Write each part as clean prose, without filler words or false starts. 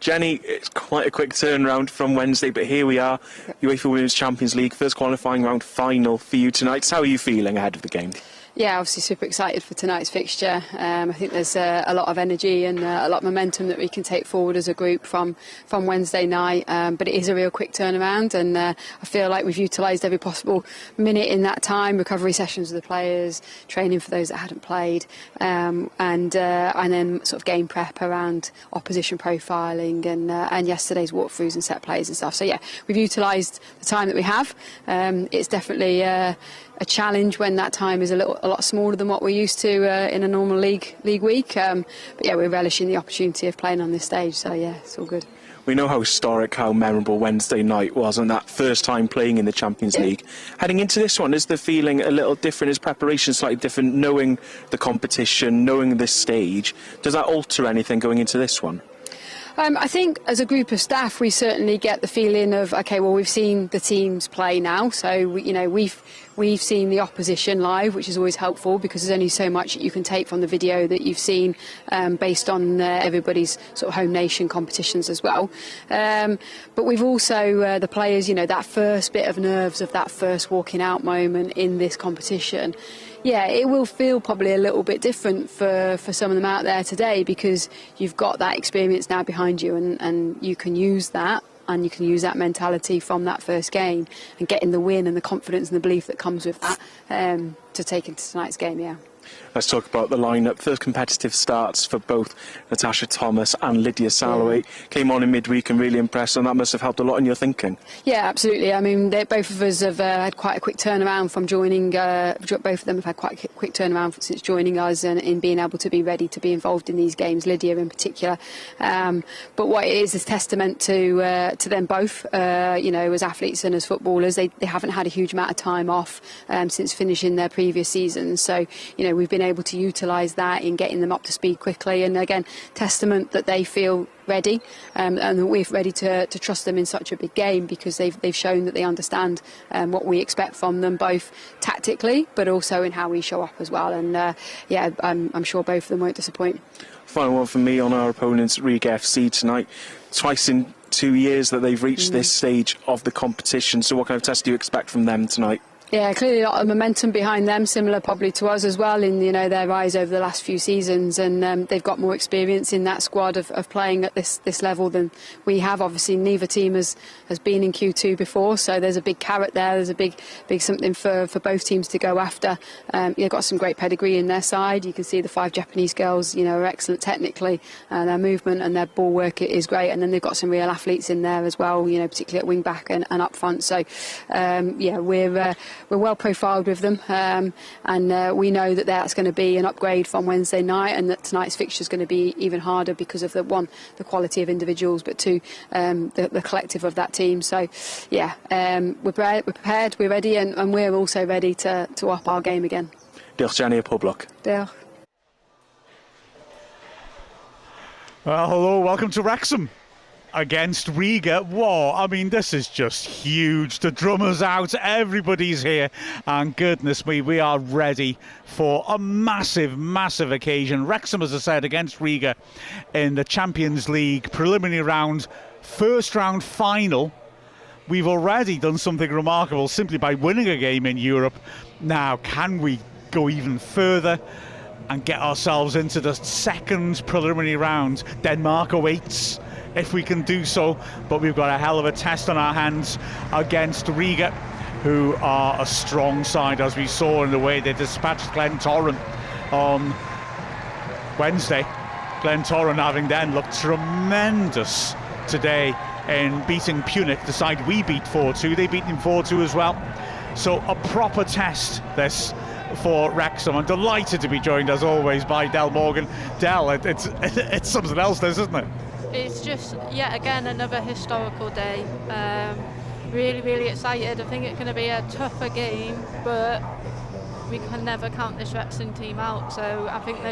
Jenny, it's quite a quick turnaround from Wednesday, but here we are, UEFA Women's Champions League, first qualifying round final for you tonight. How are you feeling ahead of the game? Yeah, obviously super excited for tonight's fixture. I think there's a lot of energy and a lot of momentum that we can take forward as a group from Wednesday night. But it is a real quick turnaround, and I feel like we've utilised every possible minute in that time. Recovery sessions with the players, training for those that hadn't played, and then sort of game prep around opposition profiling and yesterday's walkthroughs and set plays and stuff. So yeah, we've utilised the time that we have. It's definitely a challenge when that time is a lot smaller than what we're used to in a normal league week. But yeah, we're relishing the opportunity of playing on this stage. So yeah, it's all good. We know how historic, how memorable Wednesday night was, and that first time playing in the Champions League. Heading into this one, is the feeling a little different? Is preparation slightly different? Knowing the competition, knowing this stage, does that alter anything going into this one? I think as a group of staff, we certainly get the feeling of, okay, well, we've seen the teams play now, so we've seen the opposition live, which is always helpful because there's only so much that you can take from the video that you've seen based on everybody's sort of home nation competitions as well. But we've also, the players, that first bit of nerves of that first walking out moment in this competition. Yeah, it will feel probably a little bit different for some of them out there today because you've got that experience now behind you and you can use that. And you can use that mentality from that first game and getting the win and the confidence and the belief that comes with that to take into tonight's game, yeah. Let's talk about the lineup. First competitive starts for both Natasha Thomas and Lydia Salloway. Came on in midweek and really impressed, and that must have helped a lot in your thinking. Yeah, absolutely. I mean, both of us have had quite a quick turnaround from joining. Both of them have had quite a quick turnaround since joining us and in being able to be ready to be involved in these games, Lydia in particular. But what it is testament to them both, as athletes and as footballers. They haven't had a huge amount of time off since finishing their previous seasons. So, we've been able to utilise that in getting them up to speed quickly, and again, testament that they feel ready and that we're ready to trust them in such a big game because they've shown that they understand what we expect from them, both tactically but also in how we show up as well. And I'm sure both of them won't disappoint. Final one from me on our opponents, Riga FC tonight. Twice in 2 years that they've reached this stage of the competition. So what kind of test do you expect from them tonight? Yeah, clearly a lot of momentum behind them, similar probably to us as well in their rise over the last few seasons, and they've got more experience in that squad of playing at this level than we have. Obviously, neither team has been in Q2 before, so there's a big carrot there. There's a big something for both teams to go after. They've got some great pedigree in their side. You can see the 5 Japanese girls, are excellent technically. Their movement and their ball work is great, and then they've got some real athletes in there as well. Particularly at wing back and up front. So we're well profiled with them, and we know that that's going to be an upgrade from Wednesday night, and that tonight's fixture is going to be even harder because of the quality of individuals, but two, the collective of that team. So yeah, we're prepared, we're ready, and we're also ready to up our game again. Diolch Jenny, a pob luck. Diolch. Well, hello, welcome to Wrexham against Riga. Whoa, I mean, this is just huge. The drummer's out, everybody's here, and goodness me, we are ready for a massive, massive occasion. Wrexham, as I said, against Riga in the Champions League preliminary round, first round final. We've already done something remarkable simply by winning a game in Europe. Now, can we go even further and get ourselves into the second preliminary round? Denmark awaits if we can do so, but we've got a hell of a test on our hands against Riga, who are a strong side, as we saw in the way they dispatched Glentoran on Wednesday. Glentoran having then looked tremendous today in beating Punic, the side we beat 4-2. They beat them 4-2 as well. So a proper test this for Wrexham. I'm delighted to be joined as always by Del Morgan. Del, it's something else, this, isn't it? It's just yet again another historical day. Really, really excited. I think it's going to be a tougher game, but we can never count this Wrexham team out. So I think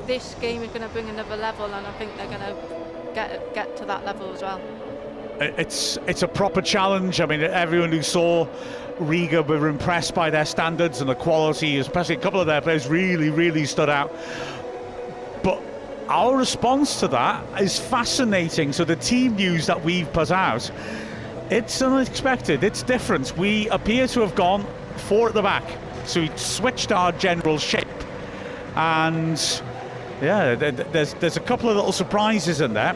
this game is going to bring another level, and I think they're going to get to that level as well. It's a proper challenge. I mean, everyone who saw Riga were impressed by their standards and the quality, especially a couple of their players really, really stood out. But our response to that is fascinating. So the team news that we've put out, it's unexpected, it's different. We appear to have gone 4 at the back, so we switched our general shape, and yeah, there's a couple of little surprises in there.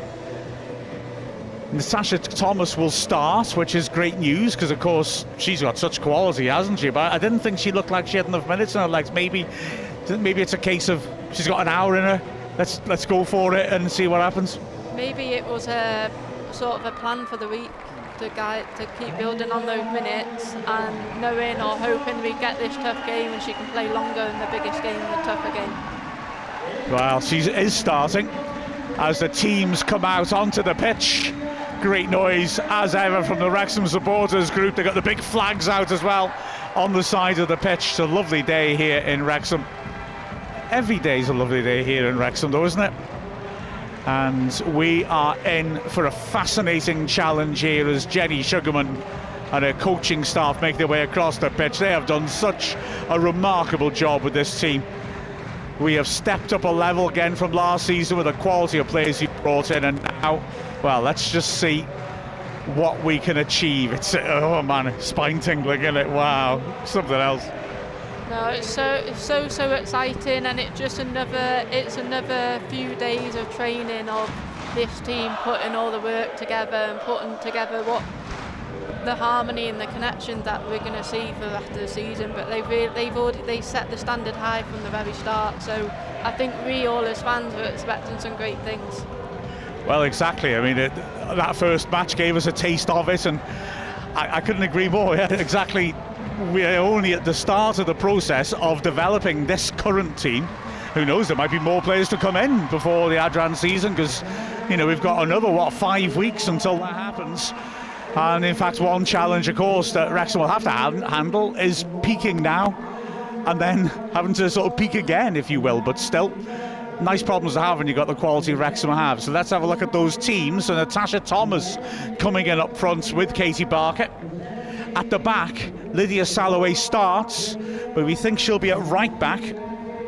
Natasha Thomas will start, which is great news, because of course she's got such quality, hasn't she? But I didn't think she looked like she had enough minutes in her legs. Maybe it's a case of she's got an hour in her. Let's go for it and see what happens. Maybe it was a sort of a plan for the week to keep building on those minutes, and knowing or hoping we get this tough game and she can play longer in the biggest game, the tougher game. Well, she is starting as the teams come out onto the pitch. Great noise as ever from the Wrexham supporters group. They got the big flags out as well on the side of the pitch. It's a lovely day here in Wrexham. Every day is a lovely day here in Wrexham, though, isn't it? And we are in for a fascinating challenge here as Jenny Sugarman and her coaching staff make their way across the pitch. They have done such a remarkable job with this team. We have stepped up a level again from last season with the quality of players you brought in, and now, well, let's just see what we can achieve. It's, oh man, spine tingling, isn't it? Wow, something else. No, it's so exciting, and it's another few days of training of this team putting all the work together and putting together what the harmony and the connection that we're going to see for the rest of the season. But they set the standard high from the very start, so I think we all as fans were expecting some great things. Well, exactly. I mean, that first match gave us a taste of it, and I couldn't agree more. Yeah, exactly. We're only at the start of the process of developing this current team. Who knows, there might be more players to come in before the Adran season, because, you know, we've got another, 5 weeks until that happens. And in fact, one challenge, of course, that Wrexham will have to handle is peaking now and then having to sort of peak again, if you will. But still, nice problems to have when you've got the quality Wrexham have. So let's have a look at those teams. So Natasha Thomas coming in up front with Katie Barker. At the back, Lydia Salloway starts, but we think she'll be at right back,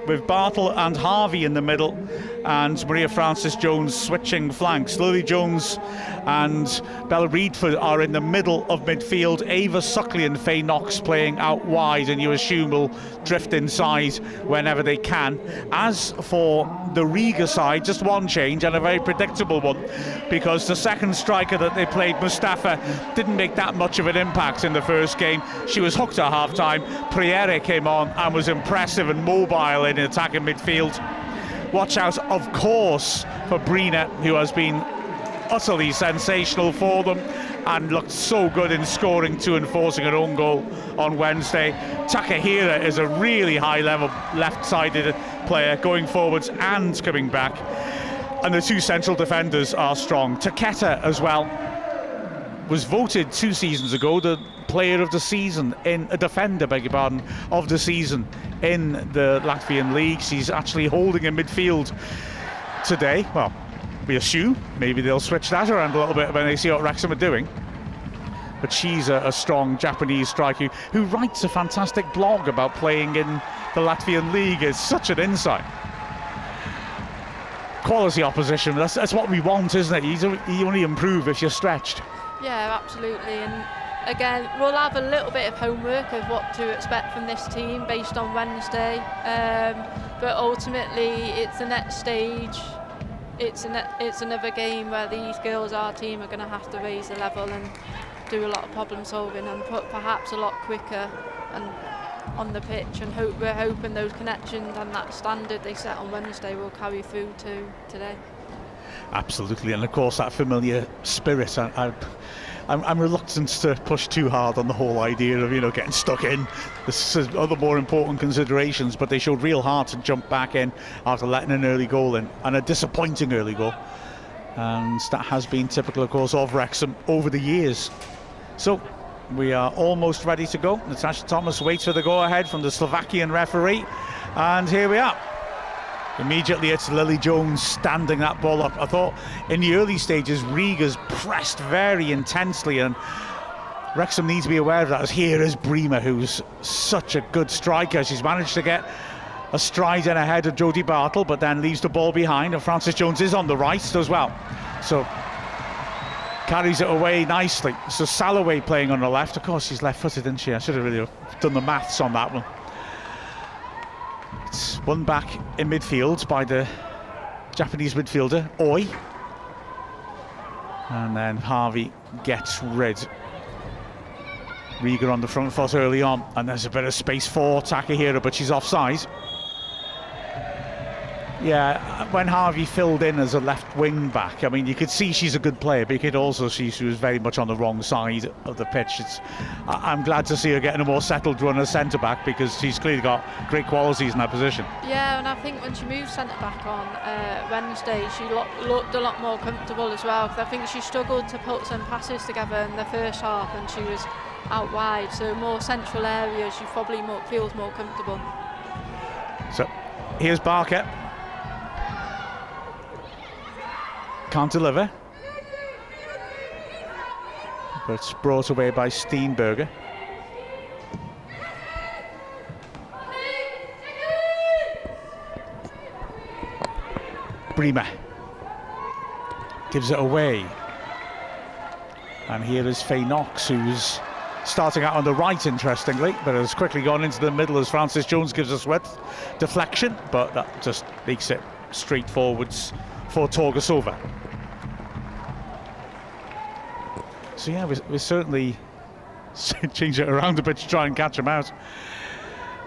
with Bartle and Harvey in the middle, and Maria Francis Jones switching flanks. Lily Jones and Bella Reedford are in the middle of midfield. Ava Suckley and Faye Knox playing out wide, and you assume will drift inside whenever they can. As for the Riga side, just one change, and a very predictable one, because the second striker that they played, Mustafa, didn't make that much of an impact in the first game. She was hooked at half-time. Priere came on and was impressive and mobile in attacking midfield. Watch out, of course, for Brina, who has been utterly sensational for them and looked so good in scoring 2 and forcing an own goal on Wednesday. Takahira is a really high-level left-sided player, going forwards and coming back. And the 2 central defenders are strong. Taketa as well was voted 2 seasons ago the player of the season, defender, beg your pardon, of the season in the Latvian league. She's actually holding in midfield today. Well, we assume maybe they'll switch that around a little bit when they see what Wrexham are doing. But she's a strong Japanese striker who writes a fantastic blog about playing in the Latvian league. It's such an insight. Quality opposition, that's what we want, isn't it? You only improve if you're stretched. Yeah, absolutely. And again, we'll have a little bit of homework of what to expect from this team based on Wednesday. But ultimately, it's the next stage. It's another game where these girls, our team, are going to have to raise the level and do a lot of problem solving and put perhaps a lot quicker and on the pitch. And we're hoping those connections and that standard they set on Wednesday will carry through to today. Absolutely, and of course that familiar spirit. I'm reluctant to push too hard on the whole idea of, getting stuck in. This is other more important considerations, but they showed real heart to jump back in after letting an early goal in, and a disappointing early goal. And that has been typical, of course, of Wrexham over the years. So we are almost ready to go. Natasha Thomas waits for the go-ahead from the Slovakian referee, and here we are. Immediately it's Lily Jones standing that ball up. I thought in the early stages Riga's pressed very intensely, and Wrexham needs to be aware of that, as here is Brima, who's such a good striker. She's managed to get a stride in ahead of Jodie Bartle, but then leaves the ball behind, and Frances Jones is on the right as well. So carries it away nicely. So Salloway playing on the left. Of course, she's left-footed, isn't she? I should have really done the maths on that one. It's won back in midfield by the Japanese midfielder, Oi. And then Harvey gets rid. Riga on the front foot early on, and there's a bit of space for Takahiro, but she's offside. Yeah, when Harvey filled in as a left wing back, I mean, you could see she's a good player, but you could also see she was very much on the wrong side of the pitch. I'm glad to see her getting a more settled run as centre back, because she's clearly got great qualities in that position. Yeah, and I think when she moved centre back on Wednesday, she looked a lot more comfortable as well, because I think she struggled to put some passes together in the first half, and she was out wide, so more central areas she probably feels more comfortable. So here's Barker. Can't deliver, but it's brought away by Steenberger. Bremer gives it away, and here is Faye Knox, who's starting out on the right, interestingly, but has quickly gone into the middle as Frances Jones gives us width. Deflection, but that just makes it straight forwards for Torgasova. So yeah, we're certainly change it around a bit to try and catch him out.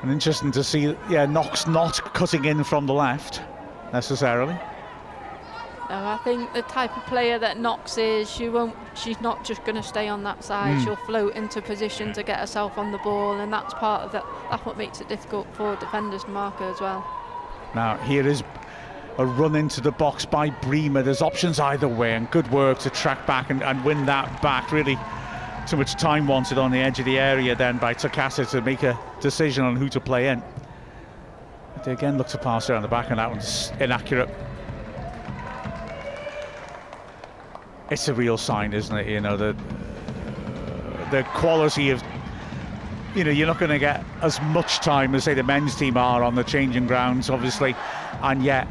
And interesting to see, yeah, Knox not cutting in from the left necessarily. No, I think the type of player that Knox is, she's not just going to stay on that side. She'll float into position to get herself on the ball, and that's part of that. That's what makes it difficult for defenders to mark her as well. Now here is a run into the box by Bremer. There's options either way, and good work to track back and win that back. Really too much time wanted on the edge of the area then by Takasa to make a decision on who to play in. But they again look to pass around the back, and that one's inaccurate. It's a real sign, isn't it? You know, the quality of, you know, you're not going to get as much time as, say, the men's team are on the changing grounds, obviously, and yet,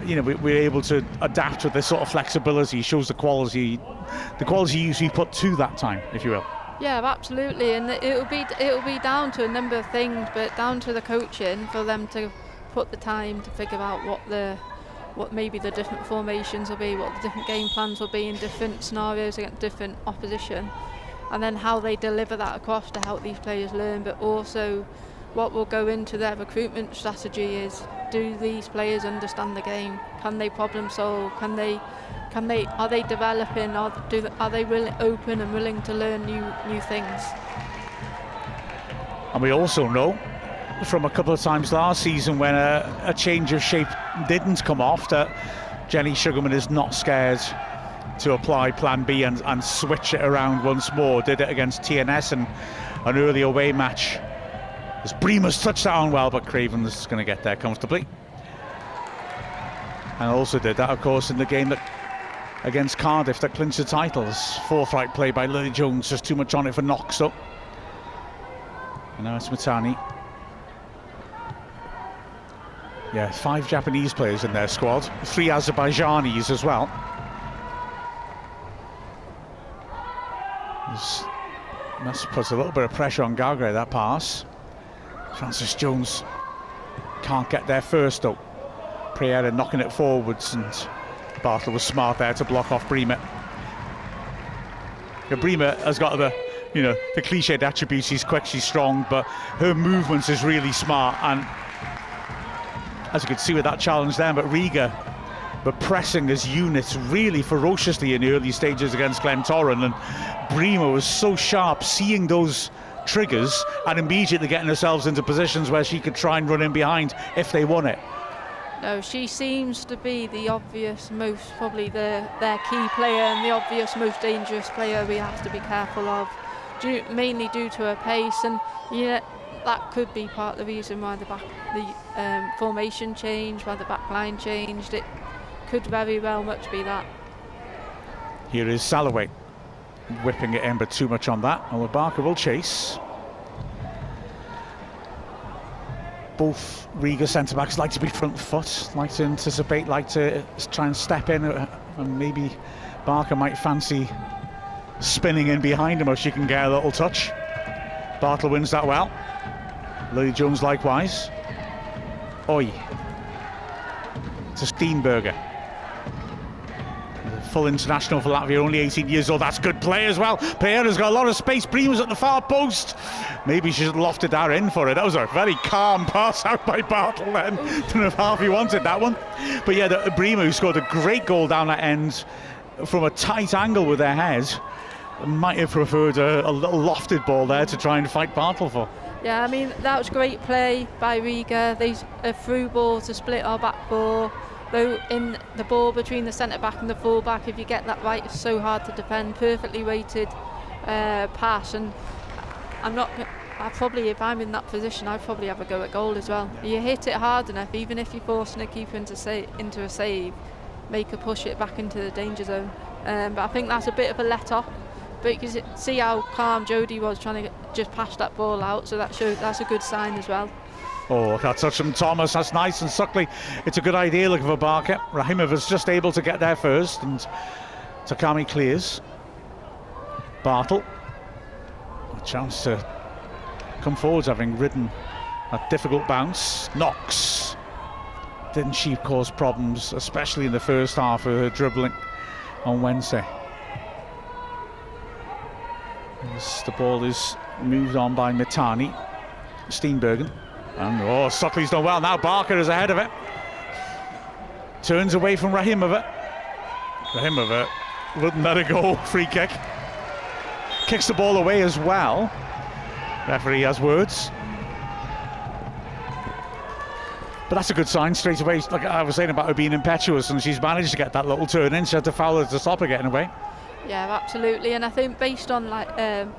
you know, we're able to adapt with this sort of flexibility. It shows the quality you put to that time, if you will. Yeah, absolutely, and it'll be down to a number of things, but down to the coaching for them to put the time to figure out what maybe the different formations will be, what the different game plans will be in different scenarios against different opposition, and then how they deliver that across to help these players learn. But also what will go into their recruitment strategy is, do these players understand the game? Can they problem solve? Are they developing? Are they really open and willing to learn new things? And we also know from a couple of times last season when a change of shape didn't come off, that Jenny Sugarman is not scared to apply plan B and switch it around once more. Did it against TNS in an early away match, as Bremer's touched that on well, but Craven's going to get there comfortably. And also did that, of course, in the game against Cardiff that clinched the titles. Forthright play by Lily Jones, just too much on it for Knox up. And now it's Matani. Yeah, 5 Japanese players in their squad, 3 Azerbaijanis as well. This must put a little bit of pressure on Gagre, that pass. Frances Jones can't get there first though. Priera knocking it forwards, and Bartle was smart there to block off Bremer. Bremer has got the cliched attributes. She's quick, she's strong, but her movements is really smart, and as you could see with that challenge there, but Riga were pressing as units really ferociously in the early stages against Glentoran, and Bremer was so sharp, seeing those triggers and immediately getting herself into positions where she could try and run in behind if they won it. No, she seems to be the obvious probably their key player, and the obvious most dangerous player we have to be careful of, mainly due to her pace. And yeah, that could be part of the reason why the formation changed, why the back line changed. It could very well much be that. Here is Salloway whipping it in, but too much on that. And Barker will chase. both Riga centre-backs like to be front foot, like to anticipate, like to try and step in, and maybe Barker might fancy spinning in behind him if she can get a little touch. Bartle wins that well. Lily Jones likewise. Oi. To Steenberger. Full international for Latvia, only 18 years old. That's good play as well. Pereira's got a lot of space. Bremer's at the far post. Maybe she should have lofted that in for it. That was a very calm pass out by Bartle then. Don't know if Harvey wanted that one. But yeah, Bremer, who scored a great goal down that end from a tight angle with their head, might have preferred a little lofted ball there to try and fight Bartle for. Yeah, I mean, that was great play by Riga. These a through ball to split our back four. Though in the ball between the centre-back and the full-back, if you get that right, it's so hard to defend. Perfectly weighted pass, and if I'm in that position, I'd probably have a go at goal as well. You hit it hard enough, even if you're forcing a keeper into a save, make her push it back into the danger zone. But I think that's a bit of a let-off. But you can see how calm Jodie was trying to just pass that ball out, so that's a good sign as well. Oh, that touch from Thomas, that's nice and Suckley. It's a good idea looking for Barker. Rahimova's just able to get there first, and Takami clears. Bartle, a chance to come forwards, having ridden a difficult bounce. Knox, didn't she cause problems, especially in the first half of her dribbling on Wednesday. As the ball is moved on by Mitani. Steenbergen. And Suckley's done well. Now Barker is ahead of it. Turns away from Rahimova. Rahimova wouldn't let it go. Free kick. Kicks the ball away as well. Referee has words. But that's a good sign straight away. Like I was saying about her being impetuous, and she's managed to get that little turn in. She had to foul her to stop her getting away. Yeah, absolutely, and I think based on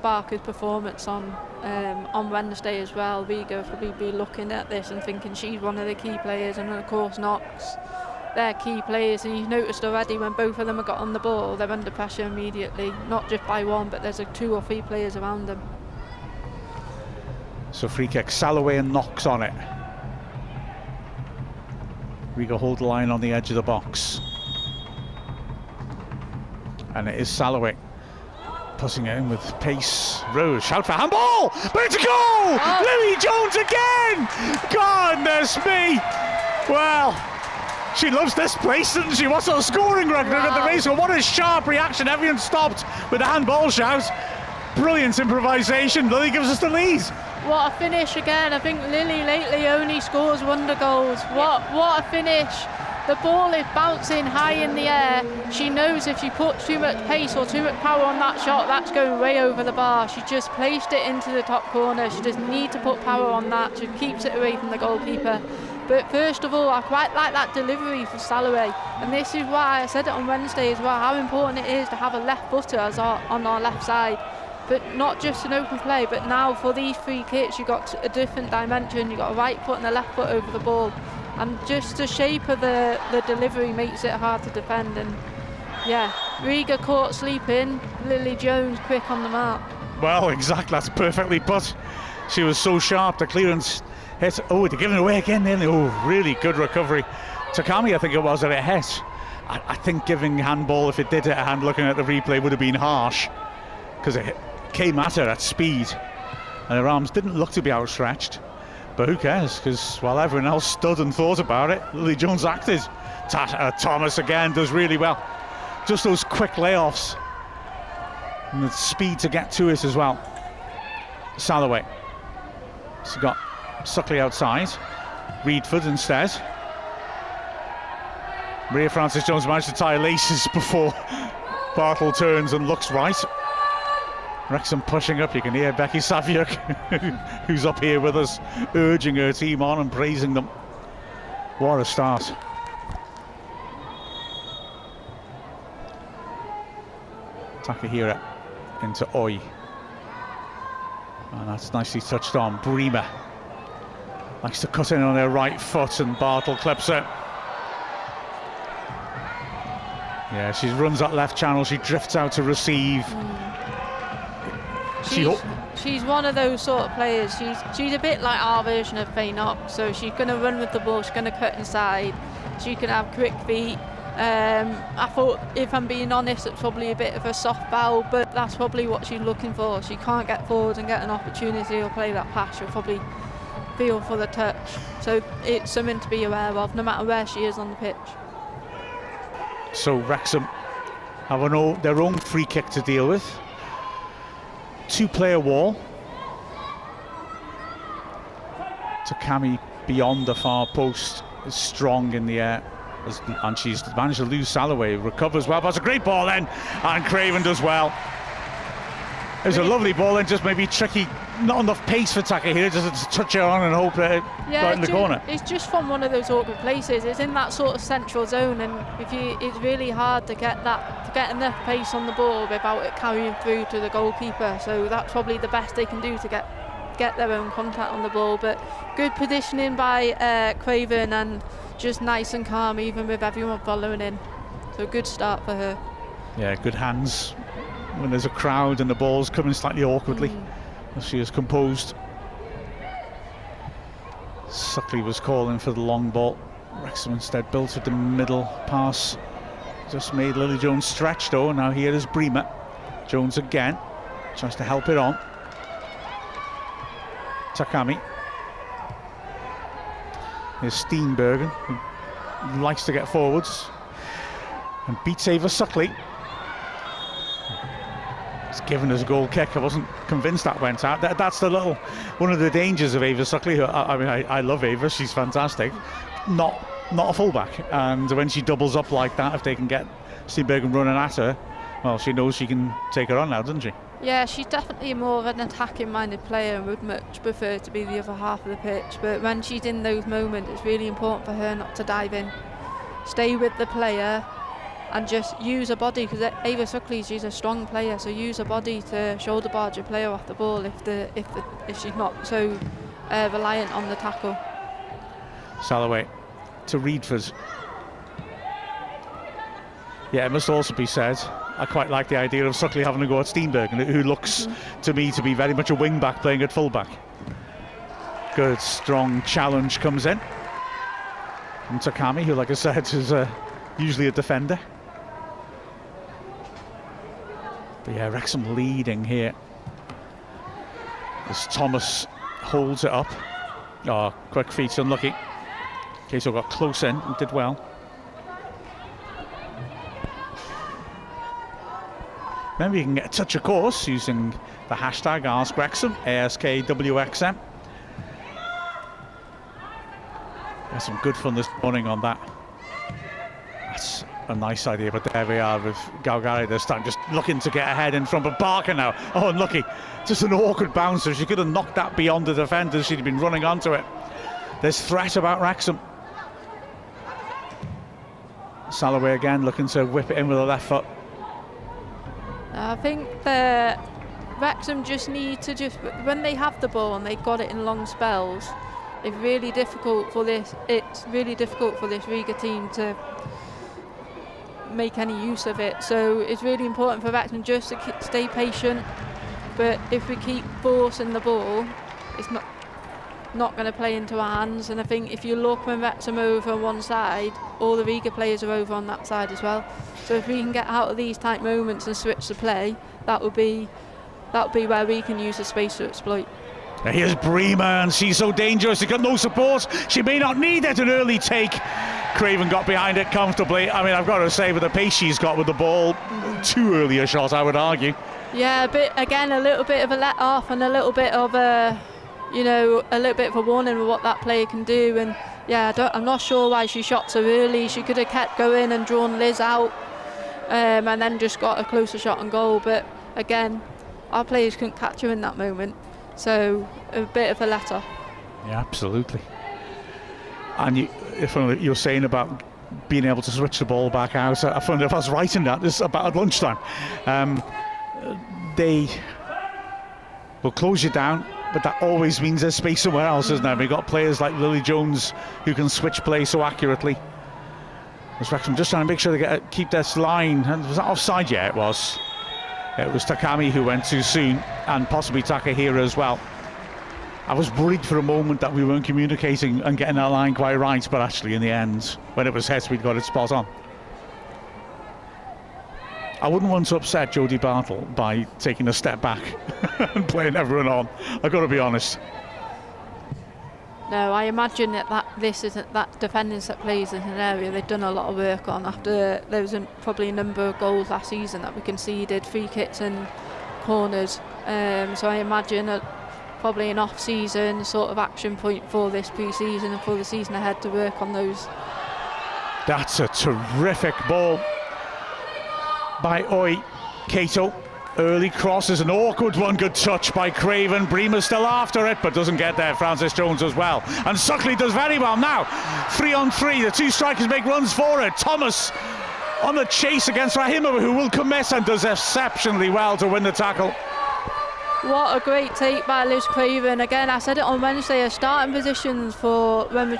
Barker's performance on Wednesday as well, Riga will probably be looking at this and thinking she's one of the key players, and of course Knox, they're key players, and you've noticed already when both of them have got on the ball, they're under pressure immediately, not just by one, but there's 2 or 3 players around them. So free kick, Salloway and Knox on it. Riga hold the line on the edge of the box. And it is Salloway pushing it in with pace. Rose, shout for handball! But it's a goal! Lily Jones again! Goodness me! Well, she loves this place, doesn't she? What sort of scoring record at the race? Well, what a sharp reaction. Everyone stopped with a handball shout. Brilliant improvisation. Lily gives us the lead. What a finish again. I think Lily lately only scores wonder goals. What a finish. The ball is bouncing high in the air. She knows if she puts too much pace or too much power on that shot, that's going way over the bar. She just placed it into the top corner. She doesn't need to put power on that. She keeps it away from the goalkeeper. But first of all, I quite like that delivery for Salloway. And this is why I said it on Wednesday as well, how important it is to have a left footer on our left side. But not just an open play, but now for these free kicks, you've got a different dimension. You've got a right foot and a left foot over the ball. And just the shape of the delivery makes it hard to defend. And yeah, Riga caught sleeping, Lily Jones quick on the mark. Well, exactly, that's perfectly put. She was so sharp, the clearance hit. Oh, they're giving it away again then. Oh, really good recovery. Takami, I think it was, that it hit. I think giving handball, if it did hit a hand, looking at the replay, would have been harsh, because it came at her at speed and her arms didn't look to be outstretched. But who cares, because while everyone else stood and thought about it, Lily Jones acted. Thomas again does really well. Just those quick layoffs and the speed to get to it as well. Salloway. She's got Suckley outside. Reedford instead. Maria Francis Jones managed to tie laces before Bartle turns and looks right. Wrexham pushing up. You can hear Becky Saviuk, who's up here with us, urging her team on and praising them. What a start. Takahira into Oi. And that's nicely touched on. Bremer likes to cut in on their right foot, and Bartle clips it. Yeah, she runs that left channel. She drifts out to receive. she's one of those sort of players. She's a bit like our version of Faye Knox. So she's going to run with the ball, she's going to cut inside, she can have quick feet. I thought, if I'm being honest, it's probably a bit of a soft foul, but that's probably what she's looking for. She can't get forward and get an opportunity or play that pass. She'll probably feel for the touch. So it's something to be aware of, no matter where she is on the pitch. So Wrexham have their own free kick to deal with. 2-player wall. Takami beyond the far post is strong in the air. And she's managed to lose Salloway, recovers well, but it's a great ball then, and Craven does well. It was a lovely ball and just maybe tricky, not enough pace for Taka here, just to touch it on and hope that right in the corner. It's just from one of those awkward places. It's in that sort of central zone, and it's really hard to get enough pace on the ball without it carrying through to the goalkeeper. So that's probably the best they can do to get their own contact on the ball. But good positioning by Craven, and just nice and calm even with everyone following in. So good start for her. Yeah, good hands when there's a crowd and the ball's coming slightly awkwardly. She is composed. Suckley was calling for the long ball. Wrexham instead built at the middle pass. Just made Lily Jones stretch though. Now here is Bremer. Jones again. Tries to help it on. Takami. Here's Steenbergen, who likes to get forwards and beats Ava Suckley. It's given us a goal kick. I wasn't convinced that went out. That's one of the dangers of Ava Suckley. I love Ava, she's fantastic. Not a fullback, and when she doubles up like that, if they can get Steenbergen running at her, well, she knows she can take her on now, doesn't she? Yeah, she's definitely more of an attacking-minded player and would much prefer to be the other half of the pitch. But when she's in those moments, it's really important for her not to dive in. Stay with the player and just use her body, because Ava Suckley, she's a strong player, so use her body to shoulder barge a player off the ball if she's not so reliant on the tackle. Salloway to Reedford. Yeah, it must also be said, I quite like the idea of Suckley having to go at Steenbergen, who looks to me to be very much a wing back playing at full back. Good strong challenge comes in from Takami, who, like I said, is usually a defender. But yeah, Wrexham leading here as Thomas holds it up. Oh, quick feet, unlucky. Caso got close in and did well. Remember, you can get a touch of course using the hashtag AskWrexham, ASKWXM. There's some good fun this morning on that. That's a nice idea, but there we are with Galgari this time, just looking to get ahead in front, but Barker now, oh unlucky, just an awkward bouncer. She could have knocked that beyond the defenders, she'd been running onto it. There's threat about Wrexham. Salloway again looking to whip it in with the left foot. I think that Wrexham just need to when they have the ball and they've got it in long spells, it's really difficult for this Riga team to make any use of it. So it's really important for Wrexham just to stay patient, but if we keep forcing the ball, it's not going to play into our hands. And I think if you look, when Wrexham are over on one side, all the Riga players are over on that side as well. So if we can get out of these tight moments and switch the play, that would be where we can use the space to exploit. Here's Bremer, and she's so dangerous, she's got no support, she may not need it. An early take, Craven got behind it comfortably. I mean, I've got to say, with the pace she's got with the ball, too early a shot, I would argue. Yeah, but again, a little bit of a let off and a little bit of a warning of what that player can do. And yeah, I'm not sure why she shot so early. She could have kept going and drawn Liz out, and then just got a closer shot on goal. But again, our players couldn't catch her in that moment, so a bit of a let off. Yeah, absolutely. And if you're saying about being able to switch the ball back out, I found if I was right in that, this about at lunchtime, they will close you down, but that always means there's space somewhere else, isn't there? We've got players like Lily Jones who can switch play so accurately. Wrexham just trying to make sure they keep this line. And was that offside? Yeah, it was. It was Takami who went too soon, and possibly Takahira as well. I was worried for a moment that we weren't communicating and getting our line quite right, but actually in the end, when it was hit, we'd got it spot on. I wouldn't want to upset Jodie Bartle by taking a step back and playing everyone on. I've got to be honest. No, I imagine that defending set plays is an area they've done a lot of work on after there was probably a number of goals last season that we conceded, free kicks and corners. So I imagine probably an off-season sort of action point for this pre-season and for the season ahead to work on those. That's a terrific ball by Oi. Cato, early cross is an awkward one, good touch by Craven. Bremer's still after it, but doesn't get there. Francis Jones as well. And Suckley does very well now. 3-on-3, the two strikers make runs for it. Thomas on the chase against Rahimova, who will commit and does exceptionally well to win the tackle. What a great take by Liz Craven. Again, I said it on Wednesday, her starting positions for when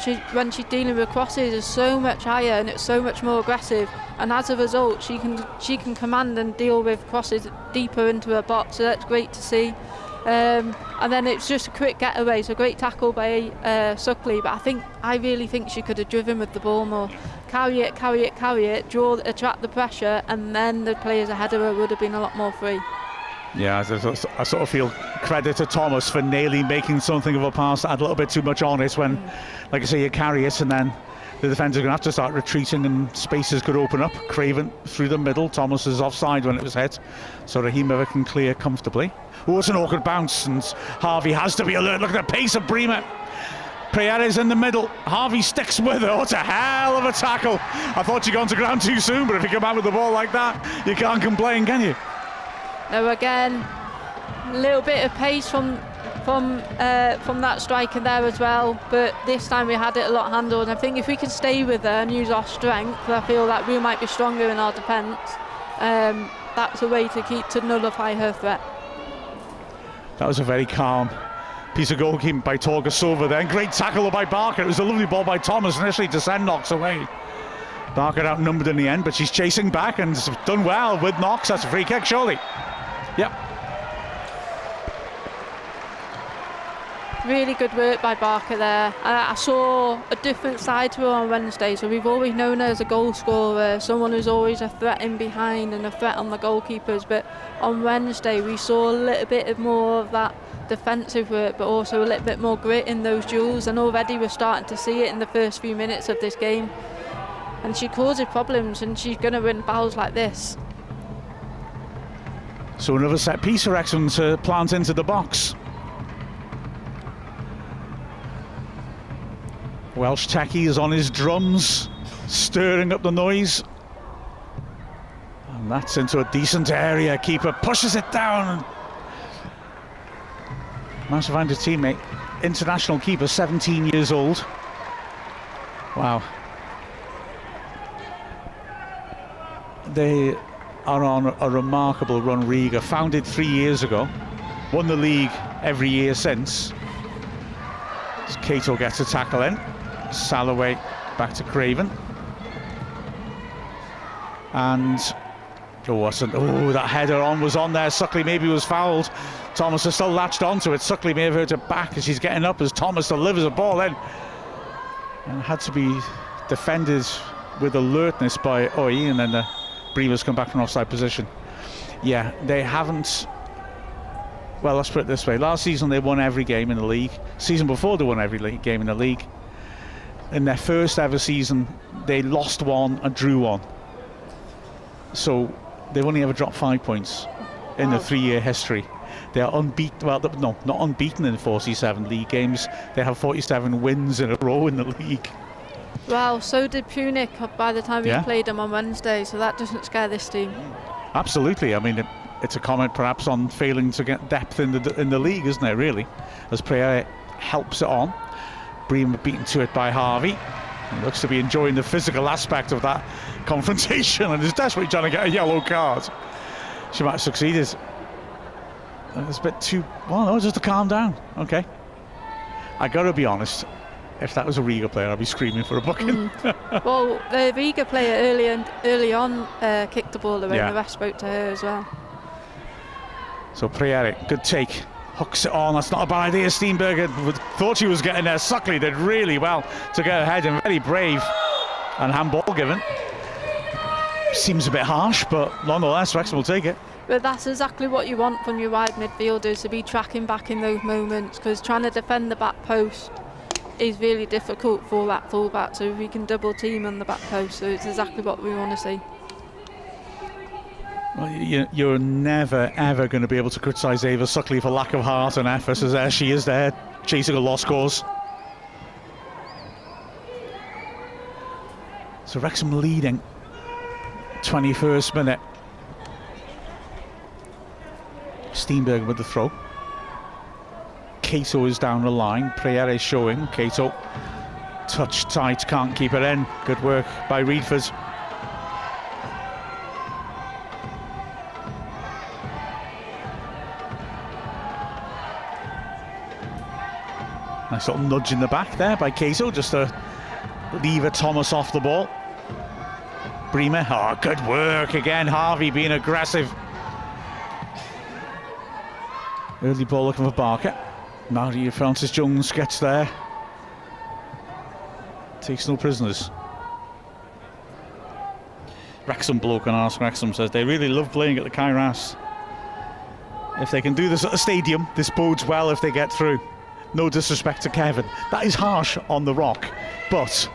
she's dealing with crosses is so much higher and it's so much more aggressive, and as a result she can command and deal with crosses deeper into her box, so that's great to see. And then it's just a quick getaway, so great tackle by Suckley, but I really think she could have driven with the ball more. Carry it, attract the pressure, and then the players ahead of her would have been a lot more free. Yeah, I sort of feel credit to Thomas for nearly making something of a pass that had a little bit too much on it when, like I say, you carry it and then the defenders are going to have to start retreating and spaces could open up. Craven through the middle, Thomas is offside when it was hit, so Rahimova can clear comfortably. Oh, it's an awkward bounce and Harvey has to be alert. Look at the pace of Bremer. Prieres in the middle, Harvey sticks with her. What a hell of a tackle. I thought you'd gone to ground too soon, but if you come out with the ball like that, you can't complain, can you? No, again, a little bit of pace from that striker there as well, but this time we had it a lot handled. I think if we can stay with her and use our strength, I feel like we might be stronger in our defence. That's a way to nullify her threat. That was a very calm piece of goalkeeping by Torgasova then. Great tackle by Barker. It was a lovely ball by Thomas initially to send Knox away. Barker outnumbered in the end, but she's chasing back and has done well with Knox. That's a free kick, surely. Yep. Really good work by Barker there. I saw a different side to her on Wednesday, so we've always known her as a goal scorer, someone who's always a threat in behind and a threat on the goalkeepers, but on Wednesday we saw a little bit more of that defensive work, but also a little bit more grit in those duels, and already we're starting to see it in the first few minutes of this game. And she causes problems, and she's going to win battles like this. So another set piece for Wrexham to plant into the box. Welsh Techie is on his drums, stirring up the noise. And that's into a decent area. Keeper pushes it down. Managed to find a teammate. International keeper, 17 years old. Wow. They are on a remarkable run, Riga. Founded 3 years ago. Won the league every year since. As Cato gets a tackle in. Salloway back to Craven. And that header was on there. Suckley maybe was fouled. Thomas is still latched onto it. Suckley may have hurt her back as she's getting up as Thomas delivers a ball in. And had to be defended with alertness by Oi, and then the Bremer's come back from offside position. Yeah, they haven't. Well, let's put it this way. Last season they won every game in the league. Season before they won every game in the league. In their first ever season, they lost one and drew one. So they've only ever dropped 5 points in the 3-year history. They are unbeaten. Well, no, not unbeaten in 47 league games. They have 47 wins in a row in the league. Well, so did Punic by the time we played them on Wednesday, so that doesn't scare this team. Absolutely. I mean, it's a comment perhaps on failing to get depth in the league, isn't it, really? As Prayer helps it on. Bremer beaten to it by Harvey. He looks to be enjoying the physical aspect of that confrontation and is desperately trying to get a yellow card. She might have succeeded. It's a bit too... Well, no, just to calm down. Okay. I got to be honest. If that was a Riga player, I'd be screaming for a booking. Well, the Riga player early on kicked the ball away, and the ref spoke to her as well. So Priere, good take, hooks it on. That's not a bad idea. Steenbergen thought she was getting there. Suckley did really well to get ahead, and very brave. And handball given. Seems a bit harsh, but nonetheless, Wrexham will take it. But that's exactly what you want from your wide midfielders, to be tracking back in those moments, because trying to defend the back post is really difficult for that fullback. So if we can double team on the back post, so it's exactly what we want to see. Well, you're never ever going to be able to criticise Ava Suckley for lack of heart and effort, as there she is there chasing a lost cause. So Wrexham leading, 21st minute. Steenbergen with the throw. Cato is down the line. Priere showing. Cato touch tight, can't keep it in. Good work by Reedford. Nice little nudge in the back there by Cato, just to leave Thomas off the ball. Bremer, oh, good work again. Harvey being aggressive. Early ball looking for Barker. Maria Francis Jones gets there. Takes no prisoners. Wrexham bloke on Ask Wrexham says they really love playing at the Kairos. If they can do this at a stadium, this bodes well if they get through. No disrespect to Kevin. That is harsh on the rock, but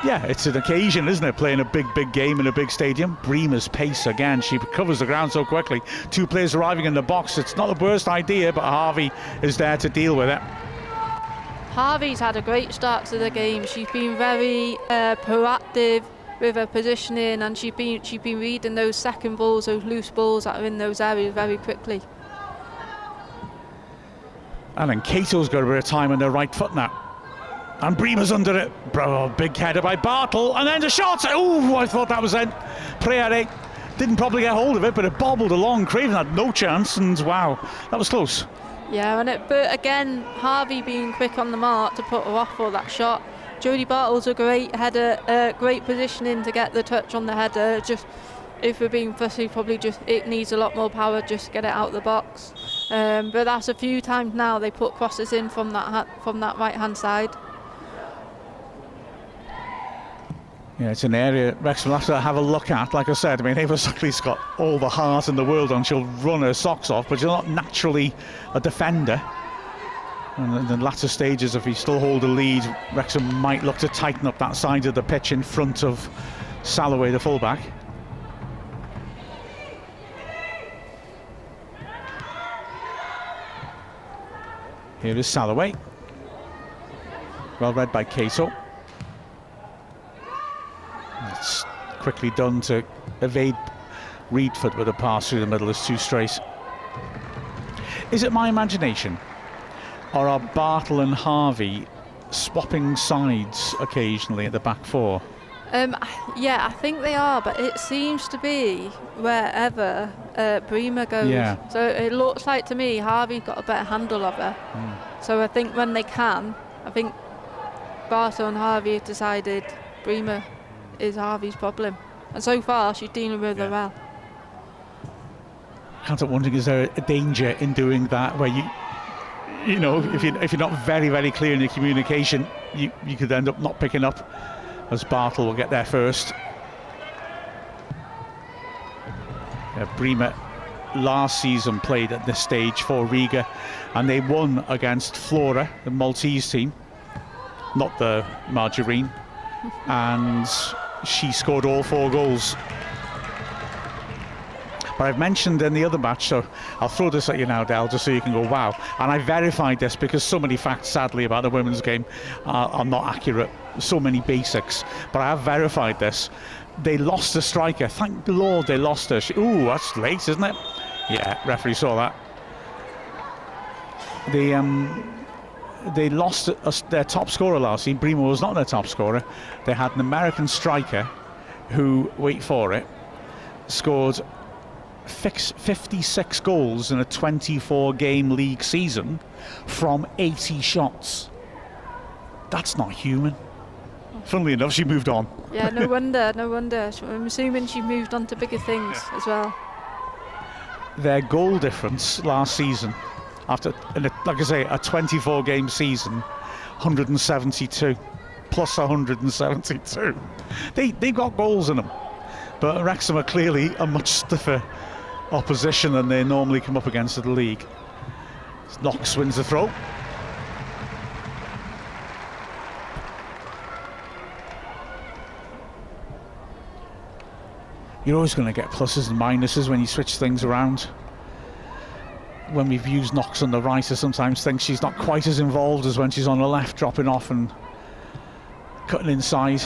yeah, it's an occasion, isn't it? Playing a big game in a big stadium. Bremer's pace again. She covers the ground so quickly. Two players arriving in the box. It's not the worst idea, but Harvey is there to deal with it. Harvey's had a great start to the game. She's been very proactive with her positioning, and she's been reading those second balls, those loose balls that are in those areas very quickly. And then Cato's got a bit of time on their right foot now. And Bremer's under it. Bro, big header by Bartle. And then the shot. Oh, I thought that was in. Priere didn't probably get hold of it, but it bobbled along. Craven had no chance, and wow, that was close. Yeah, but again, Harvey being quick on the mark to put her off for that shot. Jodie Bartle's a great header, great positioning to get the touch on the header. Just, if we're being fussy, probably just it needs a lot more power just to get it out of the box. But that's a few times now they put crosses in from that right hand side. Yeah, it's an area Wrexham will have to have a look at. Like I said, I mean, Ava Suckley's got all the heart in the world and she'll run her socks off, but she's not naturally a defender. And in the latter stages, if we still hold a lead, Wrexham might look to tighten up that side of the pitch in front of Salloway, the fullback. Here is Salloway. Well read by Cato. It's quickly done to evade Reedford with a pass through the middle. It's too straight. Is it my imagination, or are Bartle and Harvey swapping sides occasionally at the back four? Yeah, I think they are, but it seems to be wherever Bremer goes. Yeah. So it looks like to me Harvey's got a better handle of her. So I think when they can, I think Bartle and Harvey have decided Bremer is Harvey's problem, and so far she's dealing with her well. Can't help wondering, is there a danger in doing that, where you know, if you're not very clear in your communication, you could end up not picking up, as Bartle will get there first. Bremer last season played at this stage for Riga, and they won against Flora, the Maltese team, not the Margarine, and she scored all 4 goals. But I've mentioned in the other match, so I'll throw this at you now, Del, just so you can go wow. And I verified this because so many facts, sadly, about the women's game are not accurate. So many basics, but I have verified this. They lost a striker. Thank the Lord they lost her. Ooh, that's late, isn't it? Yeah, referee saw that. They lost their top scorer last season. Bremer was not their top scorer. They had an American striker who, wait for it, scored 56 goals in a 24-game league season from 80 shots. That's not human. Funnily enough, she moved on. Yeah, no wonder. I'm assuming she moved on to bigger things as well. their goal difference last season, after, like I say, a 24-game season, 172, plus 172. They've got goals in them, but Wrexham are clearly a much stiffer opposition than they normally come up against in the league. Knox wins the throw. You're always going to get pluses and minuses when you switch things around. When we've used Knox on the right, I sometimes think she's not quite as involved as when she's on the left, dropping off and cutting inside.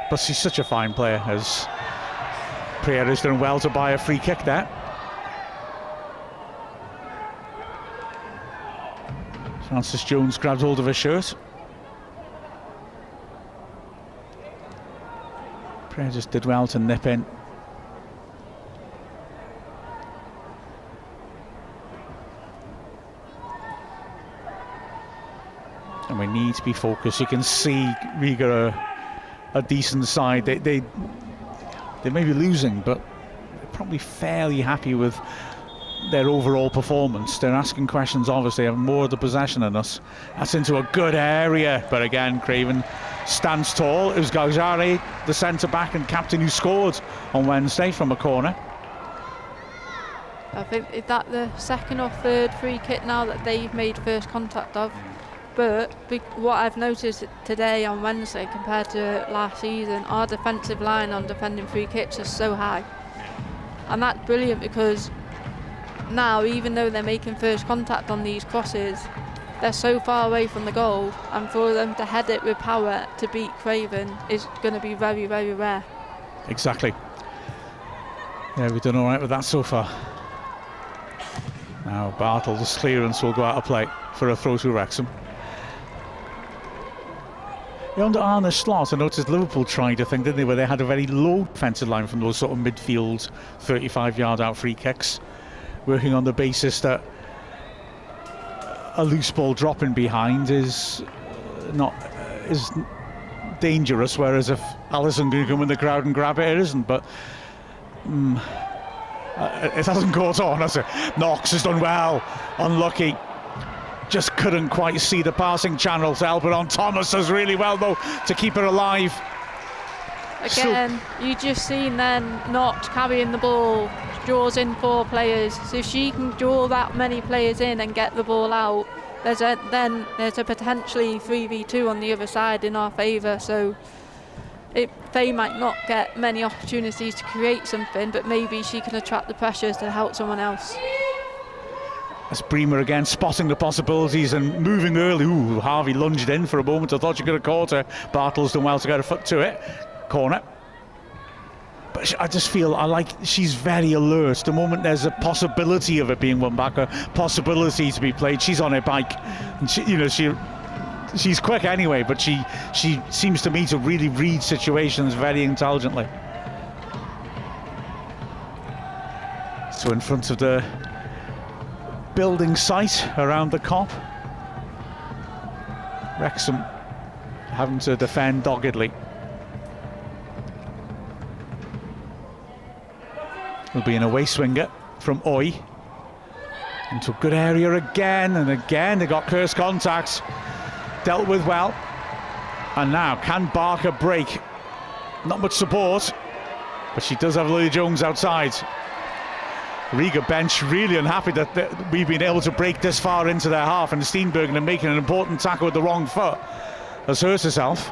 But she's such a fine player, as Priere's done well to buy a free kick there. Francis Jones grabs hold of her shirt. Priere just did well to nip in. And we need to be focused. You can see Riga are a decent side. They may be losing, but they're probably fairly happy with their overall performance. They're asking questions, obviously, have more of the possession than us. That's into a good area, but again, Craven stands tall. It was Galjari, the centre-back and captain, who scored on Wednesday from a corner. I think, is that the second or third free kick now that they've made first contact of? But what I've noticed today on Wednesday compared to last season, our defensive line on defending free kicks is so high. And that's brilliant, because now, even though they're making first contact on these crosses, they're so far away from the goal, and for them to head it with power to beat Craven is going to be very, very rare. Exactly. Yeah, we've done all right with that so far. Now Bartle's clearance will go out of play for a throw to Wrexham. Under Arne Slot, I noticed Liverpool tried a thing, didn't they, where they had a very low defensive line from those sort of midfield 35-yard out free kicks, working on the basis that a loose ball dropping behind is dangerous, whereas if Alisson can come in the crowd and grab it, it isn't. But it hasn't caught on, has it? Knox has done well, unlucky. Just couldn't quite see the passing channel to help it on. Thomas does really well, though, to keep it alive. Again, you just seen then not carrying the ball, draws in 4 players. So if she can draw that many players in and get the ball out, there's a potentially 3v2 on the other side in our favour. So they might not get many opportunities to create something, but maybe she can attract the pressures to help someone else. As Bremer again spotting the possibilities and moving early. Ooh, Harvey lunged in for a moment. I thought she could have caught her. Bartle's done well to get a foot to it. Corner. But I just feel she's very alert. The moment there's a possibility of it being won back, a possibility to be played, she's on her bike. And she's quick anyway, but she seems to me to really read situations very intelligently. So in front of the building site around the Kop, Wrexham having to defend doggedly. Will be an away swinger from Oy into a good area again, and again they got close contacts, dealt with well. And now can Barker break? Not much support, but she does have Lily Jones outside. Riga bench really unhappy that we've been able to break this far into their half, and Steenbergen making an important tackle with the wrong foot has hurt herself.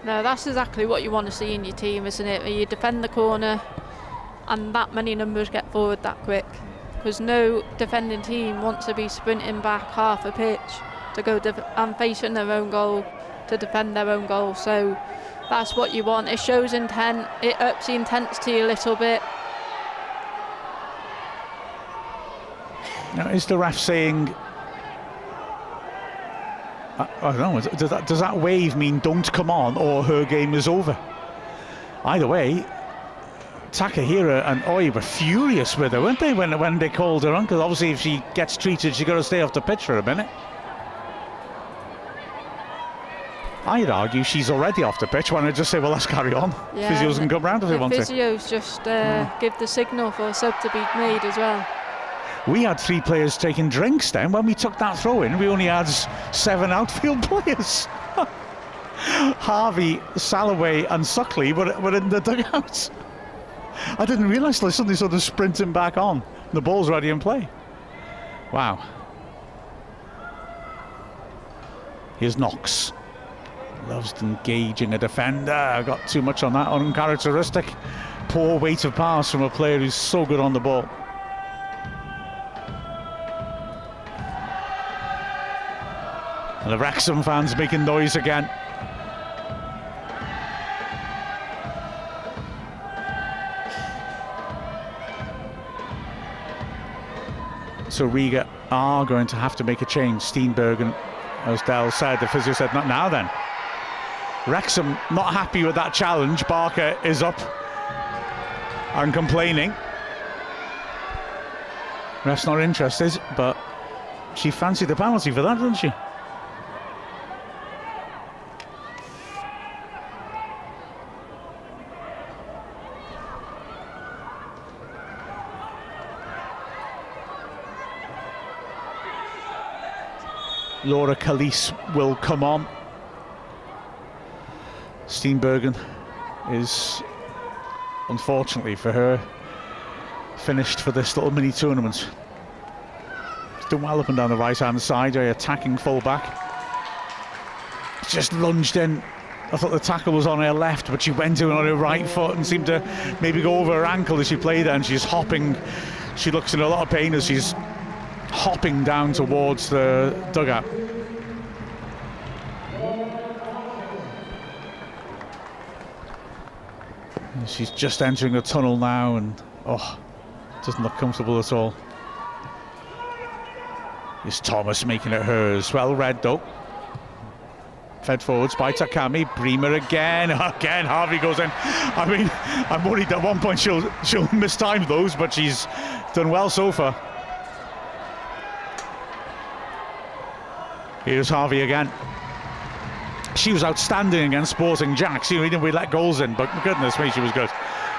No, that's exactly what you want to see in your team, isn't it? Where you defend the corner and that many numbers get forward that quick, because no defending team wants to be sprinting back half a pitch to go and facing their own goal to defend their own goal. So that's what you want. It shows intent, it ups the intensity a little bit. Now, is the ref saying, I don't know, does that wave mean don't come on or her game is over? Either way, Takahira and Oy were furious with her, weren't they, when they called her on? Because obviously if she gets treated, she's got to stay off the pitch for a minute. I'd argue she's already off the pitch. Why don't I just say, well, let's carry on. Yeah, Physios can come round if they want to. Physios just give the signal for a sub to be made as well. We had 3 players taking drinks then. When we took that throw in, we only had 7 outfield players. Harvey, Salloway and Suckley were in the dugouts. I didn't realise they suddenly sort of sprinting back on. The ball's already in play. Wow. Here's Knox. Loves engaging a defender. Got too much on that, uncharacteristic. Poor weight of pass from a player who's so good on the ball. And the Wrexham fans making noise again. So Riga are going to have to make a change. Steenbergen, as Dell said, the physio said, not now then. Wrexham not happy with that challenge. Barker is up and complaining. Ref's not interested, but she fancied the penalty for that, didn't she? Laura Calise will come on. Steenbergen is, unfortunately for her, finished for this little mini tournament. She's done well up and down the right hand side, attacking full back. Just lunged in. I thought the tackle was on her left, but she went in on her right foot and seemed to maybe go over her ankle as she played there, and she's hopping. She looks in a lot of pain as she's hopping down towards the dugout. And she's just entering the tunnel now, and doesn't look comfortable at all. Is Thomas making it hers? Well read though. Fed forwards by Takami. Bremer again. Again, Harvey goes in. I mean, I'm worried at one point she'll mistime those, but she's done well so far. Here's Harvey again. She was outstanding against Sporting Jacks. You know, we let goals in, but goodness me, she was good.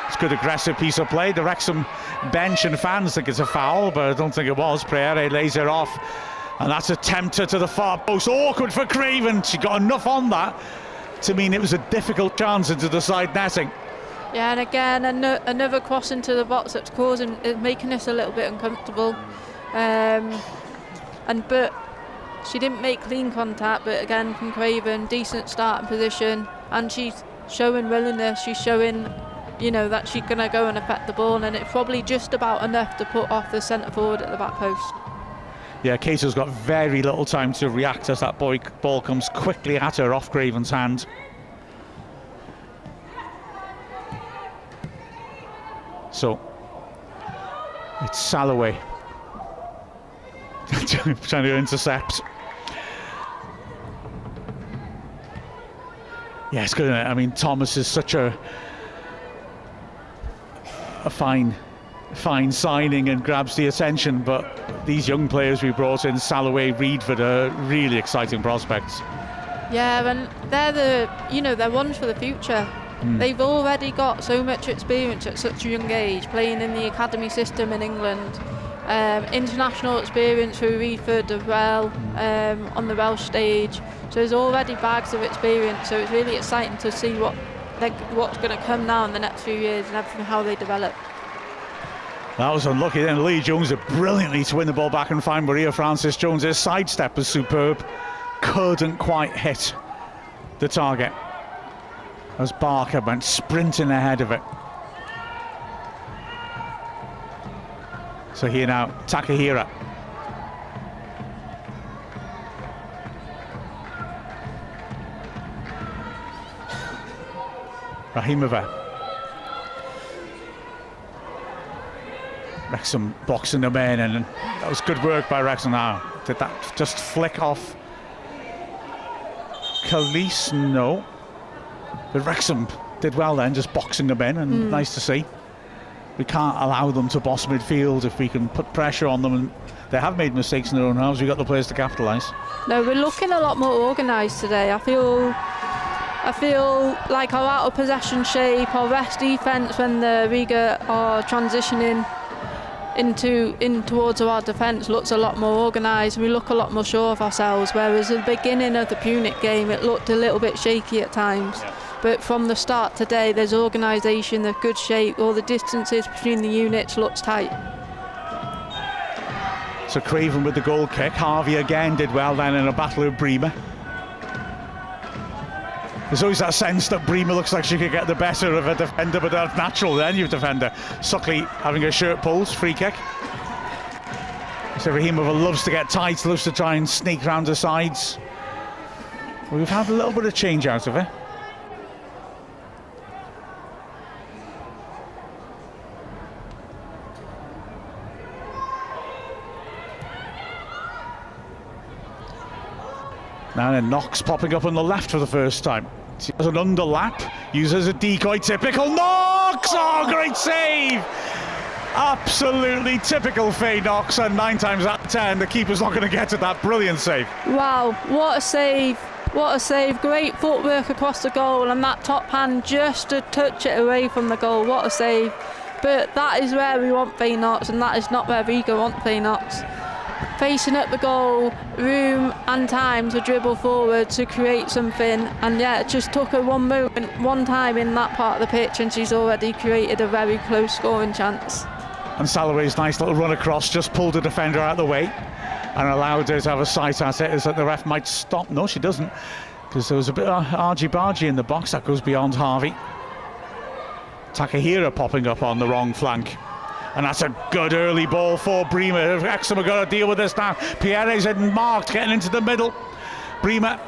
It's a good aggressive piece of play. The Wrexham bench and fans think it's a foul, but I don't think it was. Preyere lays it off, and that's a tempter to the far post. Awkward for Craven. She got enough on that to mean it was a difficult chance into the side netting. Yeah, and again, another cross into the box that's making us a little bit uncomfortable. But she didn't make clean contact, but again from Craven, decent starting position, and she's showing willingness. She's showing, you know, that she's going to go and affect the ball, and it's probably just about enough to put off the centre forward at the back post. Yeah, Cato's got very little time to react as that ball comes quickly at her off Craven's hand. So it's Salloway trying to intercept. Yeah, it's good, isn't it? I mean, Thomas is such a fine signing and grabs the attention, but these young players we brought in, Salloway, Reedford, are really exciting prospects. Yeah, and they're ones for the future. They've already got so much experience at such a young age, playing in the academy system in England. International experience through Reedford as well, on the Welsh stage. So there's already bags of experience, so it's really exciting to see what's going to come now in the next few years and everything, how they develop. That was unlucky then. Lee Jones did brilliantly to win the ball back and find Maria Francis Jones. His sidestep was superb. Couldn't quite hit the target as Barker went sprinting ahead of it. So here now, Takahira. Rahimova. Wrexham boxing them in, and that was good work by Wrexham now. Did that just flick off Calise? No. But Wrexham did well then, just boxing them in, and nice to see. We can't allow them to boss midfield if we can put pressure on them, and they have made mistakes in their own halves. We've got the players to capitalise. No, we're looking a lot more organised today. I feel I feel like our out of possession shape, our rest defence when the Riga are transitioning in towards our defence looks a lot more organised. We look a lot more sure of ourselves, whereas at the beginning of the Punic game it looked a little bit shaky at times. But from the start today there's organisation, there's good shape, all the distances between the units looks tight. So Craven with the goal kick. Harvey again did well then in a battle with Bremer. There's always that sense that Bremer looks like she could get the better of a defender, but that's natural then, you defender. Suckley having her shirt pulled, free kick. So Rahimova loves to get tight, loves to try and sneak round the sides. We've had a little bit of change out of it. Now then, Knox popping up on the left for the first time. She has an underlap, uses a decoy, typical Knox! Oh, great save! Absolutely typical Faye Knox, and 9 times out of 10, the keeper's not going to get to that. Brilliant save. Wow, what a save! What a save, great footwork across the goal, and that top hand just to touch it away from the goal. What a save. But that is where we want Faye Knox, and that is not where Riga want Faye Knox. Facing up the goal, room and time to dribble forward to create something, and yeah, it just took her one moment, one time in that part of the pitch, and she's already created a very close scoring chance. And Salloway's nice little run across just pulled the defender out of the way and allowed her to have a sight at it, as that the ref might stop. No, she doesn't, because there was a bit of argy-bargy in the box. That goes beyond Harvey. Takahira popping up on the wrong flank. And that's a good early ball for Bremer. Wrexham have got to deal with this now. Pierre's had marked, getting into the middle. Bremer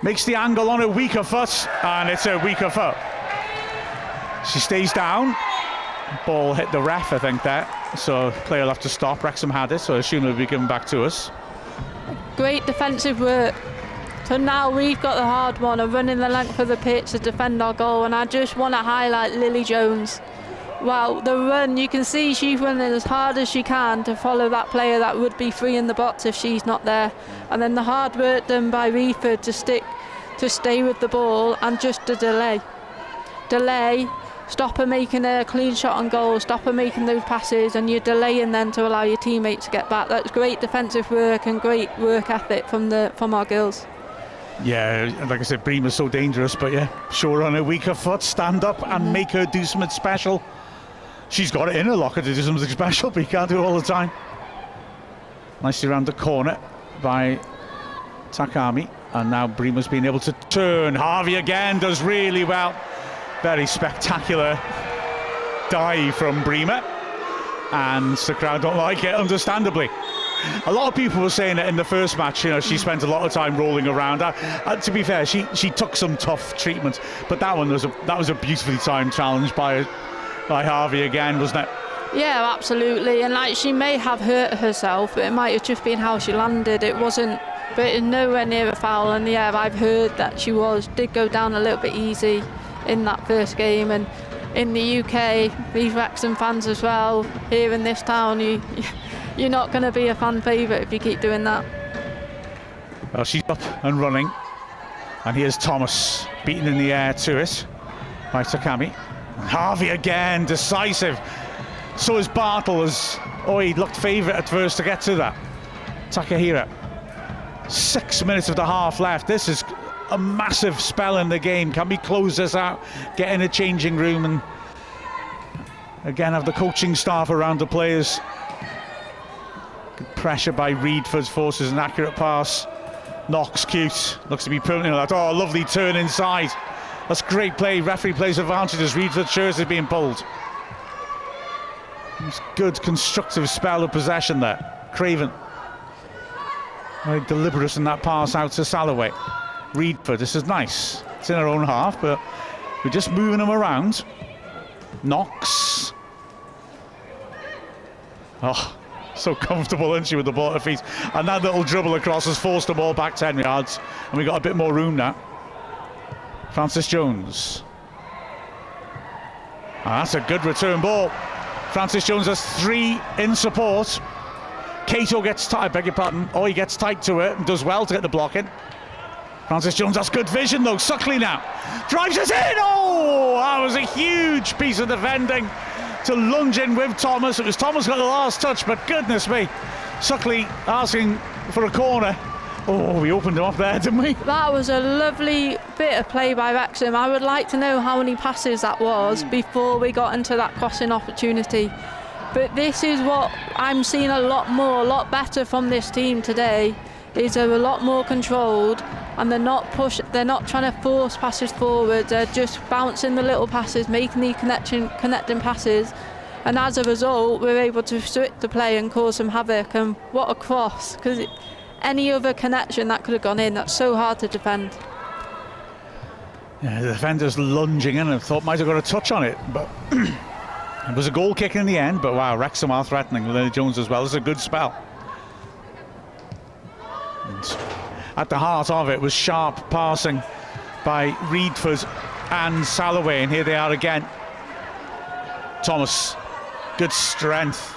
makes the angle on a weaker foot, and it's a weaker foot. She stays down. Ball hit the ref, I think, there. So player will have to stop. Wrexham had it, so I assume it'll be given back to us. Great defensive work. So now we've got the hard one of running the length of the pitch to defend our goal, and I just want to highlight Lily Jones. Wow, the run, you can see she's running as hard as she can to follow that player that would be free in the box if she's not there. And then the hard work done by Reeford to stay with the ball, and just to delay, stop her making a clean shot on goal, stop her making those passes, and you're delaying then to allow your teammates to get back. That's great defensive work and great work ethic from our girls. Yeah, like I said, Bremer's so dangerous, but yeah, sure, on a weaker foot, stand up and make her do something special. She's got it in her locker to do something special, but you can't do it all the time. Nicely around the corner by Takami, and now Bremer's been able to turn. Harvey again does really well. Very spectacular dive from Bremer, and the crowd don't like it, understandably. A lot of people were saying that in the first match, you know, she spent a lot of time rolling around. To be fair, she took some tough treatment, but that was a beautifully timed challenge by Harvey again, wasn't it? Yeah, absolutely. And like, she may have hurt herself, but it might have just been how she landed. It wasn't, but it's nowhere near a foul. And yeah, I've heard that she did go down a little bit easy in that first game. And in the UK, these Wrexham fans as well, here in this town, you're not going to be a fan favourite if you keep doing that. Well, she's up and running, and here's Thomas beaten in the air to it by Takami. Harvey again, decisive. So is Bartle, he looked favourite at first to get to that. Takahira. 6 minutes of the half left. This is a massive spell in the game. Can we close this out, get in a changing room, and again have the coaching staff around the players? Good pressure by Reedford, forces an accurate pass. Knox, cute, looks to be permanently like that. Oh, lovely turn inside. That's great play. Referee plays advantage as Reedford's shirt is being pulled. It's good constructive spell of possession there. Craven very deliberate in that pass out to Salloway. Reedford, this is nice. It's in our own half, but we're just moving them around. Knox. Oh, so comfortable, isn't she, with the ball at her feet? And that little dribble across has forced them all back 10 yards, and we've got a bit more room now. Francis Jones. That's a good return ball. Francis Jones has 3 in support. Cato gets tight, I beg your pardon. Oh, he gets tight to it and does well to get the block in. Francis Jones has good vision though. Suckley now drives it in. Oh, that was a huge piece of defending to lunge in with Thomas. It was Thomas got the last touch, but goodness me, Suckley asking for a corner. Oh, we opened him up there, didn't we? That was a lovely bit of play by Wrexham. I would like to know how many passes that was before we got into that crossing opportunity. But this is what I'm seeing a lot better from this team today. Is they're a lot more controlled, and they're not trying to force passes forward. They're just bouncing the little passes, making the connecting passes, and as a result we're able to switch the play and cause some havoc. And what a cross, because any other connection that could have gone in, that's so hard to defend. Yeah, the defenders lunging in and thought might have got a touch on it, but it was a goal kick in the end. But wow, Wrexham are threatening. Lily Jones as well. It's a good spell. And at the heart of it was sharp passing by Reedford and Salloway, and here they are again. Thomas, good strength.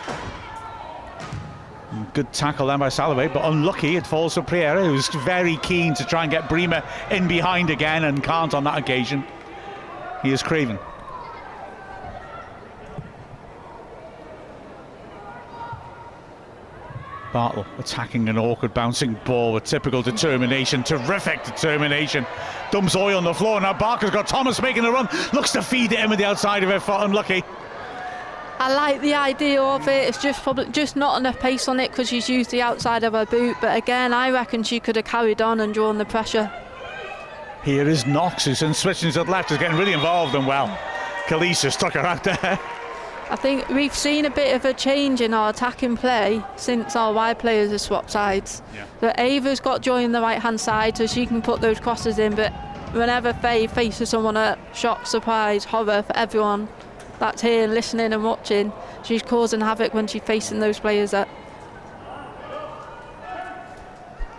And good tackle then by Salloway, but unlucky it falls for Priera, who's very keen to try and get Bremer in behind again and can't on that occasion. He is Craven. Bartle attacking an awkward bouncing ball with typical determination, terrific determination. Dumps oil on the floor, now Barker's got Thomas making a run, looks to feed it in with the outside of it, for unlucky. I like the idea of it. It's just probably just not enough pace on it because she's used the outside of her boot, but again I reckon she could have carried on and drawn the pressure. Here is Knox, who's switching to the left, is getting really involved, and well, Khalees just took her out there. I think we've seen a bit of a change in our attacking play since our wide players have swapped sides. Yeah. But Ava's got joy on the right hand side so she can put those crosses in, but whenever Faye faces someone at shock, surprise, horror for everyone that's here listening and watching, she's causing havoc when she's facing those players up.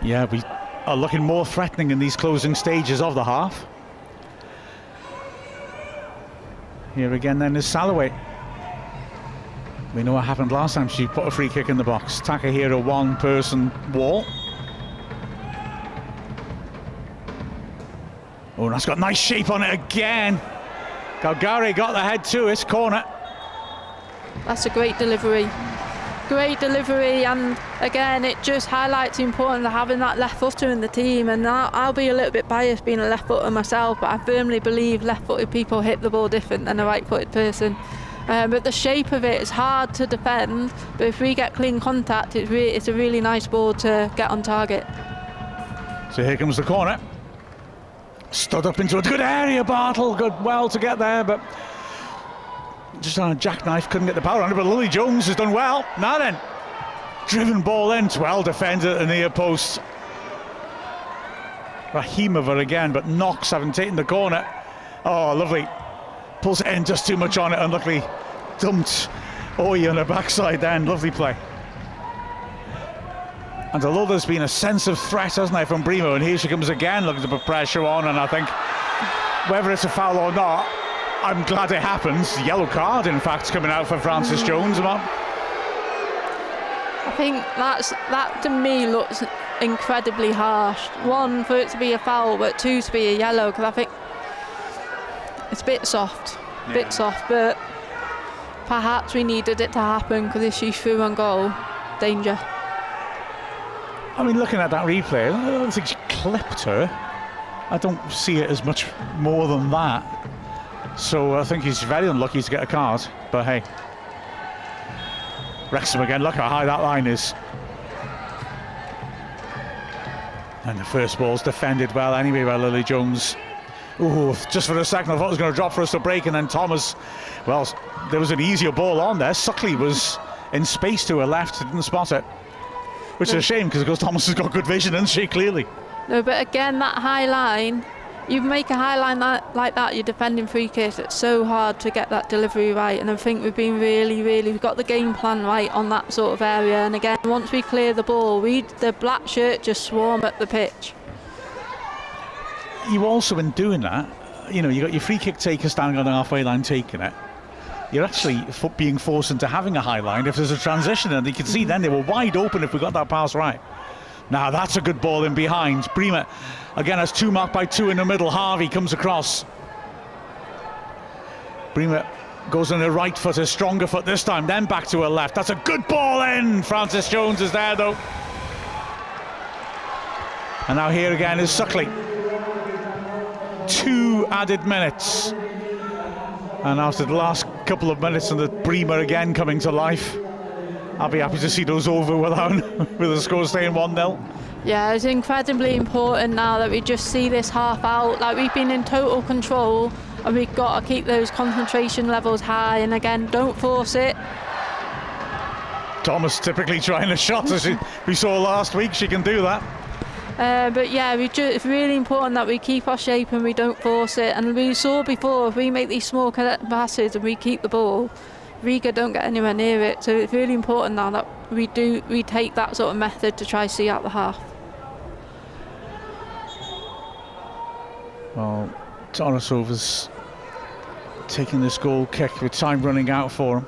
Yeah, we are looking more threatening in these closing stages of the half. Here again then is Salloway. We know what happened last time she put a free kick in the box. Takahiro one-person wall. Oh, that's got nice shape on it again. Calgary got the head to it, corner. That's a great delivery. Great delivery, and again it just highlights the importance of having that left footer in the team. And I'll be a little bit biased being a left footer myself, but I firmly believe left footed people hit the ball different than a right footed person. But the shape of it is hard to defend, but if we get clean contact, it's a really nice ball to get on target. So here comes the corner. Stood up into a good area, Bartle, good well to get there, but just on a jackknife, couldn't get the power on it. But Lily Jones has done well. Now then, driven ball in, well defended at the near post. Rahimova again, but Knox having taken the corner. Oh, lovely. Pulls it in, just too much on it, unluckily dumped Oye on her backside then. Lovely play. And although there's been a sense of threat, hasn't there, from Bremo, and here she comes again looking to put pressure on, and I think whether it's a foul or not, I'm glad it happens. Yellow card, in fact, coming out for Francis Jones. I think that to me looks incredibly harsh. One, for it to be a foul, but two, to be a yellow, because I think it's a bit soft, but perhaps we needed it to happen, because if she's through on goal, danger. I mean, looking at that replay, I don't think she clipped her. I don't see it as much more than that. So I think he's very unlucky to get a card, but hey. Wrexham again, look how high that line is. And the first ball's defended well anyway by Lily Jones. Ooh, just for a second I thought it was going to drop for us to break, and then Thomas, well, there was an easier ball on there. Suckley was in space to her left, didn't spot it. Which is a shame, because of course Thomas has got good vision, hasn't she, clearly? No, but again, that high line, you make a high line like that, you're defending free kicks, it's so hard to get that delivery right, and I think we've been we've got the game plan right on that sort of area. And again, once we clear the ball, the black shirt just swarm at the pitch. You also, in doing that, you know, you got your free kick taker standing on the halfway line taking it. You're actually being forced into having a high line if there's a transition, and you can see then they were wide open if we got that pass right. Now that's a good ball in behind. Bremer again has 2 marked by 2 in the middle. Harvey comes across. Bremer goes on her right foot, a stronger foot this time, then back to her left. That's a good ball in. Francis Jones is there though. And now here again is Suckley. 2 added minutes. And after the last couple of minutes and the Bremer again coming to life, I'll be happy to see those over without with the score staying 1-0. Yeah, it's incredibly important now that we just see this half out. Like, we've been in total control and we've got to keep those concentration levels high, and again, don't force it. Thomas typically trying a shot, as we saw last week. She can do that. But yeah, it's really important that we keep our shape and we don't force it. And we saw before, if we make these small passes and we keep the ball, Riga don't get anywhere near it. So it's really important now that we take that sort of method to try to see out the half. Well, Tarasova's taking this goal kick with time running out for him.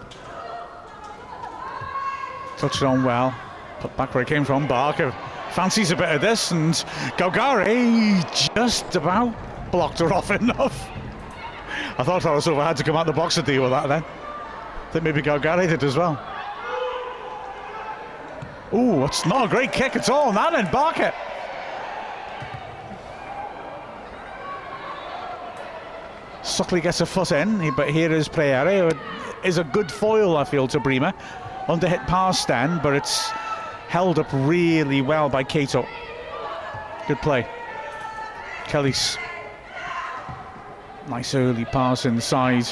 Touched it on well, put back where it came from. Barker fancies a bit of this, and Gaugare just about blocked her off enough. I thought Tarasova had to come out the box to deal with that then. I think maybe Gaugare did as well. Ooh, it's not a great kick at all now then, Barker. Suckley gets a foot in, but here is Preyere, who is a good foil, I feel, to Bremer. Under hit pass then, but it's held up really well by Cato. Good play. Kelly's nice early pass inside.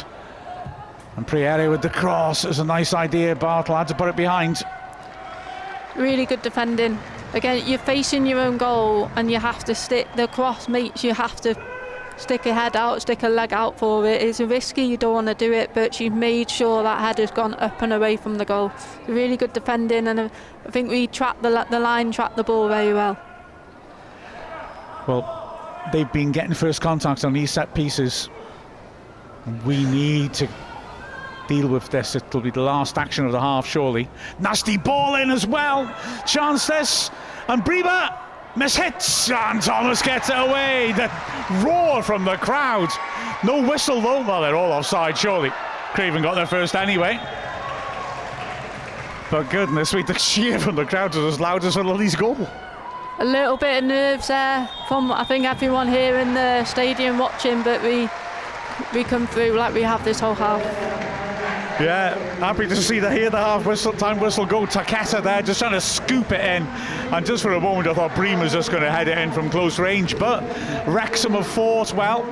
And Preyere with the cross is a nice idea. Bartle had to put it behind. Really good defending. Again, you're facing your own goal and you have to stick the cross mates, you have to stick a head out, stick a leg out for it. It's risky, you don't want to do it, but she made sure that head has gone up and away from the goal. Really good defending, and I think we trapped the line, trapped the ball very well. Well, they've been getting first contact on these set pieces. We need to deal with this. It'll be the last action of the half, surely. Nasty ball in as well. Chance this, and Bremer mishits, and Thomas gets it away. The roar from the crowd. No whistle though. Well, they're all offside, surely. Craven got there first anyway. But goodness me, the cheer from the crowd was as loud as Lily's goal. A little bit of nerves there from, I think, everyone here in the stadium watching, but we come through like we have this whole half. Yeah, happy to see hear the half time whistle go. Taketa there, just trying to scoop it in. And just for a moment, I thought Bremer's just going to head it in from close range. But Wrexham have fought well.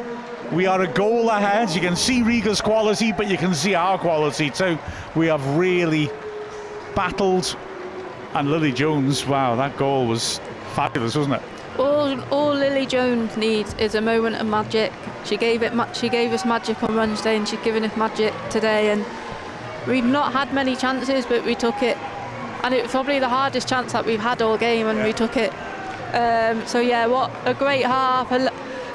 We are a goal ahead. You can see Riga's quality, but you can see our quality too. We have really battled. And Lily Jones, wow, that goal was fabulous, wasn't it? All Lily Jones needs is a moment of magic. She gave us magic on Wednesday, and she's given us magic today. And we've not had many chances, but we took it, and it was probably the hardest chance that we've had all game, and we took it. So yeah, what a great half. A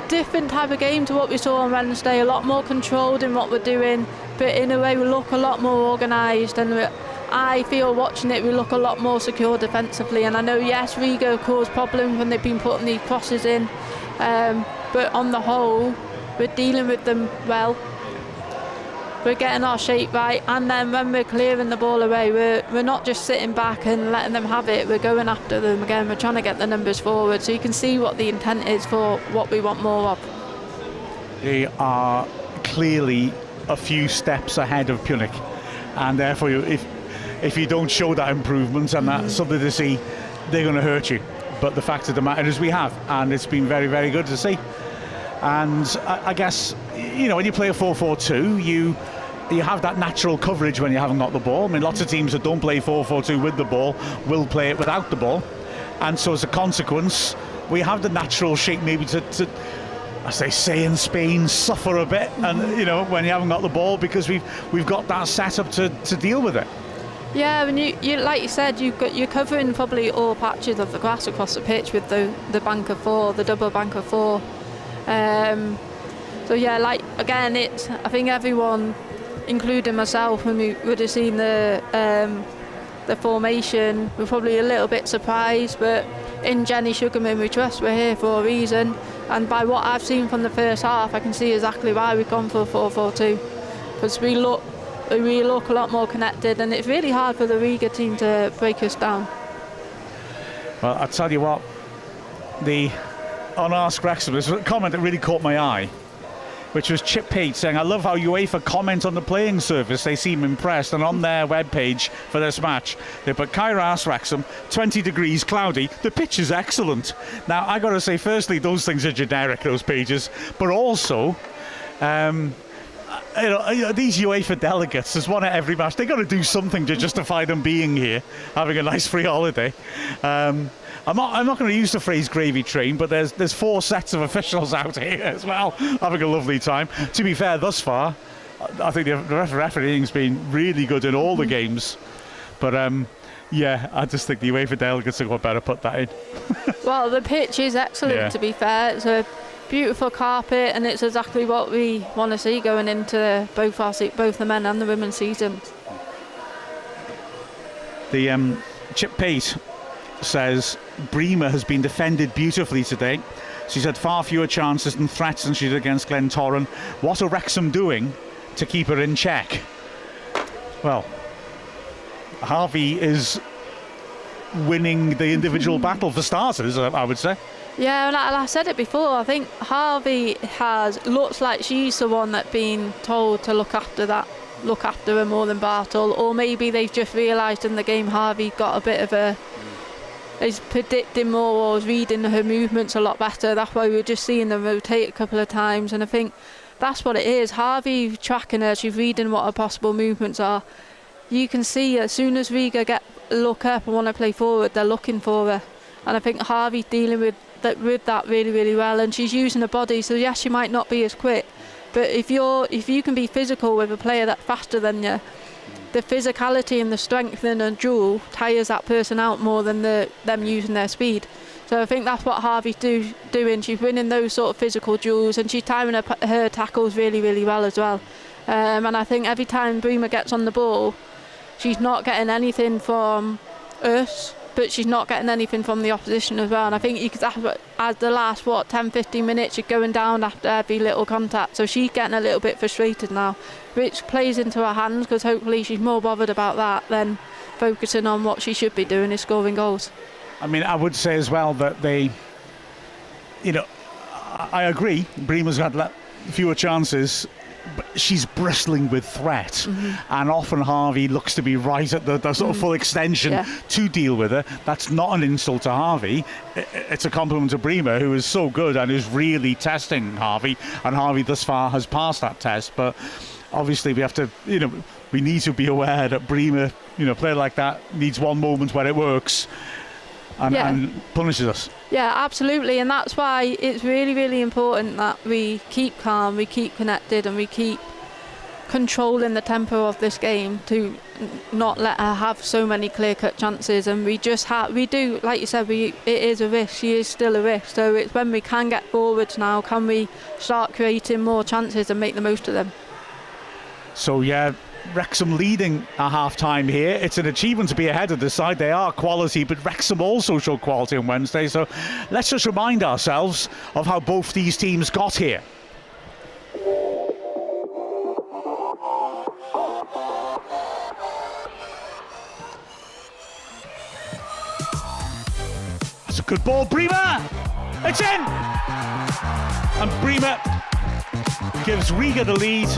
different type of game to what we saw on Wednesday. A lot more controlled in what we're doing, but in a way we look a lot more organised, and I feel watching it we look a lot more secure defensively. And I know, yes, Riga caused problems when they've been putting these crosses in, but on the whole we're dealing with them well. We're getting our shape right, and then when we're clearing the ball away, we're not just sitting back and letting them have it. We're going after them again. We're trying to get the numbers forward, so you can see what the intent is for what we want more of. They are clearly a few steps ahead of Punic, and therefore if you don't show that improvement and that's something to see, they're going to hurt you. But the fact of the matter is we have, and it's been very, very good to see. And I guess, you know, when you play a 4-4-2, you have that natural coverage when you haven't got the ball. I mean, lots of teams that don't play 4-4-2 with the ball will play it without the ball, and so as a consequence we have the natural shape maybe to as they say in Spain, suffer a bit, and you know, when you haven't got the ball, because we've got that set up to deal with it. Yeah, and you like you said, you're covering probably all patches of the grass across the pitch with the bank of four, the double bank of four. So yeah, like again, I think everyone, including myself, when we would have seen the formation, we're probably a little bit surprised, but in Jenny Sugarman we trust. We're here for a reason, and by what I've seen from the first half, I can see exactly why we've gone for a 4-4-2, because we look a lot more connected, and it's really hard for the Riga team to break us down. Well, I'll tell you what, on Ask Wrexham, there's a comment that really caught my eye, which was Chip Pate saying, I love how UEFA comment on the playing surface. They seem impressed. And on their webpage for this match, they put Kyra Ask Wrexham, 20 degrees, cloudy. The pitch is excellent. Now, I got to say, firstly, those things are generic, those pages. But also, these UEFA delegates, there's one at every match. They got to do something to justify them being here, having a nice free holiday. I'm not going to use the phrase gravy train, but there's 4 sets of officials out here as well, having a lovely time. To be fair, thus far, I think the refereeing's been really good in all the games. But yeah, I just think the UEFA delegates are going to better put that in. Well, the pitch is excellent, to be fair. It's a beautiful carpet, and it's exactly what we want to see going into both the men and the women's season. The Chip Pate says Bremer has been defended beautifully today. She's had far fewer chances and threats than she did against Glentoran. What are Wrexham doing to keep her in check? Well, Harvey is winning the individual battle for starters, I would say. Yeah, and I said it before, I think Harvey looks like she's the one that's been told to look after her more than Bartle, or maybe they've just realised in the game Harvey got a bit of is predicting more or is reading her movements a lot better. That's why we're just seeing them rotate a couple of times, and I think that's what it is. Harvey tracking her, she's reading what her possible movements are. You can see as soon as Riga look up and want to play forward, they're looking for her, and I think Harvey's dealing with that really, really well, and she's using her body. So yes, she might not be as quick, but if you can be physical with a player that's faster than you, the physicality and the strength in a duel tires that person out more than them using their speed. So I think that's what Harvey's doing. She's winning those sort of physical duels, and she's timing her tackles really, really well as well. And I think every time Bremer gets on the ball, she's not getting anything from us, but she's not getting anything from the opposition as well. And I think you could, as the last 10-15 minutes, you're going down after every little contact, so she's getting a little bit frustrated now, which plays into her hands, because hopefully she's more bothered about that than focusing on what she should be doing, is scoring goals. I mean, I would say as well that I agree, Bremer's had fewer chances, but she's bristling with threat, and often Harvey looks to be right at the sort of full extension to deal with her. That's not an insult to Harvey, it's a compliment to Bremer, who is so good and is really testing Harvey, and Harvey thus far has passed that test. But obviously we have to, we need to be aware that Bremer, a player like that needs one moment where it works and punishes us. Yeah, absolutely, and that's why it's really, really important that we keep calm, we keep connected, and we keep controlling the tempo of this game to not let her have so many clear-cut chances. And we do, like you said, it is a risk. She is still a risk. So it's when we can get forwards now, can we start creating more chances and make the most of them? So yeah, Wrexham leading a half-time here. It's an achievement to be ahead of the side. They are quality, but Wrexham also showed quality on Wednesday. So let's just remind ourselves of how both these teams got here. That's a good ball, Bremer! It's in! And Bremer gives Riga the lead.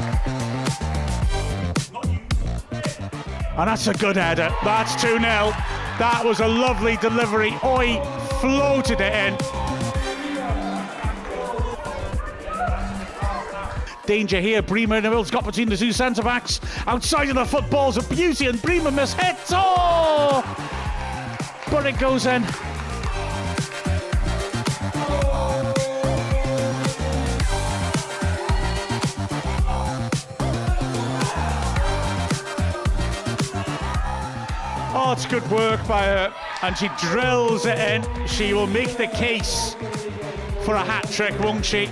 And that's a good header. That's 2-0. That was a lovely delivery. Oi floated it in. Danger here. Bremer in the middle's got between the two centre-backs. Outside of the football's a beauty, and Bremer mishits. Oh! But it goes in. Oh, it's good work by her, and she drills it in. She will make the case for a hat-trick, won't she?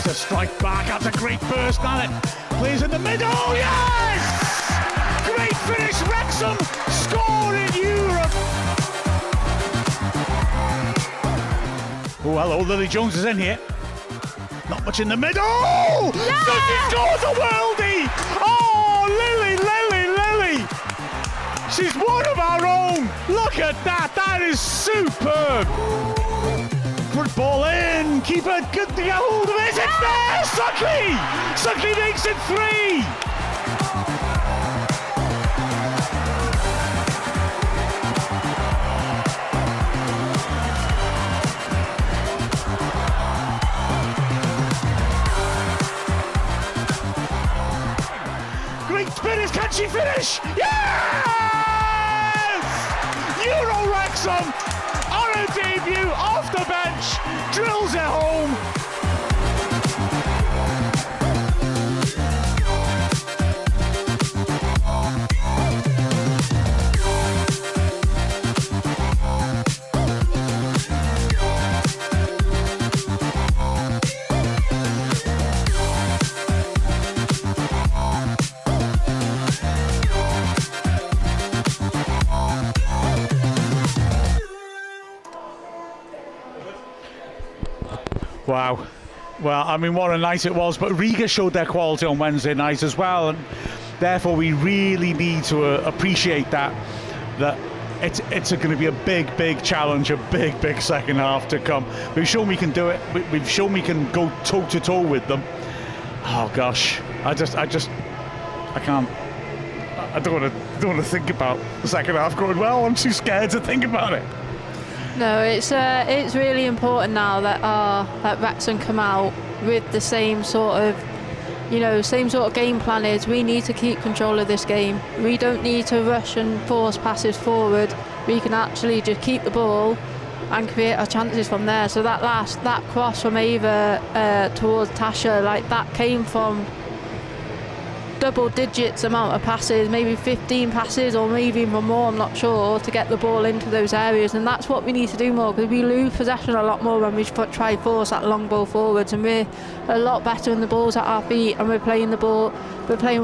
to strike back. That's a great burst on it. Plays in the middle. Yes! Great finish. Wrexham score in Europe. Oh, hello. Lily Jones is in here. Not much in the middle. Yeah! So she scores a worldie. Oh, Lily. She's one of our own. Look at that. That is superb. Good ball in. Keeper good to get hold of it. It's there. Suckley. Suckley makes it 3. Great finish. Can she finish? Yes! Euro Wrexham on her debut off the bench, drills it home. Wow. Well, I mean, what a night it was, but Riga showed their quality on Wednesday night as well, and therefore we really need to appreciate that it's going to be a big challenge, a big second half to come. We've shown we can do it. We've shown we can go toe to toe with them. Oh gosh, I can't. I don't want to think about the second half going well. I'm too scared to think about it. No, it's really important now that Wrexham come out with the same sort of game plan. Is we need to keep control of this game. We don't need to rush and force passes forward. We can actually just keep the ball and create our chances from there. So that cross from Ava towards Tasha, like that came from double digits amount of passes, maybe 15 passes or maybe even more, I'm not sure, to get the ball into those areas, and that's what we need to do more, because we lose possession a lot more when we try to force that long ball forwards, and we're a lot better when the ball's at our feet and we're playing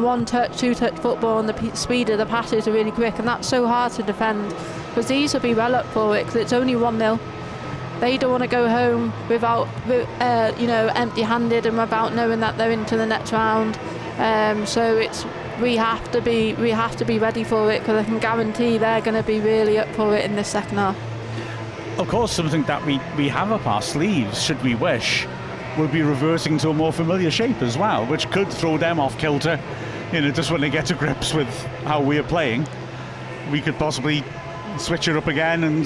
one touch, two touch football, and the speed of the passes are really quick, and that's so hard to defend, because these will be well up for it, because it's only 1-0. They don't want to go home without empty-handed and without knowing that they're into the next round. So we have to be ready for it, because I can guarantee they're going to be really up for it in this second half. Of course, something that we have up our sleeves, should we wish, would be reversing to a more familiar shape as well, which could throw them off kilter. Just when they get to grips with how we're playing, we could possibly switch it up again, and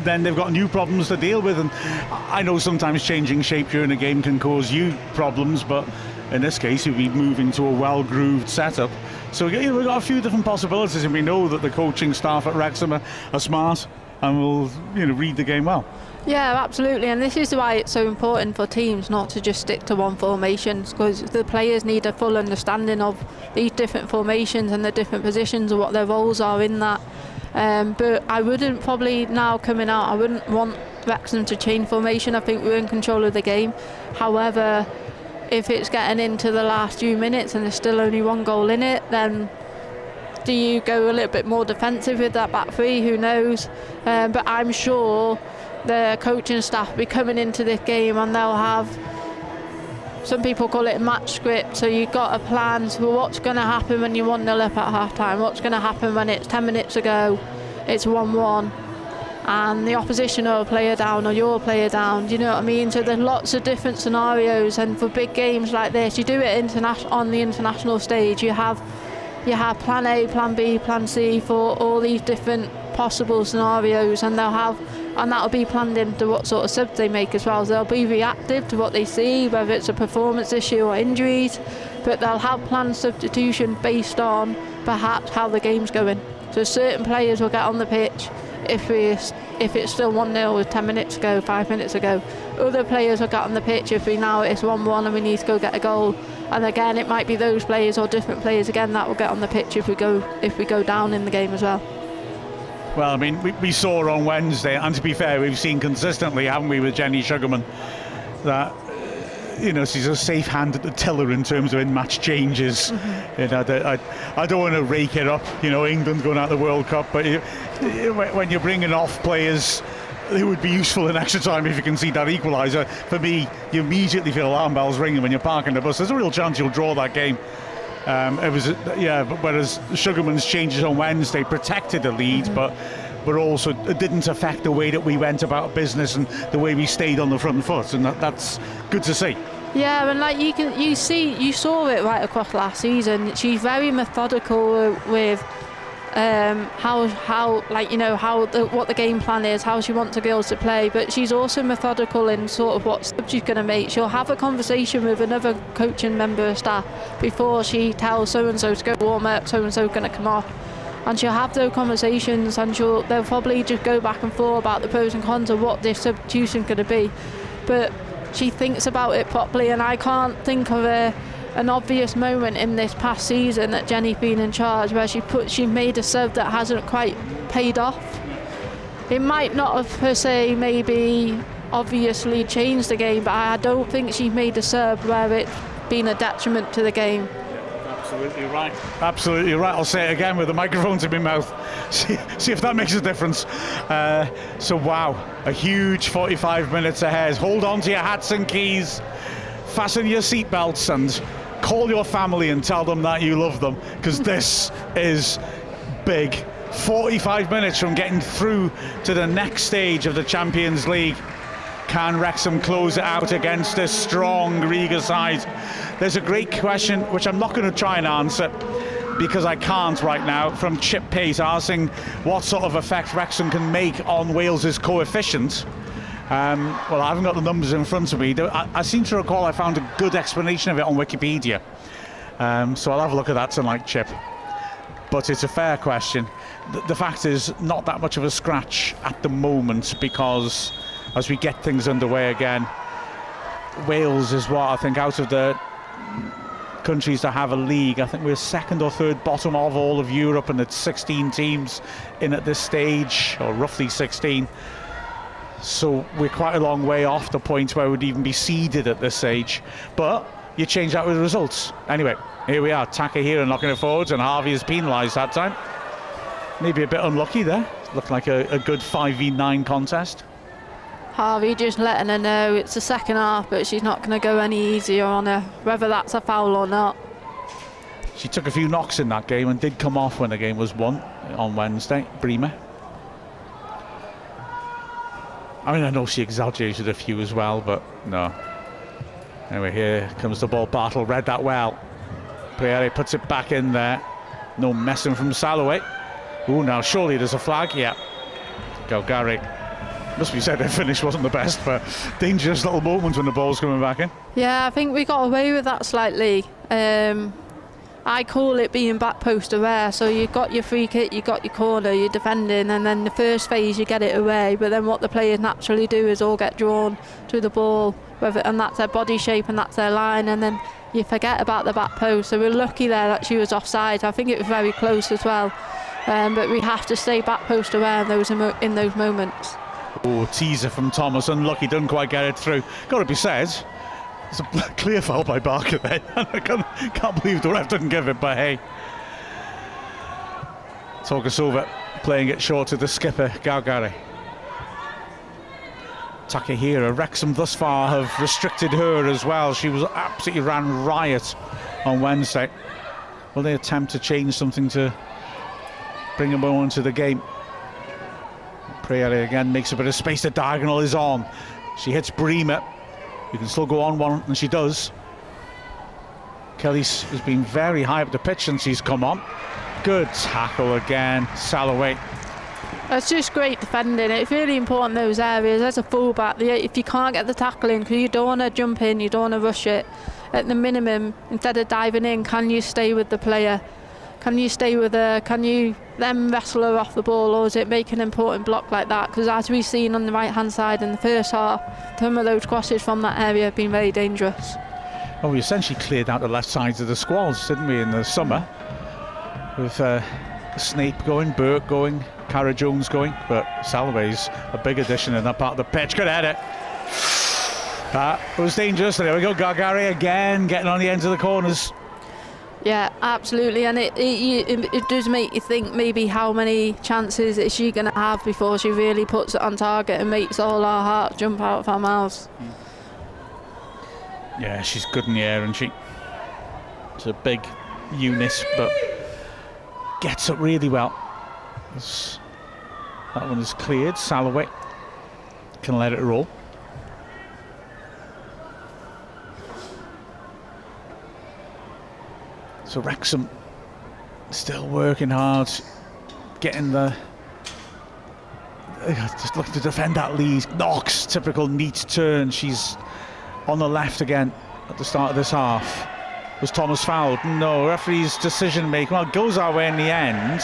then they've got new problems to deal with. And I know sometimes changing shape during a game can cause you problems, but in this case you'll be moving to a well-grooved setup. So we've got a few different possibilities, and we know that the coaching staff at Wrexham are smart and will read the game well. Yeah, absolutely, and this is why it's so important for teams not to just stick to one formation, because the players need a full understanding of these different formations and the different positions and what their roles are in that. But I wouldn't probably now coming out, I wouldn't want Wrexham to change formation. I think we're in control of the game. However, if it's getting into the last few minutes and there's still only one goal in it, then do you go a little bit more defensive with that back three? Who knows? But I'm sure the coaching staff will be coming into this game and they'll have, some people call it a match script, so you've got a plan for what's going to happen when you're 1-0 up at half time, what's going to happen when it's 10 minutes ago, it's 1-1 and the opposition are a player down or you're a player down, do you know what I mean? So there's lots of different scenarios, and for big games like this, you do it on the international stage, you have plan A, plan B, plan C for all these different possible scenarios, and that'll be planned into what sort of subs they make as well. So they'll be reactive to what they see, whether it's a performance issue or injuries, but they'll have planned substitution based on perhaps how the game's going. So certain players will get on the pitch if it's still 1-0 with 10 minutes ago, 5 minutes ago. Other players will get on the pitch if it's 1-1 and we need to go get a goal. And again, it might be those players or different players again that will get on the pitch if we go down in the game as well. Well, I mean, we saw on Wednesday, and to be fair, we've seen consistently, haven't we, with Jenny Sugarman, that she's a safe hand at the tiller in terms of in-match changes. I don't want to rake it up, England going out of the World Cup, but when you're bringing off players who would be useful in extra time if you can see that equaliser, for me, you immediately feel alarm bells ringing when you're parking the bus. There's a real chance you'll draw that game. Whereas Sugarman's changes on Wednesday protected the lead, but also it didn't affect the way that we went about business and the way we stayed on the front foot, and that's good to see. Yeah, and like you saw it right across last season. She's very methodical with what the game plan is, how she wants the girls to play, but she's also methodical in sort of what subs she's going to make. She'll have a conversation with another coaching member of staff before she tells so-and-so to go warm up, so-and-so going to come off, and she'll have those conversations, and they'll probably just go back and forth about the pros and cons of what this substitution's going to be, but she thinks about it properly, and I can't think of an obvious moment in this past season that Jenny's been in charge where she made a sub that hasn't quite paid off. It might not have per se maybe obviously changed the game, but I don't think she made a sub where it's been a detriment to the game. Absolutely right. Absolutely right. I'll say it again with the microphones in my mouth. See if that makes a difference. So wow, a huge 45 minutes ahead. Hold on to your hats and keys, fasten your seatbelts, and call your family and tell them that you love them, because this is big. 45 minutes from getting through to the next stage of the Champions League. Can Wrexham close it out against this strong Riga side? There's a great question, which I'm not going to try and answer because I can't right now, from Chip Pace asking what sort of effect Wrexham can make on Wales's coefficient. Well, I haven't got the numbers in front of me. I seem to recall I found a good explanation of it on Wikipedia. So I'll have a look at that tonight, Chip. But it's a fair question. The fact is, not that much of a scratch at the moment, because as we get things underway again, Wales is what I think, out of the countries that have a league, I think we're second or third bottom of all of Europe, and it's 16 teams in at this stage, or roughly 16. So we're quite a long way off the point where we'd even be seeded at this stage. But you change that with the results. Anyway, here we are. Takahira knocking it forwards, and Harvey is penalised that time. Maybe a bit unlucky there. Looked like a good 5v9 contest. Harvey just letting her know it's the second half, but she's not going to go any easier on her, whether that's a foul or not. She took a few knocks in that game and did come off when the game was won on Wednesday, Bremer. I mean, I know she exaggerated a few as well, but no. Anyway, here comes the ball. Bartle read that well. Priere puts it back in there. No messing from Salloway. Ooh, now surely there's a flag. Yeah. Go, Gary. Must be said their finish wasn't the best, but dangerous little moment when the ball's coming back in. Yeah, I think we got away with that slightly. I call it being back post aware. So you've got your free kick, you've got your corner, you're defending, and then the first phase you get it away, but then what the players naturally do is all get drawn to the ball, and that's their body shape and that's their line, and then you forget about the back post. So we're lucky there that she was offside. I think it was very close as well, but we have to stay back post aware in those moments. Oh, teaser from Thomas, unlucky, doesn't quite get it through. Got to be said, it's a clear foul by Barker there. I can't believe the ref didn't give it, but hey. Torgasova playing it short to the skipper, Gaugari. Takahira, Wrexham thus far have restricted her as well. She was absolutely ran riot on Wednesday. Will they attempt to change something to bring them more into the game? Priere again makes a bit of space. The diagonal is on. She hits Bremer. You can still go on one, and she does. Kelly's has been very high up the pitch since he's come on. Good tackle again, Salloway. It's just great defending. It's really important, those areas. As a fullback, if you can't get the tackle in, because you don't want to jump in, you don't want to rush it, at the minimum, instead of diving in, can you stay with the player? Can you stay with her? Can you then wrestle her off the ball, or is it make an important block like that? Because as we've seen on the right-hand side in the first half, some of those crosses from that area have been very dangerous. Well, we essentially cleared out the left sides of the squads, didn't we, in the summer? With Snape going, Burke going, Cara Jones going, but Salloway's a big addition in that part of the pitch. Good at it. That was dangerous. There we go, Gargari again getting on the ends of the corners. Yeah, absolutely, and it does make you think maybe how many chances is she going to have before she really puts it on target and makes all our hearts jump out of our mouths. Yeah, she's good in the air, and she. It's a big unit, but gets up really well. That one is cleared. Salloway can let it roll. So Wrexham still working hard, getting the. Just looking to defend that lead. Knox, typical neat turn. She's on the left again at the start of this half. Was Thomas fouled? No, referee's decision making. Well, it goes our way in the end.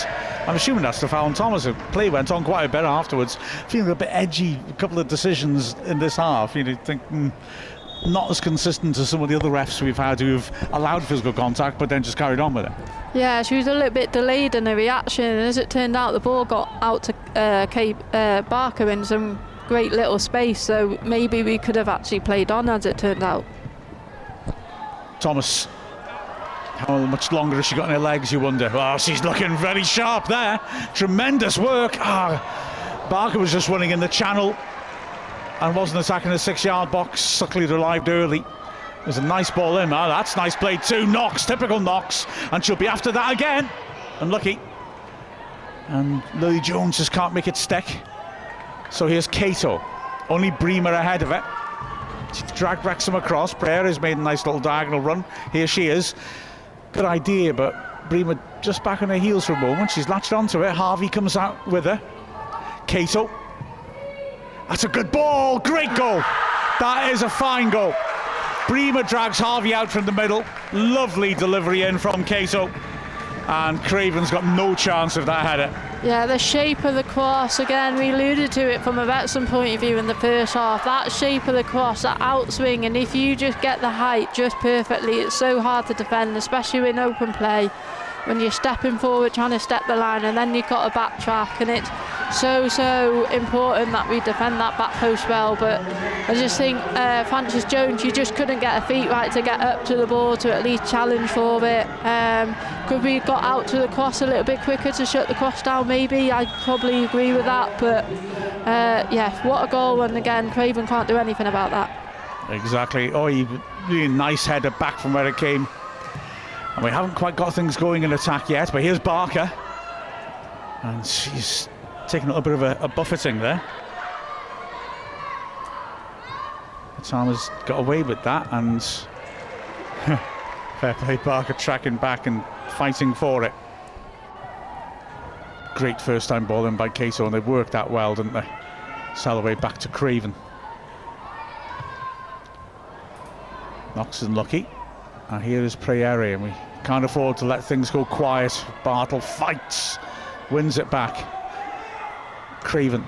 I'm assuming that's the foul on Thomas. The play went on quite a bit afterwards. Feeling a bit edgy, a couple of decisions in this half. You think, not as consistent as some of the other refs we've had who've allowed physical contact but then just carried on with it. Yeah, she was a little bit delayed in her reaction, and as it turned out, the ball got out to Kate Barker in some great little space, so maybe we could have actually played on as it turned out. Thomas, how much longer has she got in her legs, you wonder? Well, she's looking very sharp there. Tremendous work. Barker was just running in the channel and wasn't attacking the 6-yard box. Suckley arrived early. There's a nice ball in. That's nice play too. Knox, typical Knox, and she'll be after that again. Unlucky. And Lily Jones just can't make it stick. So here's Cato. Only Bremer ahead of it. She dragged Wrexham across. Pereira's made a nice little diagonal run. Here she is. Good idea, but Bremer just back on her heels for a moment. She's latched onto it. Harvey comes out with her. Cato. That's a good ball. Great goal. That is a fine goal. Bremer drags Harvey out from the middle. Lovely delivery in from Cato. And Craven's got no chance of that header. Yeah, the shape of the cross, again, we alluded to it from a Wrexham point of view in the first half. That shape of the cross, that outswing, and if you just get the height just perfectly, it's so hard to defend, especially in open play. When you're stepping forward, trying to step the line, and then you've got to backtrack, and it's so important that we defend that back post well. But I just think Frances Jones, she just couldn't get her feet right to get up to the ball to at least challenge for it. Could we got out to the cross a little bit quicker to shut the cross down? Maybe. I probably agree with that. But yeah, what a goal! And again, Craven can't do anything about that. Exactly. Oh, really nice header back from where it came. And we haven't quite got things going in attack yet, but here's Barker. And she's taking a little bit of a buffeting there. Tama's got away with that, and fair play, Barker tracking back and fighting for it. Great first time ball in by Cato, and they've worked that well, didn't they? Salloway back to Craven. Knox is unlucky. And here is Prayeri, and we can't afford to let things go quiet. Bartle fights, wins it back. Craven.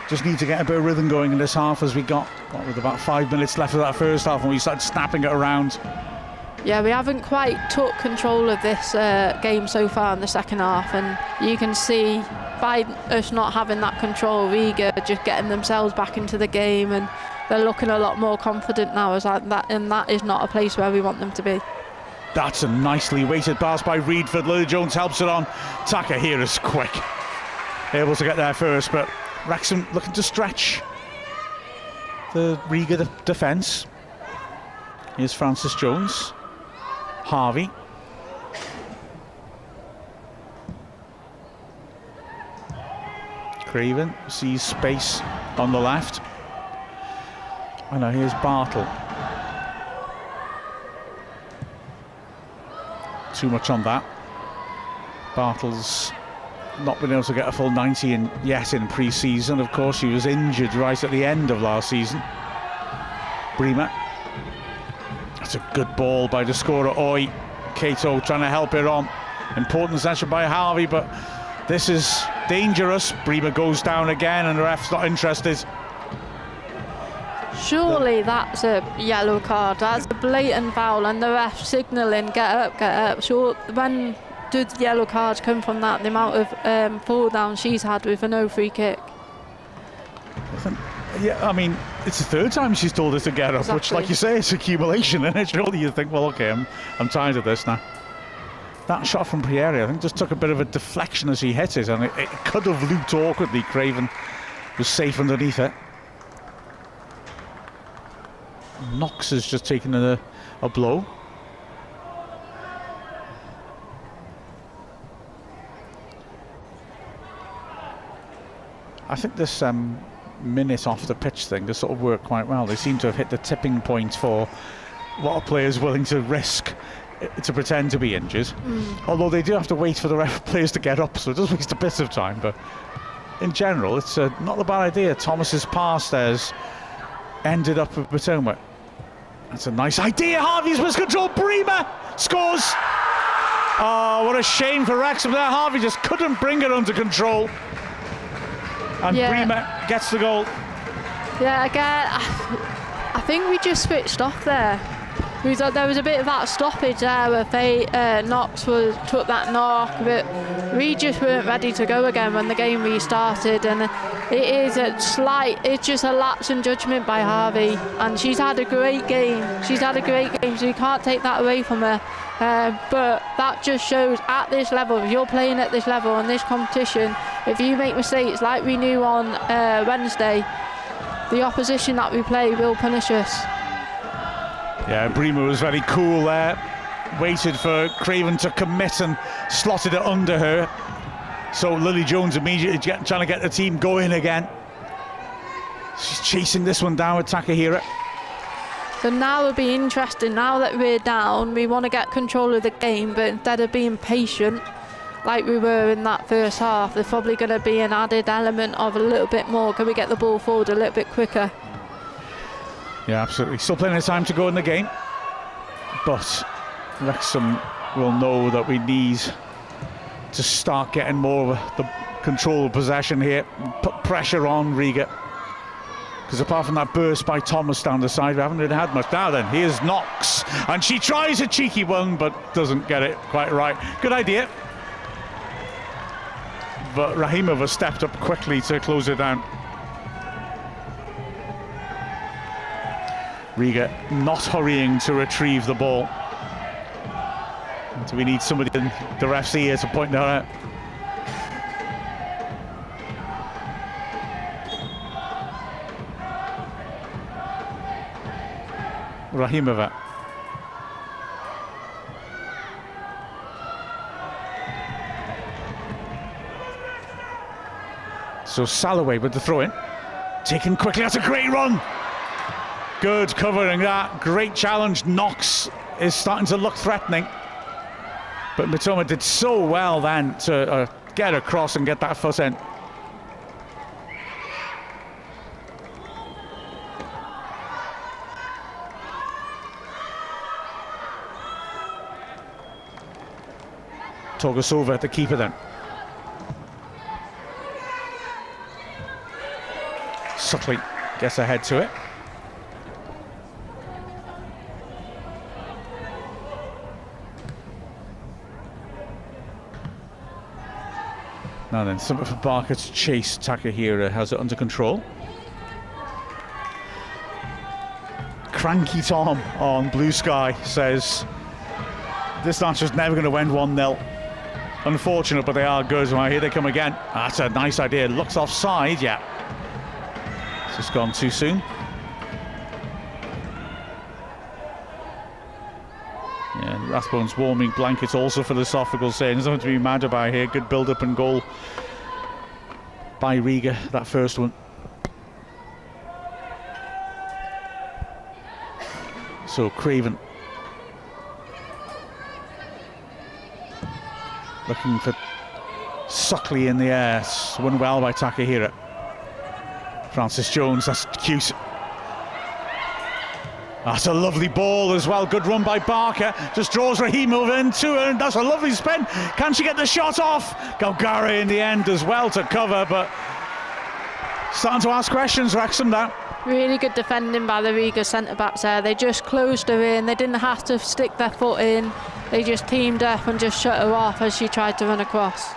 Just need to get a bit of rhythm going in this half, as we got with about 5 minutes left of that first half, and we started snapping it around. Yeah, we haven't quite took control of this game so far in the second half, and you can see by us not having that control, Riga just getting themselves back into the game, and they're looking a lot more confident now, and that is not a place where we want them to be. That's a nicely weighted pass by Reedford. Lily Jones helps it on. Taka here is quick, able to get there first, but Wrexham looking to stretch the Riga defence. Here's Frances Jones. Harvey. Craven sees space on the left. I know, here's Bartle. Too much on that. Bartle's not been able to get a full 90 yet in pre-season. Of course, he was injured right at the end of last season. Bremer. That's a good ball by the scorer, Oi. Cato trying to help it on. Important session by Harvey, but this is dangerous. Bremer goes down again, and the ref's not interested. Surely that's a yellow card. That's a blatant foul, and the ref signalling, get up, get up. Sure, when did the yellow cards come from that? The amount of fall down she's had with a no free kick. Yeah, I mean, it's the third time she's told us to get up, which, like you say, it's accumulation, and surely you think, well, okay, I'm tired of this now. That shot from Prieri, I think, just took a bit of a deflection as he hit it, and it could have looped awkwardly. Craven was safe underneath it. Knox has just taken a blow. I think this minute off the pitch thing has sort of worked quite well. They seem to have hit the tipping point for what a player's willing to risk to pretend to be injured. Although they do have to wait for the players to get up, so it does waste a bit of time. But in general, it's not a bad idea. Thomas's pass there's ended up with Matoma. That's a nice idea. Harvey's was control. Bremer scores. Oh, what a shame for Wrexham there. Harvey just couldn't bring it under control. And Bremer gets the goal. Yeah, again, I think we just switched off there. There was a bit of that stoppage there where Knox took that knock, but we just weren't ready to go again when the game restarted. And it's just a lapse in judgment by Harvey. And she's had a great game. So you can't take that away from her. But that just shows at this level, if you're playing at this level in this competition, if you make mistakes like we knew on Wednesday, the opposition that we play will punish us. Yeah, Bremer was very cool there. Waited for Craven to commit and slotted it under her. So Lily Jones immediately trying to get the team going again. She's chasing this one down with Takahira. So now it'll be interesting. Now that we're down, we want to get control of the game, but instead of being patient like we were in that first half, there's probably going to be an added element of a little bit more. Can we get the ball forward a little bit quicker? Yeah, absolutely. Still plenty of time to go in the game, but Wrexham will know that we need to start getting more of the control of possession here, put pressure on Riga, because apart from that burst by Thomas down the side, we haven't really had much. Now then, here's Knox, and she tries a cheeky one but doesn't get it quite right. Good idea, but Rahimova stepped up quickly to close it down. Riga not hurrying to retrieve the ball. So we need somebody in the ref's ear to point that out. Rahimova. So Salloway with the throw-in. Taken quickly, that's a great run. Good covering that, great challenge. Knox is starting to look threatening. But Matoma did so well then to get across and get that foot in. Togasova, the keeper then. Sutley gets ahead to it. Now then, something for Barker to chase Takahira, has it under control. Cranky Tom on Blue Sky says this match is never going to end 1-0. Unfortunate, but they are good. Well, here they come again. That's a nice idea. Looks offside, yeah. It's just gone too soon. Yeah, Rathbone's warming blanket also philosophical, saying there's nothing to be mad about here. Good build-up and goal by Riga, that first one. So Craven looking for Suckley in the air. It's won well by Takahira. Francis Jones, that's cute. That's a lovely ball as well. Good run by Barker. Just draws Rahimova into her, and that's a lovely spin. Can she get the shot off? Galgari in the end as well to cover, but starting to ask questions, Wrexham, now. Really good defending by the Riga centre-backs there. They just closed her in. They didn't have to stick their foot in. They just teamed up and just shut her off as she tried to run across.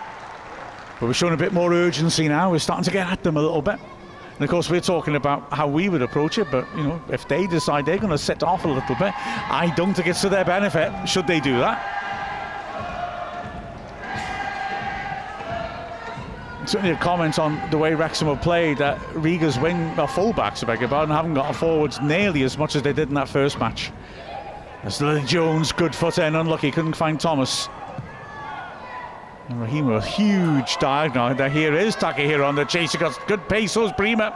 But we're showing a bit more urgency now. We're starting to get at them a little bit. And of course, we're talking about how we would approach it, but you know, if they decide they're going to sit off a little bit, I don't think it's to their benefit should they do that. Certainly a comment on the way Wrexham have played. Riga's fullbacks, I beg your pardon, haven't got forwards nearly as much as they did in that first match. As Lily Jones, good foot in, unlucky, couldn't find Thomas. And Raheem, a huge diagonal. Here is Takahiro on the chase. He got good pace, so is Bremer.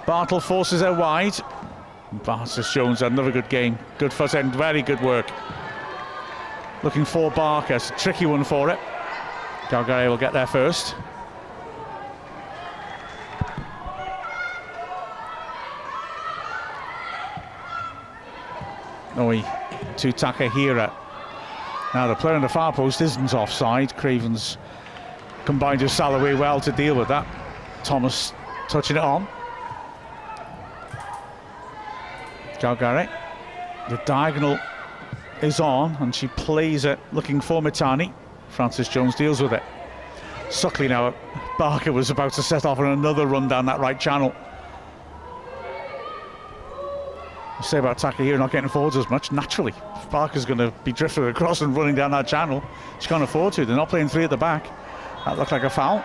Bartle forces her wide. Francis Jones, another good game. Good foot in, very good work. Looking for Barker, it's a tricky one for it. Galgari will get there first. Noi to Takahira. Now the player on the far post isn't offside. Craven's combined with Salaway well to deal with that. Thomas touching it on. Galgari. The diagonal is on and she plays it looking for Mitani. Francis Jones deals with it. Suckley now. Barker was about to set off on another run down that right channel. I say about Takahiro not getting forwards as much. Naturally, if Barker's going to be drifted across and running down that channel, she can't afford to. They're not playing three at the back. That looked like a foul.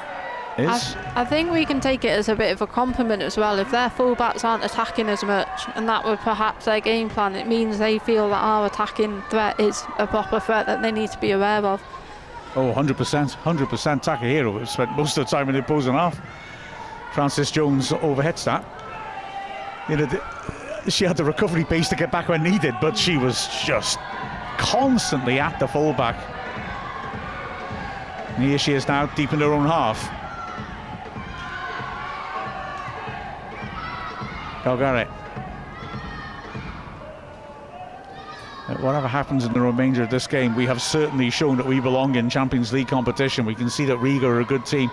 I think we can take it as a bit of a compliment as well. If their fullbacks aren't attacking as much, and that were perhaps their game plan, it means they feel that our attacking threat is a proper threat that they need to be aware of. Oh, 100%. 100% Takahiro spent most of the time in the opposing half. Francis Jones overhits that. You know, she had the recovery pace to get back when needed, but she was just constantly at the fullback. And here she is now, deep in her own half. Galgari. Whatever happens in the remainder of this game, we have certainly shown that we belong in Champions League competition. We can see that Riga are a good team,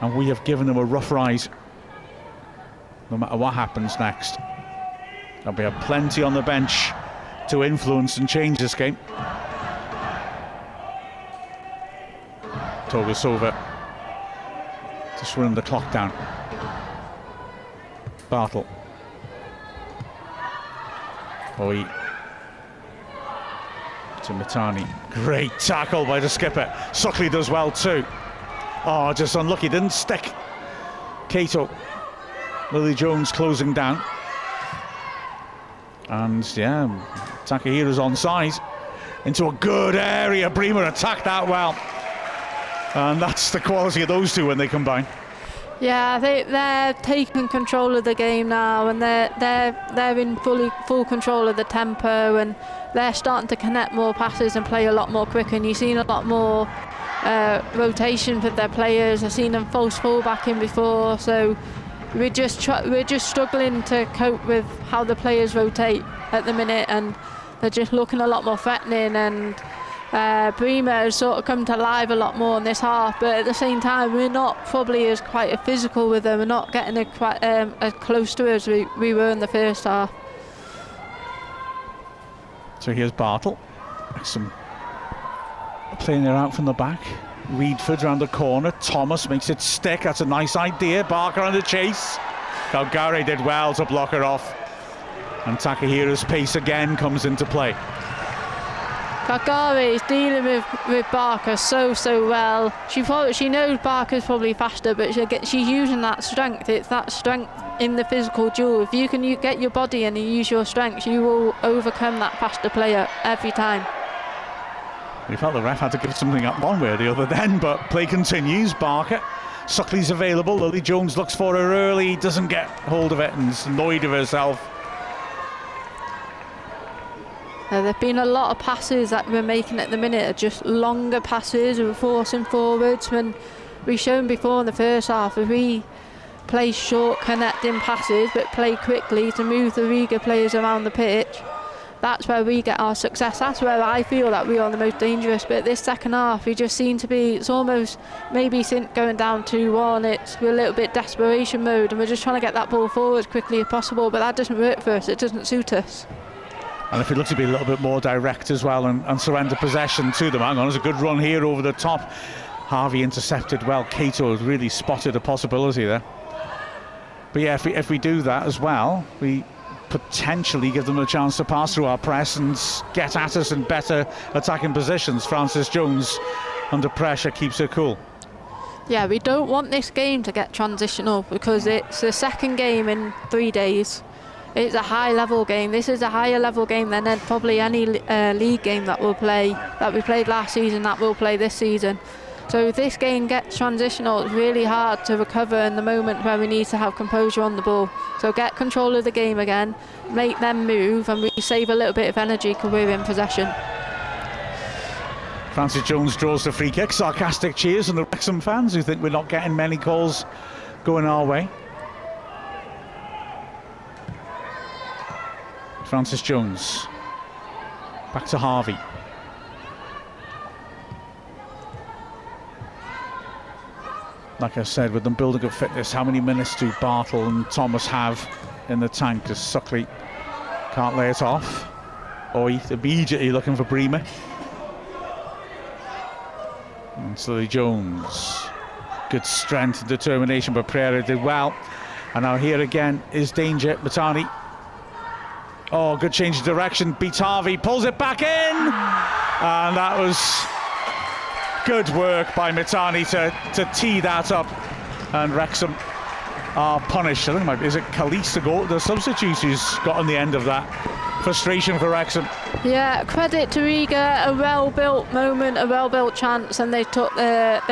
and we have given them a rough ride, no matter what happens next. There'll be plenty on the bench to influence and change this game. Togasova just running the clock down. Bartle. Oi. To Mitani. Great tackle by the skipper. Suckley does well too. Oh, just unlucky, didn't stick. Cato. Lily Jones closing down. And yeah, Takehiro's onside into a good area. Bremer attacked that well, and that's the quality of those two when they combine. Yeah, they're taking control of the game now, and they're in full control of the tempo, and they're starting to connect more passes and play a lot more quicker. And you've seen a lot more rotation with their players. I've seen them false fullback in before, so we're just struggling to cope with how the players rotate at the minute, and they're just looking a lot more threatening. And Bremer has sort of come to life a lot more in this half, but at the same time we're not probably as quite as physical with them. We're not getting quite as close to as we were in the first half. So here's Bartle. Some playing her out from the back. Reedford round the corner. Thomas makes it stick. That's a nice idea. Barker on the chase. Galgari did well to block her off. And Takehiro's pace again comes into play. Galgari is dealing with Barker so well. She knows Barker's probably faster, but she's using that strength. It's that strength in the physical duel. If you can get your body in and use your strength, you will overcome that faster player every time. We felt the ref had to give something up one way or the other then, but play continues. Barker, Suckley's available. Lily Jones looks for her early, doesn't get hold of it and is annoyed of herself. There have been a lot of passes that we're making at the minute are just longer passes. We're forcing forwards when we've shown before in the first half. If we play short connecting passes but play quickly to move the Riga players around the pitch, that's where we get our success. That's where I feel that we are the most dangerous. But this second half, we just seem to be, it's almost maybe since going down 2-1, we're a little bit desperation mode, and we're just trying to get that ball forward as quickly as possible, but that doesn't work for us. It doesn't suit us. And if we look to be a little bit more direct as well and surrender possession to them. Hang on, there's a good run here over the top. Harvey intercepted well. Cato really spotted a possibility there. But yeah, if we do that as well, we potentially give them a chance to pass through our press and get at us in better attacking positions. Francis Jones, under pressure, keeps her cool. Yeah, we don't want this game to get transitional because it's the second game in 3 days. It's a high-level game. This is a higher level game than probably any league game that we played last season, that we'll play this season. So if this game gets transitional, it's really hard to recover in the moment where we need to have composure on the ball. So get control of the game again, make them move, and we save a little bit of energy because we're in possession. Francis Jones draws the free kick. Sarcastic cheers from the Wrexham fans who think we're not getting many calls going our way. Francis Jones. Back to Harvey. Like I said, with them building up fitness, how many minutes do Bartle and Thomas have in the tank? Because Suckley can't lay it off. Oy immediately looking for Bremer. And Lily Jones. Good strength and determination, but Pereira did well. And now here again is danger. Matani. Oh, good change of direction. Beats Harvey, pulls it back in. And that was good work by Matani to tee that up, and Wrexham are punished. I think it might be, is it Khalees to go, the substitute, who's got on the end of that. Frustration for Wrexham. Yeah, credit to Riga, a well-built moment, a well-built chance, and they took their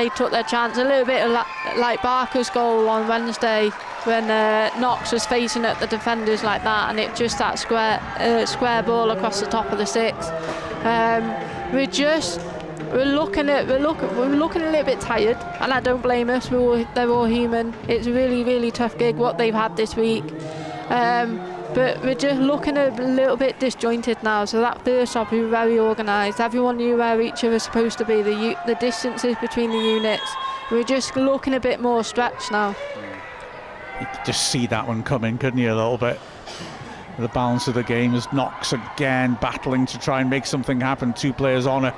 chance. A little bit like Barker's goal on Wednesday when Knox was facing at the defenders like that, and it just that square ball across the top of the six. We're looking a little bit tired, and I don't blame us. They're all human. It's a really, really tough gig what they've had this week. But we're just looking a little bit disjointed now. So that first half, we were very organised. Everyone knew where each other was supposed to be. The distances between the units. We're just looking a bit more stretched now. You could just see that one coming, couldn't you, a little bit? The balance of the game is Knox again battling to try and make something happen. 2 players on her.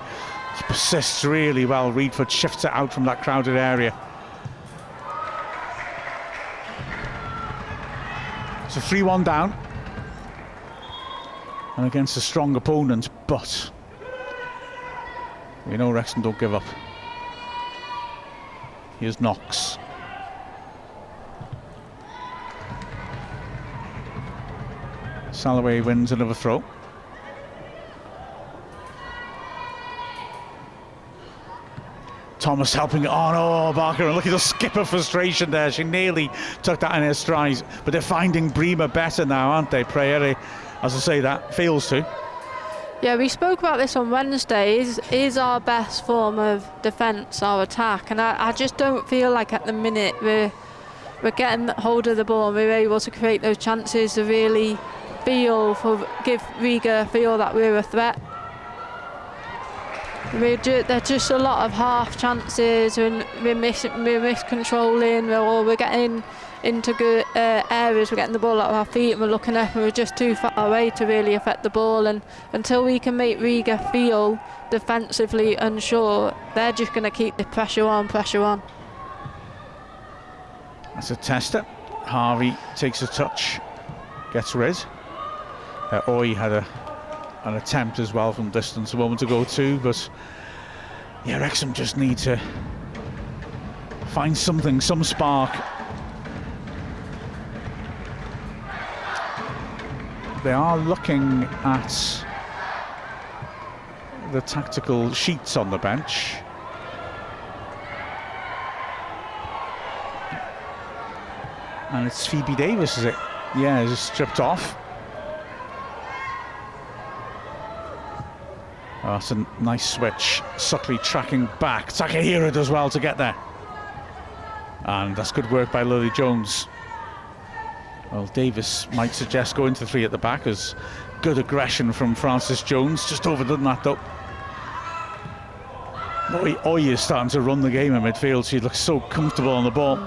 She persists really well. Reedford shifts it out from that crowded area. It's a 3-1 down. And against a strong opponent, but we know Wrexham don't give up. Here's Knox. Salloway wins another throw. Thomas helping. Oh no, Barker, and look at the skipper frustration there. She nearly took that in her stride, but they're finding Bremer better now, aren't they? Pereira, as I say, that fails to. Yeah, we spoke about this on Wednesday. Is our best form of defence our attack? And I just don't feel like at the minute we're getting hold of the ball and we're able to create those chances to really give Riga a feel that we're a threat. There's just a lot of half chances, and we're miscontrolling, or we're getting into good areas, we're getting the ball out of our feet and we're looking up and we're just too far away to really affect the ball. And until we can make Riga feel defensively unsure, they're just going to keep the pressure on. That's a tester. Harvey takes a touch, gets rid. Oy had an attempt as well from distance a moment ago too, but yeah, Wrexham just need to find something, some spark. They are looking at the tactical sheets on the bench. And it's Phoebe Davis, is it? Yeah, it's stripped off. Oh, that's a nice switch. Suckley tracking back. Takahira does well to get there. And that's good work by Lily Jones. Well, Davis might suggest going to 3 at the back, as good aggression from Francis Jones. Just overdone that though. Oy is starting to run the game in midfield. She looks so comfortable on the ball.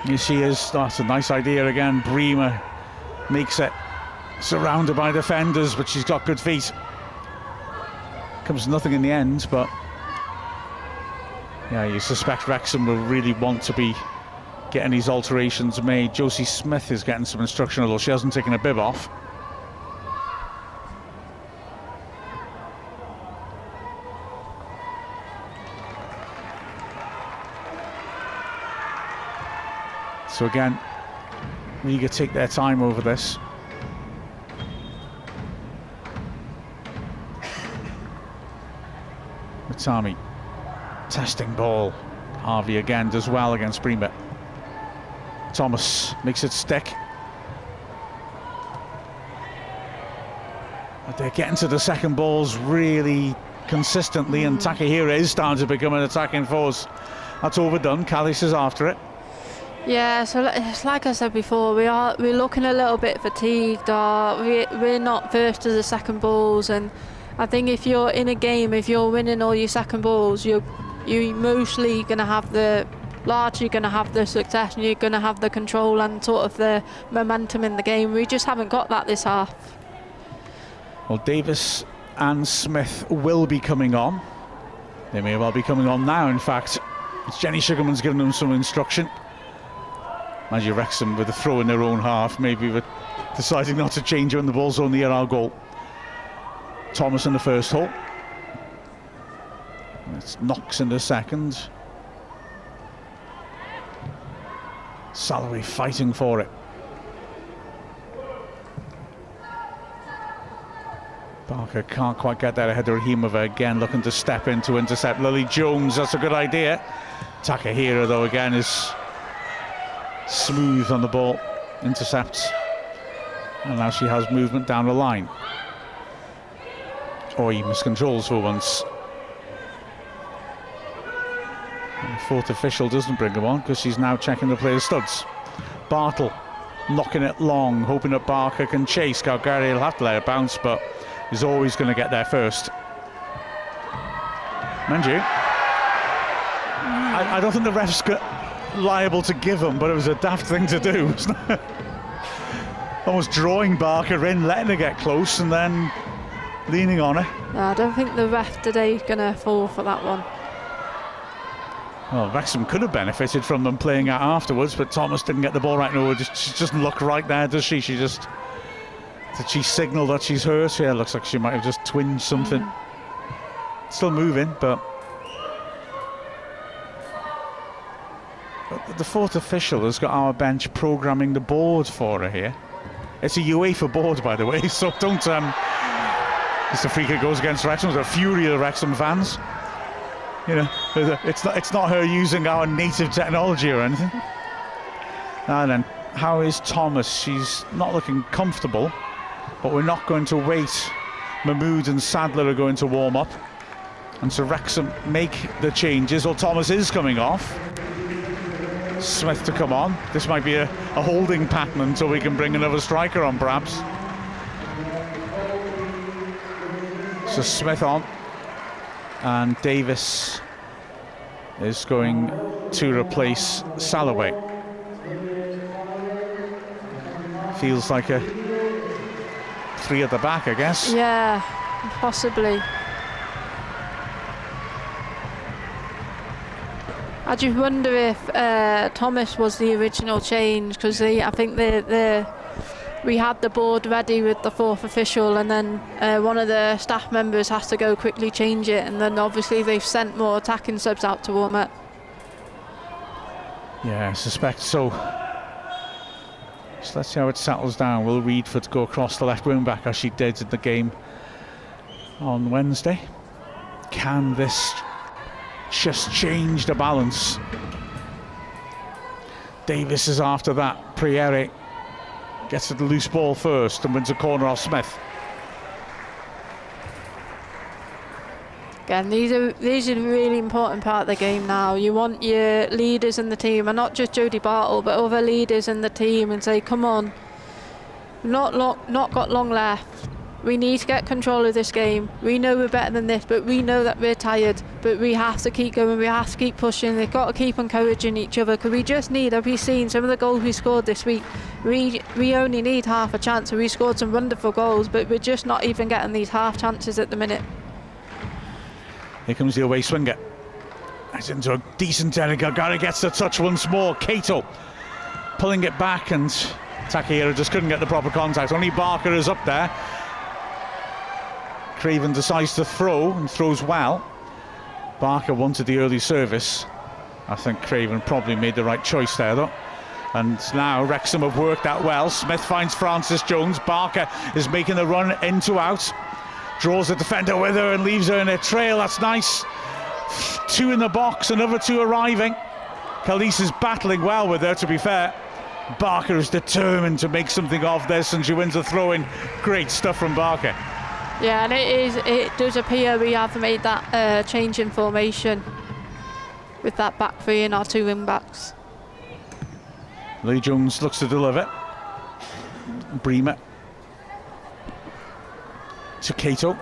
Here she is. That's a nice idea again. Bremer makes it. Surrounded by defenders, but she's got good feet. Comes nothing in the end, but yeah, you suspect Wrexham will really want to be getting these alterations made. Josie Smith is getting some instruction, although she hasn't taken a bib off. So again, Riga take their time over this. Matami, testing ball. Harvey again does well against Bremer. Thomas makes it stick. But they're getting to the second balls really consistently, and Takahira is starting to become an attacking force. That's overdone. Callis is after it. Yeah, so it's like I said before, we're looking a little bit fatigued. We're not first to the second balls, and I think if you're in a game, if you're winning all your second balls, you're mostly going to have largely going to have the success, and you're going to have the control and sort of the momentum in the game. We just haven't got that this half. Well, Davis and Smith will be coming on. They may well be coming on now, in fact. It's Jenny Sugarman's giving them some instruction. Imagine Wrexham with a throw in their own half, maybe with deciding not to change it when the ball's on near our goal. Thomas in the first hole. It's Knox in the second. Salary fighting for it. Barker can't quite get that ahead of Rahimova again, looking to step in to intercept Lily Jones. That's a good idea. Takahira, though, again is smooth on the ball, intercepts, and now she has movement down the line. Or he miscontrols for once. And the fourth official doesn't bring him on because she's now checking the player's studs. Bartle knocking it long, hoping that Barker can chase. Calgary will have to let it bounce, but he's always going to get there first. Mind you, I don't think the refs got liable to give him, but it was a daft thing to do, wasn't it? Almost drawing Barker in, letting her get close, and then leaning on her. No, I don't think the ref today is going to fall for that one. Well, Wrexham could have benefited from them playing out afterwards, but Thomas didn't get the ball right. No, she doesn't look right there, does she? Did she signal that she's hurt? Yeah, it looks like she might have just twinged something. Still moving, but the fourth official has got our bench programming the board for her here. It's a UEFA board, by the way, so don't... It's a free kick goes against Wrexham. There's a fury of Wrexham fans. You know, it's not her using our native technology or anything. And then, how is Thomas? She's not looking comfortable, but we're not going to wait. Mahmood and Sadler are going to warm up, and so Wrexham make the changes. Well, Thomas is coming off. Smith to come on. This might be a holding pattern until we can bring another striker on, perhaps. So Smith on, and Davis is going to replace Salloway. Feels like a three at the back, I guess. Yeah, possibly. I just wonder if Thomas was the original change, because I think we had the board ready with the fourth official, and then one of the staff members has to go quickly change it, and then obviously they've sent more attacking subs out to warm up. Yeah, I suspect so. So let's see how it settles down. Will Reedford go across the left wing back as she did in the game on Wednesday? Can this just change the balance? Davis is after that. Priere gets to the loose ball first and wins a corner off Smith. Again, these are a really important part of the game now. You want your leaders in the team, and not just Jodie Bartle, but other leaders in the team, and say, come on, not got long left. We need to get control of this game. We know we're better than this, but we know that we're tired. But we have to keep going. We have to keep pushing. They've got to keep encouraging each other, because we just need, have you seen some of the goals we scored this week? We only need half a chance, and we scored some wonderful goals, but we're just not even getting these half chances at the minute. Here comes the away swinger. It's into a decent area. Gary gets the touch once more. Cato pulling it back, and Takehira just couldn't get the proper contact. Only Barker is up there. Craven decides to throw and throws well. Barker wanted the early service. I think Craven probably made the right choice there though. And now Wrexham have worked that well. Smith finds Francis Jones. Barker is making the run in to out. Draws the defender with her and leaves her in a trail. That's nice. 2 in the box, another 2 arriving. Khalees is battling well with her, to be fair. Barker is determined to make something of this, and she wins the throw-in. Great stuff from Barker. Yeah, and it does appear we have made that change in formation with that back three and our 2 wing backs. Lee Jones looks to deliver. Bremer to Cato.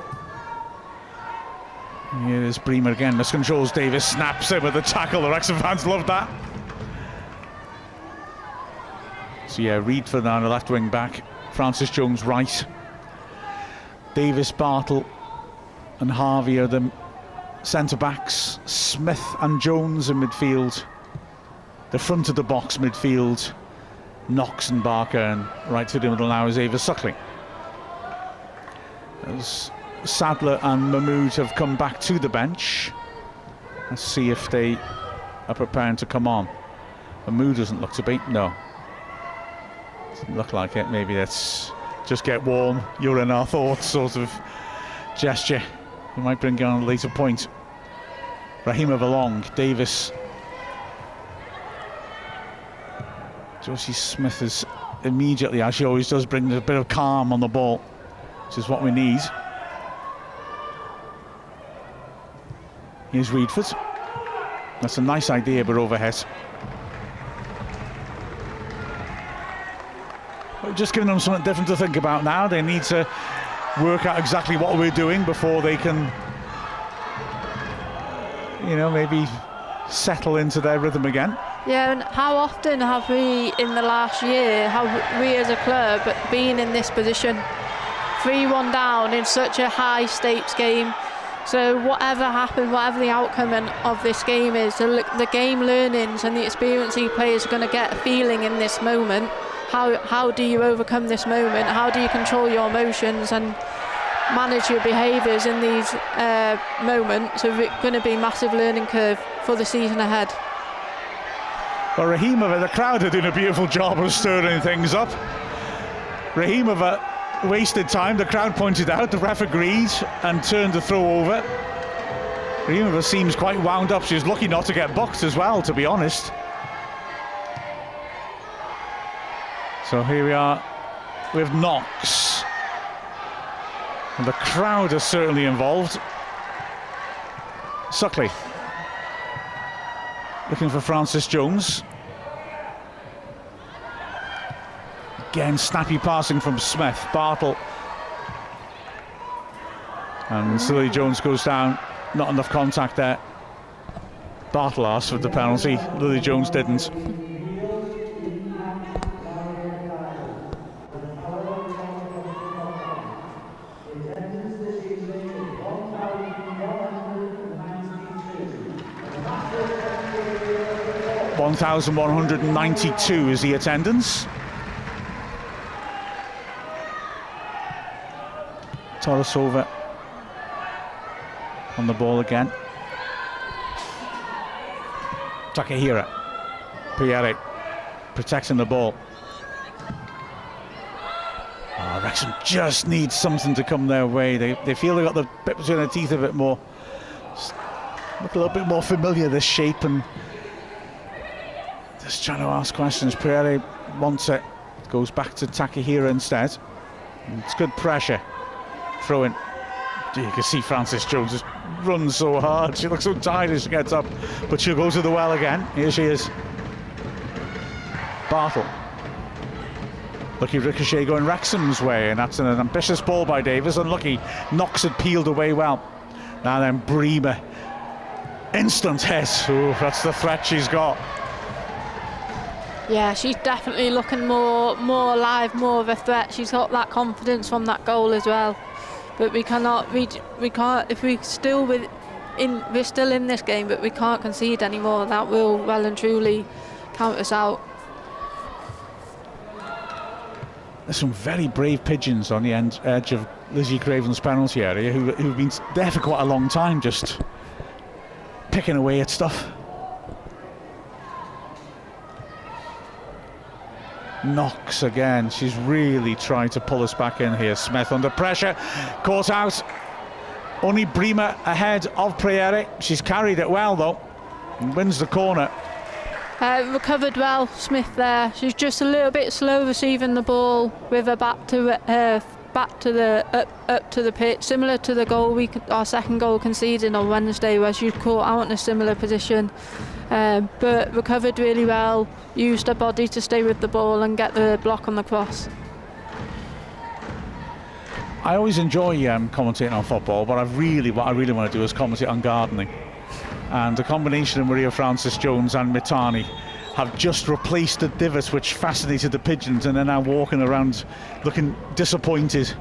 Here is Bremer again, miscontrols Davis, snaps in with the tackle. The Wrexham fans love that. So yeah, Reedford now the left wing back, Francis Jones right. Davis, Bartle and Harvey are the centre backs. Smith and Jones in midfield. The front of the box midfield, Knox and Barker, and right to the middle now is Ava Suckling. As Sadler and Mahmood have come back to the bench. Let's see if they are preparing to come on. Mahmood doesn't look to be, no. Doesn't look like it. Maybe that's just get warm, you're in our thoughts sort of gesture. We might bring it on a later point. Rahimov along, Davis. Josie Smith is immediately, as she always does, bring a bit of calm on the ball, which is what we need. Here's Reedford. That's a nice idea, but overhit. We're just giving them something different to think about now. They need to work out exactly what we're doing before they can, you know, maybe settle into their rhythm again. Yeah, and how often have we in the last year, have we as a club been in this position? 3-1 down in such a high stakes game. So whatever happens, whatever the outcome of this game is, the game learnings and the experience these players are going to get a feeling in this moment. How do you overcome this moment? How do you control your emotions and manage your behaviours in these moments? So it's going to be a massive learning curve for the season ahead. Well, Rahimova, the crowd are doing a beautiful job of stirring things up. Rahimova wasted time, the crowd pointed out, the ref agreed and turned the throw over. Rahimova seems quite wound up. She's lucky not to get booked as well, to be honest. So here we are with Knox. And the crowd are certainly involved. Suckley looking for Francis Jones. Again, snappy passing from Smith. Bartle. And Lily Jones goes down. Not enough contact there. Bartle asked for the penalty. Lily Jones didn't. $1,192 is the attendance. Torresova on the ball again. Takehira. Pierre protecting the ball. Oh, Wrexham just needs something to come their way. They feel they got the bit between their teeth a bit more. Look a little bit more familiar, this shape, and just trying to ask questions. Pierre wants it. Goes back to Takehira instead. And it's good pressure. Throw in. You can see Francis Jones just runs so hard. She looks so tired as she gets up, but she'll go to the well again. Here she is. Bartle. Lucky ricochet going Wrexham's way, and that's an ambitious ball by Davis. Unlucky. Knox had peeled away well. Now then, Bremer. Instant hit. Ooh, that's the threat she's got. Yeah, she's definitely looking more alive, more of a threat. She's got that confidence from that goal as well. But we can't, if we still we're still in this game, but we can't concede anymore. That will well and truly count us out. There's some very brave pigeons on the edge of Lizzie Craven's penalty area who've been there for quite a long time, just picking away at stuff. Knox again. She's really tried to pull us back in here. Smith under pressure, caught out. Only Bremer ahead of Priere. She's carried it well though, and wins the corner. Recovered well, Smith there. She's just a little bit slow receiving the ball with her back to the pitch, similar to the goal our second goal conceded on Wednesday, where she was caught out in a similar position. But recovered really well, used her body to stay with the ball and get the block on the cross. I always enjoy commentating on football, but what I really want to do is commentate on gardening. And the combination of Maria Francis-Jones and Mitani have just replaced the divots which fascinated the pigeons, and they're now walking around looking disappointed.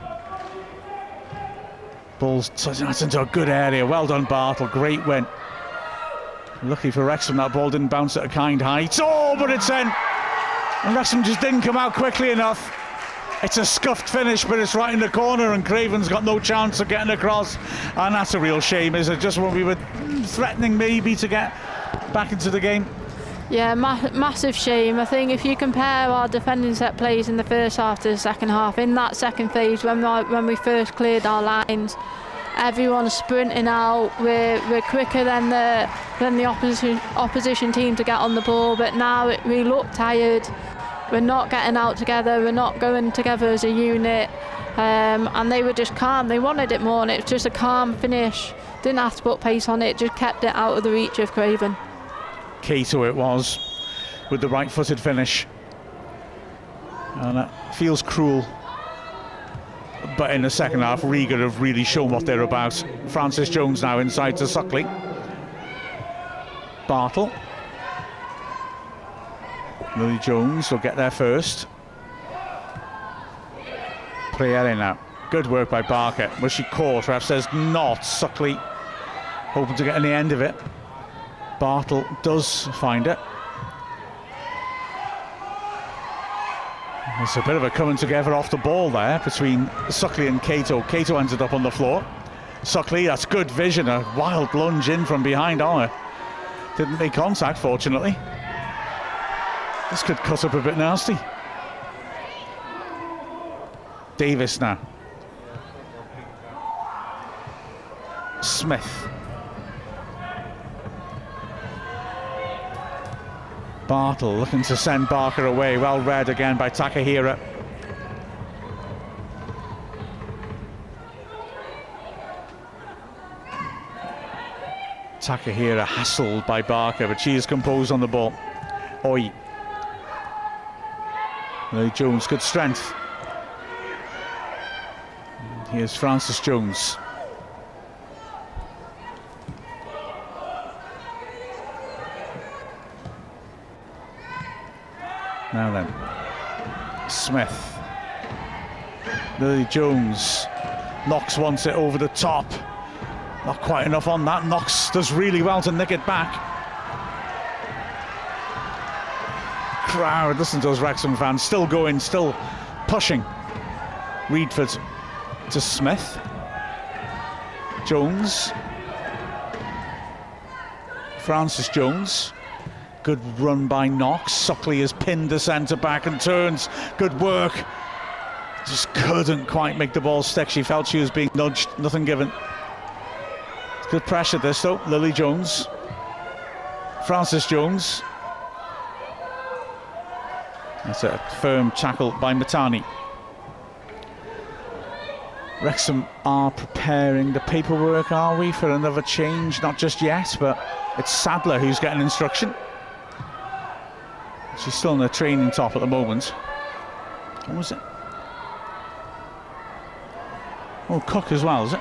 Ball's that's into a good area. Well done, Bartle. Great win. Lucky for Wrexham, that ball didn't bounce at a kind height. Oh, but it's in. And Wrexham just didn't come out quickly enough. It's a scuffed finish, but it's right in the corner, and Craven's got no chance of getting across. And that's a real shame, is it? Just when we were threatening maybe to get back into the game. Yeah, massive shame. I think if you compare our defending set plays in the first half to the second half, in that second phase when we first cleared our lines, everyone's sprinting out. We're quicker than the opposition team to get on the ball, but now we look tired. We're not getting out together, we're not going together as a unit, and they were just calm. They wanted it more, and it was just a calm finish. Didn't have to put pace on it, just kept it out of the reach of Craven. Cato it was, with the right-footed finish. And that feels cruel. But in the second half, Riga have really shown what they're about. Francis-Jones now inside to Suckley. Bartle. Lily Jones will get there first. Priere now. Good work by Barker. Was she caught? Ref says not. Suckley hoping to get in the end of it. Bartle does find it. There's a bit of a coming together off the ball there between Suckley and Cato. Cato ended up on the floor. Suckley, that's good vision. A wild lunge in from behind on her. Didn't make contact, fortunately. This could cut up a bit nasty. Davis now. Smith. Bartle looking to send Barker away. Well read again by Takahira. Takahira hassled by Barker, but she is composed on the ball. Oi. Lily Jones, good strength. And here's Francis-Jones. Now then, Smith. Lily Jones. Knox wants it over the top. Not quite enough on that. Knox does really well to nick it back. Crowd, listen to those Wrexham fans, still going, still pushing. Reedford to Smith. Jones. Francis-Jones. Good run by Knox. Suckley has pinned the centre back and turns. Good work. Just couldn't quite make the ball stick. She felt she was being nudged. Nothing given. Good pressure this though. Lily Jones. Francis-Jones. That's a firm tackle by Mitani. Wrexham are preparing the paperwork, are we, for another change? Not just yet, but it's Sadler who's getting instruction. She's still in the training top at the moment. What was it? Oh, Cook as well, is it?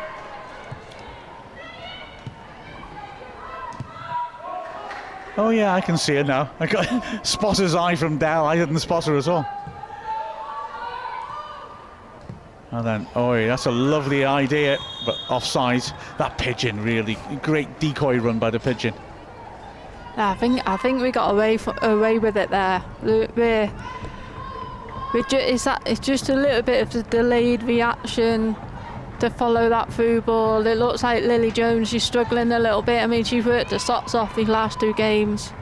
Oh yeah, I can see it now. I got spotter's eye from Dell. I didn't spot her at all. And then, oh, that's a lovely idea. but offside. That pigeon, really great decoy run by the pigeon. I think we got away with it there. It's just a little bit of a delayed reaction to follow that through ball. It looks like Lily Jones, she's struggling a little bit. I mean, she's worked her socks off these last 2 games.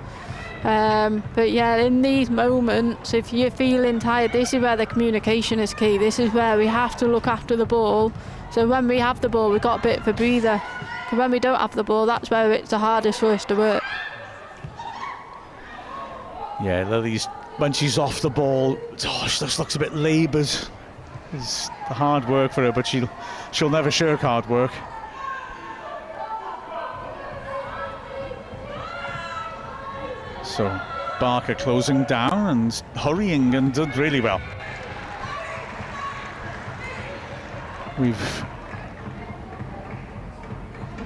But yeah, in these moments, if you're feeling tired, this is where the communication is key. This is where we have to look after the ball. So when we have the ball, we've got a bit of a breather. But when we don't have the ball, that's where it's the hardest for us to work. Yeah, Lily's, when she's off the ball, she just looks a bit laboured. It's hard work for her, but she'll never shirk hard work. So Barker closing down and hurrying and did really well. We've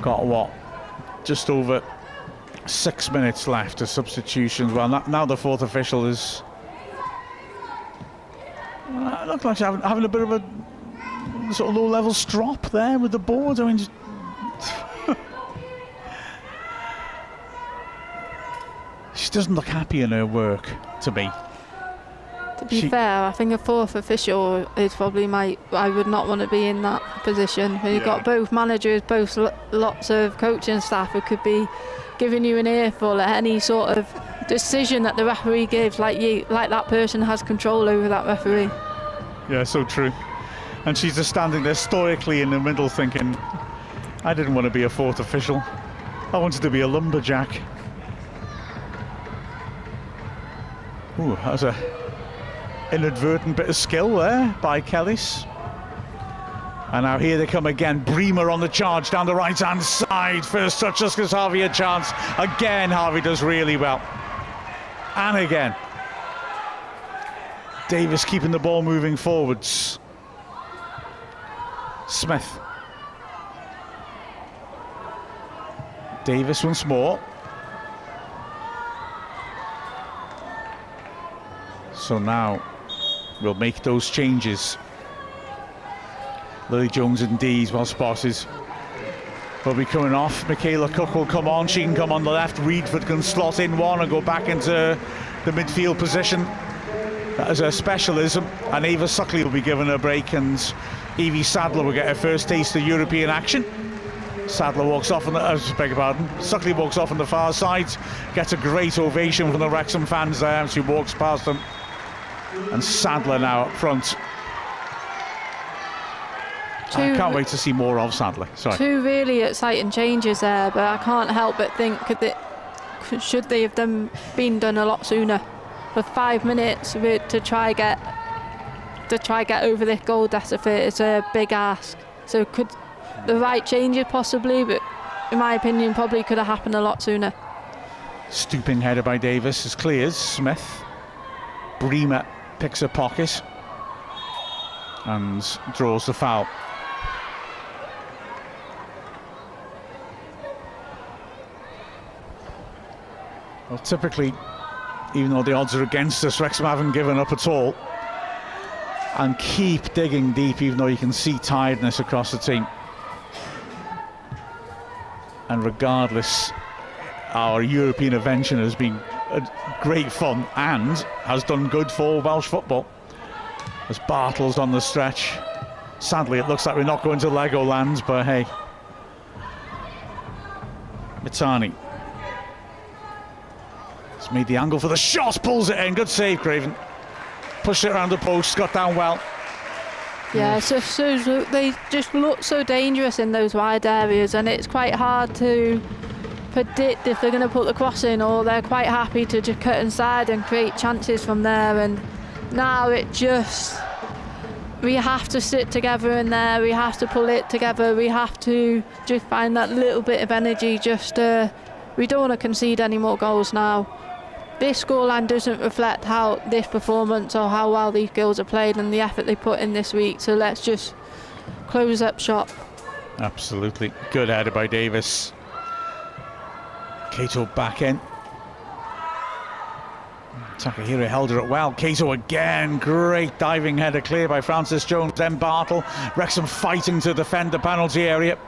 got what? Just over 6 minutes left of substitutions. Well, now the 4th official is... Looked like she's having a bit of a sort of low-level strop there with the board. I mean, she doesn't look happy in her work, to me. To be fair, I think a 4th official is probably I would not want to be in that position. You've got both managers, both lots of coaching staff who could be giving you an earful at any sort of decision that the referee gives, like that person has control over that referee. Yeah, so true. And she's just standing there stoically in the middle thinking, I didn't want to be a 4th official. I wanted to be a lumberjack. Ooh, that was a inadvertent bit of skill there by Kellis. And now here they come again. Bremer on the charge down the right-hand side. First touch just gives Harvey a chance. Again, Harvey does really well. And again. Davis keeping the ball moving forwards. Smith. Davis once more. So now we'll make those changes. Lily Jones and Dees, well spotted, will be coming off. Michaela Cook will come on. She can come on the left. Reedford can slot in one and go back into the midfield position. That is her specialism. And Ava Suckley will be given a break, and Evie Sadler will get her first taste of European action. Sadler walks off on the, beg your pardon, Suckley walks off on the far side, gets a great ovation from the Wrexham fans there as she walks past them. And Sadler now up front. I can't wait to see more of Sadler. Sorry. 2 really exciting changes there, but I can't help but think that should they have been done a lot sooner. For 5 minutes to try get over this goal deficit is a big ask. So could the right changes possibly, but in my opinion probably could have happened a lot sooner. Stooping header by Davis is clears. Smith. Bremer picks a pocket and draws the foul. Well, typically, even though the odds are against us, Wrexham haven't given up at all and keep digging deep, even though you can see tiredness across the team. And regardless, our European invention has been great fun and has done good for Welsh football. As Bartle's on the stretch. Sadly, it looks like we're not going to Legoland, but hey. Mitani. He's made the angle for the shot, pulls it in. Good save, Craven. Pushed it around the post, got down well. Yeah, so they just look so dangerous in those wide areas, and it's quite hard to predict if they're going to put the cross in, or they're quite happy to just cut inside and create chances from there. And now we have to sit together in there, we have to pull it together, we have to just find that little bit of energy. We don't want to concede any more goals now. This scoreline doesn't reflect how this performance or how well these girls are played and the effort they put in this week, so let's just close up shop. Absolutely. Good header by Davis. Cato back in. Takahiro held her up well. Kato again, great diving header clear by Francis Jones, then Bartle. Wrexham fighting to defend the penalty area.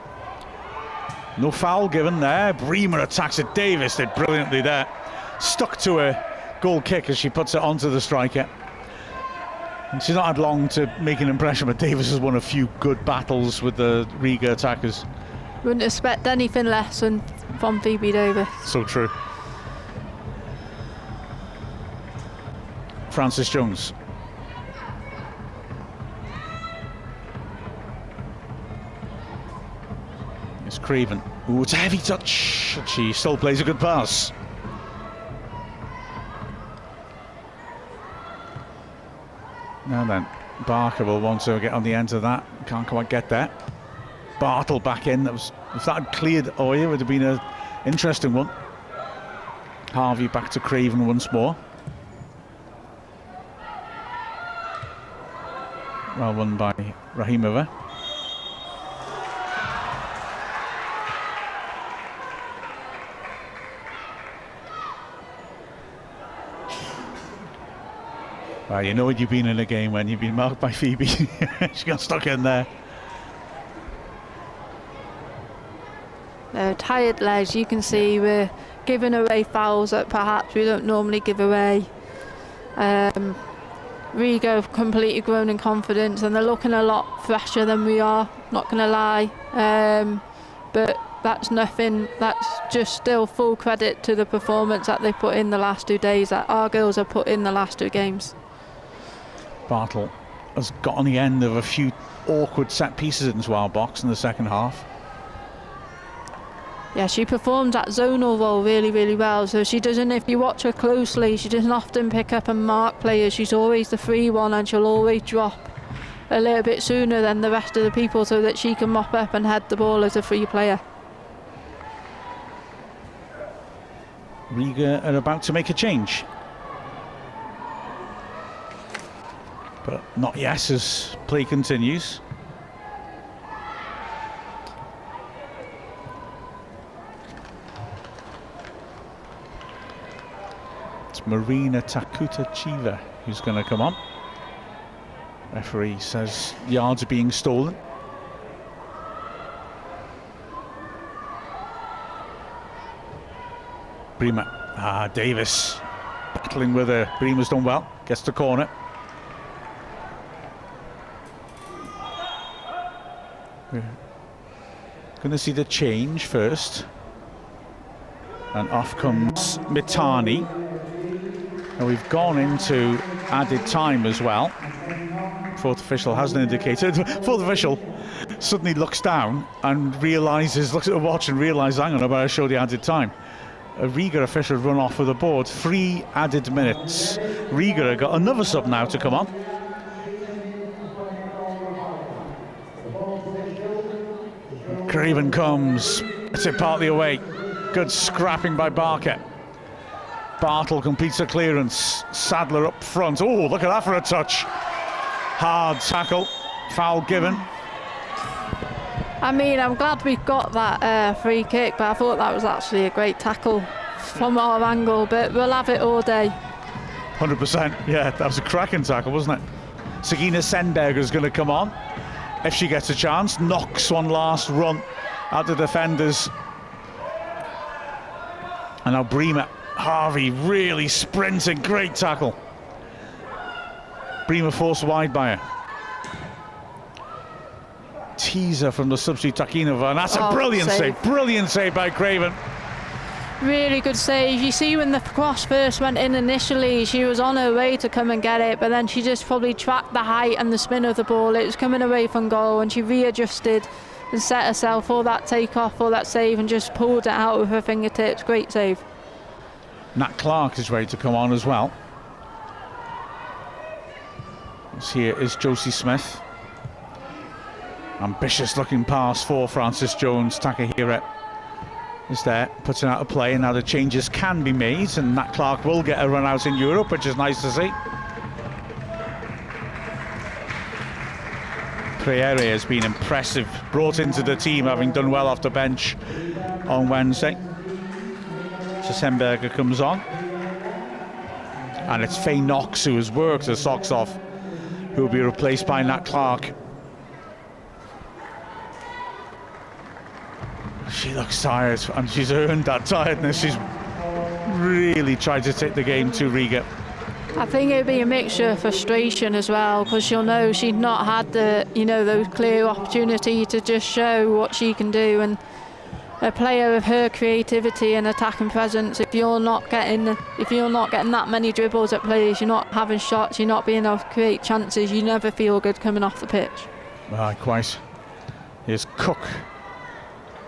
No foul given there. Bremer attacks it. Davis did brilliantly there. Stuck to a goal kick as she puts it onto the striker. And she's not had long to make an impression, but Davis has won a few good battles with the Riga attackers. Wouldn't expect anything less than from Phoebe Davis. So true. Francis Jones. It's Craven. Ooh, it's a heavy touch. She still plays a good pass. Now then, Barker will want to get on the end of that. Can't quite get there. Bartle back in. If that had cleared Oya, it would have been an interesting one. Harvey back to Craven once more. Well won by Rahimova. Well, you know when you've been in a game when you've been marked by Phoebe. She got stuck in there. Tired legs, you can see we're giving away fouls that perhaps we don't normally give away. Riga have completely grown in confidence and they're looking a lot fresher than we are, not going to lie. But that's nothing, that's just still full credit to the performance that they put in the last 2 days, that our girls have put in the last 2 games. Bartle has got on the end of a few awkward set pieces into our box in the second half. Yeah, she performs that zonal role really, really well. So she doesn't, if you watch her closely, she doesn't often pick up and mark players. She's always the free one and she'll always drop a little bit sooner than the rest of the people so that she can mop up and head the ball as a free player. Riga are about to make a change. But not yet as play continues. It's Marina Takutachiva who's going to come on. Referee says yards are being stolen. Bremer. Davis battling with her. Bremer's done well. Gets the corner. We're going to see the change first. And off comes Mitani. And we've gone into added time as well. Fourth official hasn't indicated. Fourth official suddenly looks down and realises, looks at the watch and realises, hang on, I better show the added time. A Riga official run off with the board. 3 added minutes. Riga have got another sub now to come on. Craven comes. It's it partly away. Good scrapping by Barker. Bartle completes a clearance. Sadler up front. Oh, look at that for a touch. Hard tackle. Foul given. I mean, I'm glad we got that free kick, but I thought that was actually a great tackle from our angle, but we'll have it all day. 100%. Yeah, that was a cracking tackle, wasn't it? Sagina Senberger is going to come on. If she gets a chance, knocks one last run at the defenders. And now Bremer. Harvey really sprinting, great tackle. Bremer forced wide by her. Teaser from the substitute Takinova, and that's a brilliant save by Craven. Really good save. You see when the cross first went in initially, she was on her way to come and get it, but then she just probably tracked the height and the spin of the ball. It was coming away from goal and she readjusted and set herself for that takeoff, for that save, and just pulled it out with her fingertips. Great save. Nat Clark is ready to come on as well. Here is Josie Smith. Ambitious looking pass for Francis Jones. Takahiro is there, puts it out of play, and now the changes can be made, and Nat Clark will get a run out in Europe, which is nice to see. Priere has been impressive, brought into the team having done well off the bench on Wednesday. So Senberger comes on. And it's Faye Knox, who has worked her socks off, who will be replaced by Nat Clark. She looks tired, and she's earned that tiredness. She's really tried to take the game to Riga. I think it'd be a mixture of frustration as well, because she'll know she's not had the, those clear opportunity to just show what she can do. And a player of her creativity and attacking presence, if you're not getting that many dribbles at players, you're not having shots, you're not being able to create chances, you never feel good coming off the pitch. Quite. Here's Cook.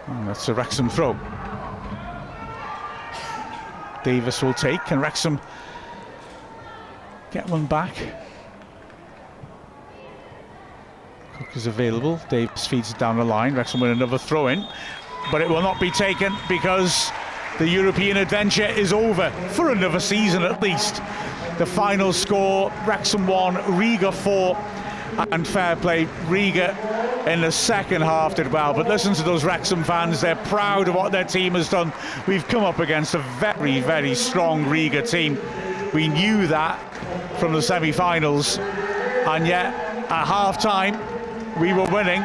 And that's a Wrexham throw. Davis will take. Can Wrexham get one back? Cook is available. Davis feeds it down the line. Wrexham win another throw in, but it will not be taken because the European adventure is over for another season at least. The final score: Wrexham 1, Riga 4. And fair play, Riga in the second half did well, but listen to those Wrexham fans. They're proud of what their team has done. We've come up against a very, very strong Riga team. We knew that from the semi-finals, and yet at half-time we were winning.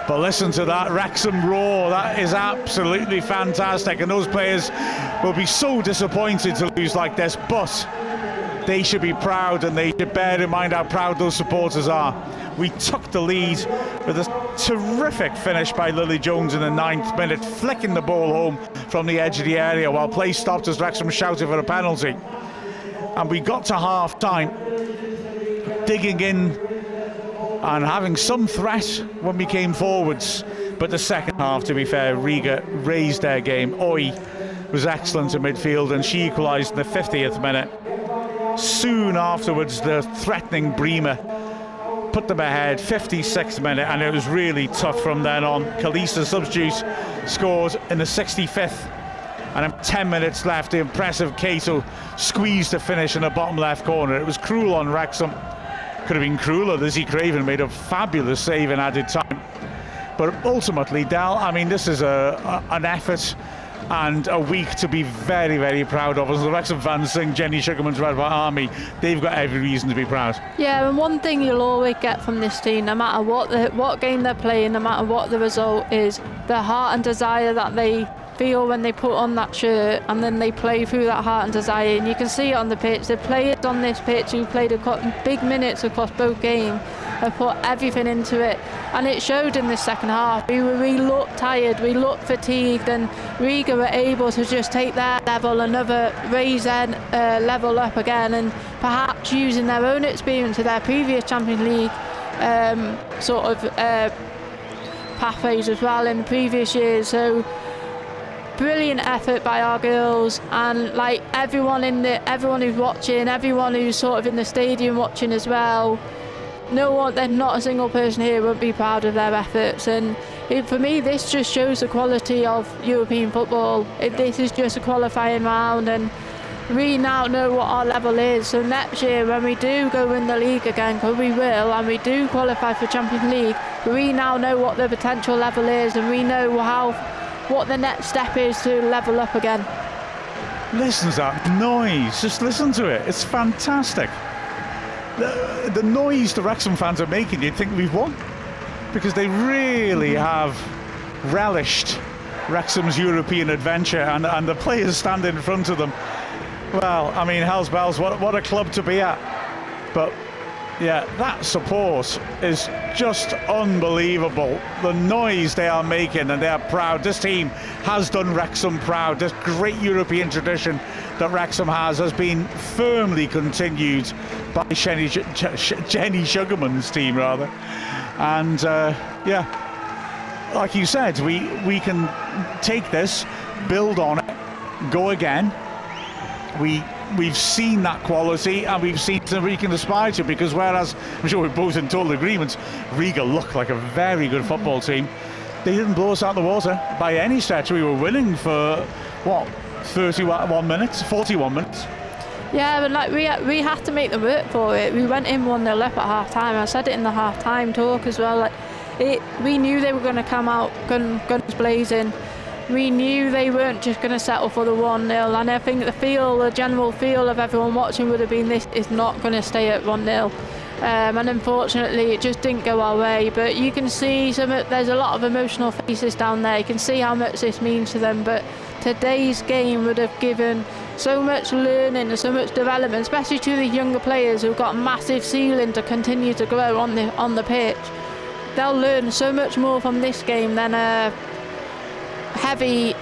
But listen to that Wrexham roar. That is absolutely fantastic, and those players will be so disappointed to lose like this, but they should be proud, and they should bear in mind how proud those supporters are. We took the lead with a terrific finish by Lily Jones in the 9th minute, flicking the ball home from the edge of the area while play stopped as Wrexham shouted for a penalty. And we got to half-time, digging in and having some threat when we came forwards. But the second half, to be fair, Riga raised their game. Oi was excellent in midfield, and she equalised in the 50th minute. Soon afterwards, the threatening Bremer put them ahead, 56th minute, and it was really tough from then on. Kalisa, substitute, scored in the 65th, and in 10 minutes left, the impressive Cato squeezed the finish in the bottom left corner. It was cruel on Wrexham. Could have been crueler. Lizzie Craven made a fabulous save in added time. But ultimately, Dal, I mean, this is an effort and a week to be very, very proud of. As the Wrexham fans sing Jenny Sugarman's Red White Army, they've got every reason to be proud. Yeah, and one thing you'll always get from this team, no matter what game they're playing, no matter what the result is, the heart and desire that they feel when they put on that shirt, and then they play through that heart and desire, and you can see it on the pitch. The players on this pitch who played big minutes across both games have put everything into it, and it showed in the second half. We looked tired, we looked fatigued, and Riga were able to just take their level, raise their level up again, and perhaps using their own experience of their previous Champions League pathways as well in the previous years. So brilliant effort by our girls, and like everyone who's watching, everyone who's sort of in the stadium watching as well, there's not a single person here won't be proud of their efforts. And for me, this just shows the quality of European football. This is just a qualifying round, and we now know what our level is. So next year, when we do go win the league again, because we will, and we do qualify for Champions League, we now know what the potential level is, and we know what the next step is to level up again. Listen to that noise, just listen to it, it's fantastic. The noise the Wrexham fans are making, you'd think we've won, because they really have relished Wrexham's European adventure, and the players standing in front of them. Well, I mean, hell's bells, what a club to be at. But yeah, that support is just unbelievable. The noise they are making, and they are proud. This team has done Wrexham proud. This great European tradition that Wrexham has been firmly continued by Jenny Sugarman's team, rather. And yeah, like you said, we can take this, build on it, go again. We've seen that quality, and we've seen that we can aspire to, because whereas I'm sure we're both in total agreement, Riga looked like a very good football team, they didn't blow us out of the water by any stretch. We were winning for what, 41 minutes. Yeah, but like we had to make them work for it. We went in 1-0 up at half time. I said it in the half time talk as well. We knew they were going to come out guns blazing. we knew they weren't just going to settle for the 1-0, and I think the general feel of everyone watching would have been this is not going to stay at 1-0. And unfortunately it just didn't go our way, but you can see there's a lot of emotional faces down there. You can see how much this means to them, but today's game would have given so much learning and so much development, especially to the younger players who've got a massive ceiling to continue to grow on the pitch. They'll learn so much more from this game than a heavy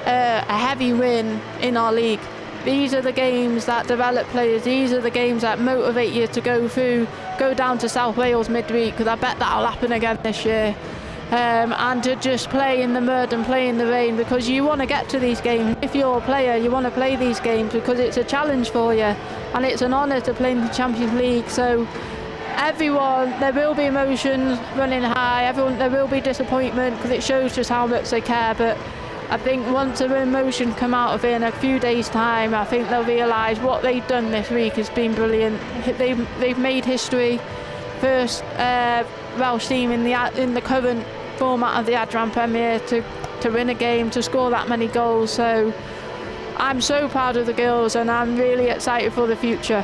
win in our league. These are the games that develop players. These are the games that motivate you to go down to South Wales midweek, because I bet that'll happen again this year. And to just play in the mud and play in the rain, because you want to get to these games. If you're a player, you want to play these games because it's a challenge for you, and it's an honour to play in the Champions League. So everyone, there will be emotions running high. There will be disappointment, because it shows just how much they care. But I think once the emotion come out of it in a few days' time, I think they'll realise what they've done this week has been brilliant. They've made history. First Welsh team in the current format of the Adran Premier to win a game, to score that many goals. So I'm so proud of the girls, and I'm really excited for the future.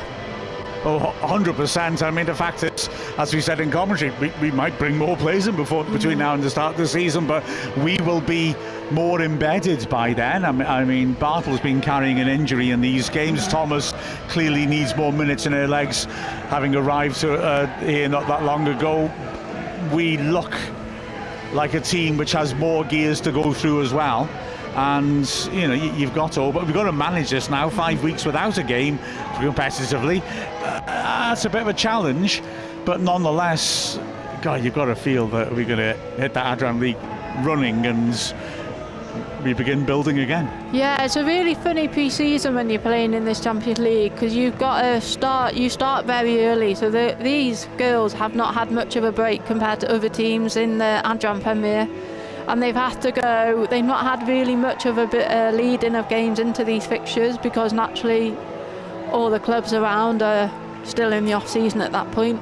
Oh, 100%. I mean, the fact is, as we said in commentary, we might bring more players in between now and the start of the season, but we will be more embedded by then. I mean, Bartle's been carrying an injury in these games. Thomas clearly needs more minutes in her legs, having arrived here not that long ago. We look like a team which has more gears to go through as well. And you know, you've got all, but we've got to manage this now. 5 weeks without a game competitively. That's a bit of a challenge, but nonetheless, God, you've got to feel that we're going to hit that Adran League running and we begin building again. Yeah, it's a really funny pre-season when you're playing in this Champions League, because you've got to start very early. So these girls have not had much of a break compared to other teams in the Adran Premier. And they've not had really much of a lead-in of games into these fixtures, because naturally all the clubs around are still in the off-season at that point.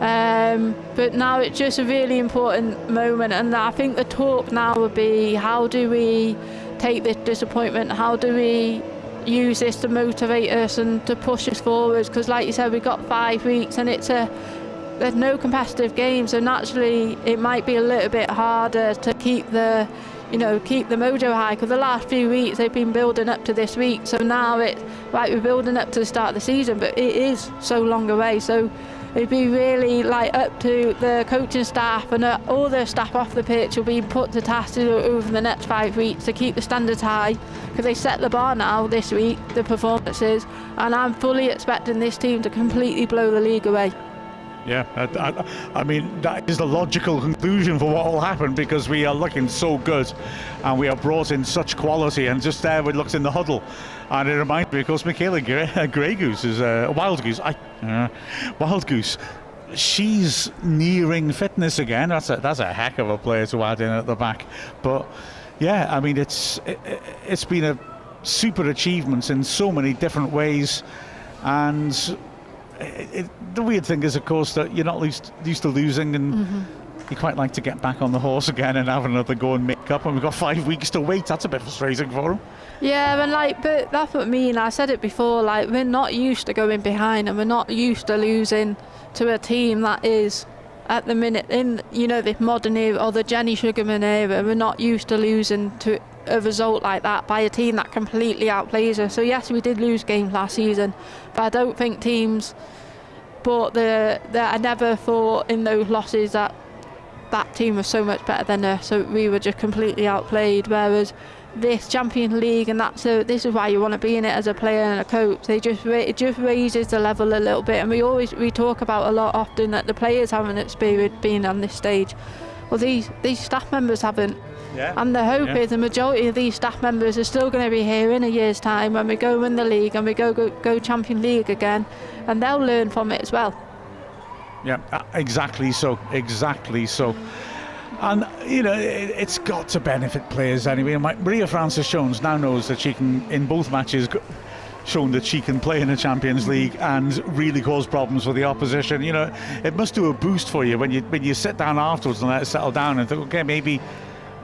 But now it's just a really important moment, and I think the talk now would be, how do we take this disappointment, how do we use this to motivate us and to push us forwards? Because like you said, we've got 5 weeks and there's no competitive games, so naturally it might be a little bit harder to keep the mojo high, because the last few weeks they've been building up to this week. So now we're building up to the start of the season, but it is so long away. So it'd be really up to the coaching staff and all the staff off the pitch will be put to task over the next 5 weeks to keep the standards high, because they set the bar now this week, the performances, and I'm fully expecting this team to completely blow the league away. Yeah, I mean, that is the logical conclusion for what will happen, because we are looking so good and we have brought in such quality. And just there, we looked in the huddle, and it reminds me, of course, Michaela Grey Goose is Wild Goose. Wild Goose. She's nearing fitness again. That's a heck of a player to add in at the back. But yeah, I mean, it's been a super achievement in so many different ways. And the weird thing is, of course, that you're not used to losing, and you quite like to get back on the horse again and have another go and make up. And we've got 5 weeks to wait. That's a bit frustrating for them. Yeah, and but that's what I mean. I said it before. We're not used to going behind, and we're not used to losing to a team that is at the minute in this modern era, or the Jenny Sugarman era. We're not used to losing to a result like that by a team that completely outplays us. So yes, we did lose games last season, but I don't think teams I never thought in those losses that team was so much better than us, so we were just completely outplayed. Whereas this Champions League, and this is why you want to be in it as a player and a coach, it just raises the level a little bit. And we talk about a lot often that the players haven't experienced being on this stage. Well, these staff members haven't. Yeah. And the hope is the majority of these staff members are still going to be here in a year's time when we go win the league and we go Champions League again, and they'll learn from it as well. Yeah, exactly so. And it's got to benefit players anyway. And Maria Francis-Jones now knows that she can, in both matches, shown that she can play in the Champions League and really cause problems for the opposition. It must do a boost for you when you sit down afterwards and let it settle down and think, okay, maybe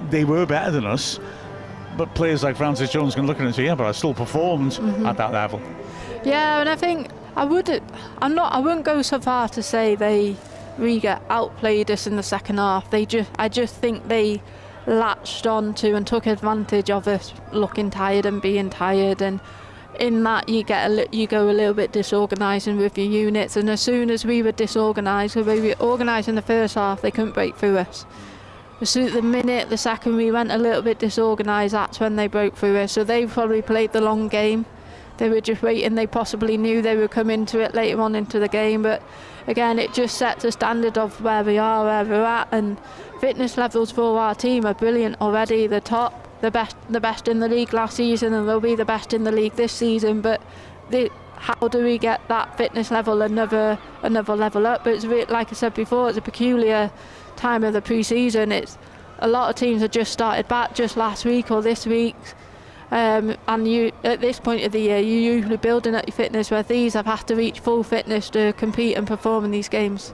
they were better than us, but players like Francis Jones can look at it and say, yeah, but I still performed at that level. Yeah, and I think I wouldn't go so far to say Riga outplayed us in the second half. I just think they latched on to and took advantage of us looking tired and being tired, and in that you go a little bit disorganised with your units, and as soon as we were disorganised, we were organised in the first half, they couldn't break through us. So the second we went a little bit disorganised, that's when they broke through us. So they probably played the long game. They were just waiting. They possibly knew they would come into it later on into the game, but again, it just sets a standard of where we are, where we're at, and fitness levels for our team are brilliant already. The best in the league last season, and they'll be the best in the league this season. But how do we get that fitness level another level up? But it's like I said before, it's a peculiar time of the pre-season. It's a lot of teams have just started back just last week or this week. And you, at this point of the year, you're usually building up your fitness, where these have had to reach full fitness to compete and perform in these games.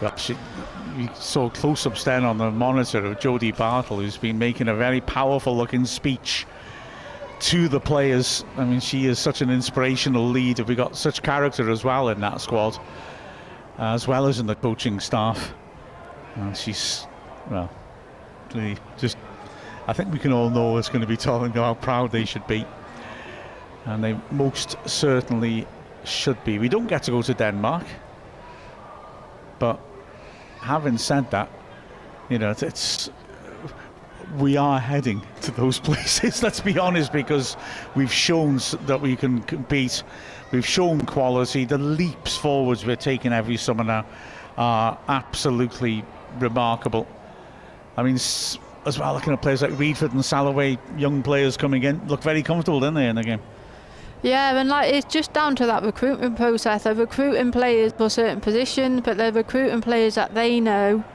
Gosh, you saw close-ups then on the monitor of Jodie Bartle, who's been making a very powerful-looking speech to the players. I mean, she is such an inspirational leader. We got such character as well in that squad, as well as in the coaching staff. And she's, well, really just, I think we can all know it's going to be telling them how proud they should be. And they most certainly should be. We don't get to go to Denmark, but having said that, you know, we are heading to those places, let's be honest, because we've shown that we can compete. We've shown quality. The leaps forwards we're taking every summer now are absolutely remarkable. I mean, as well, looking at players like Reedford and Salloway, young players coming in, look very comfortable, didn't they, in the game? Yeah, and it's just down to that recruitment process. They're recruiting players for certain positions, but they're recruiting players that they know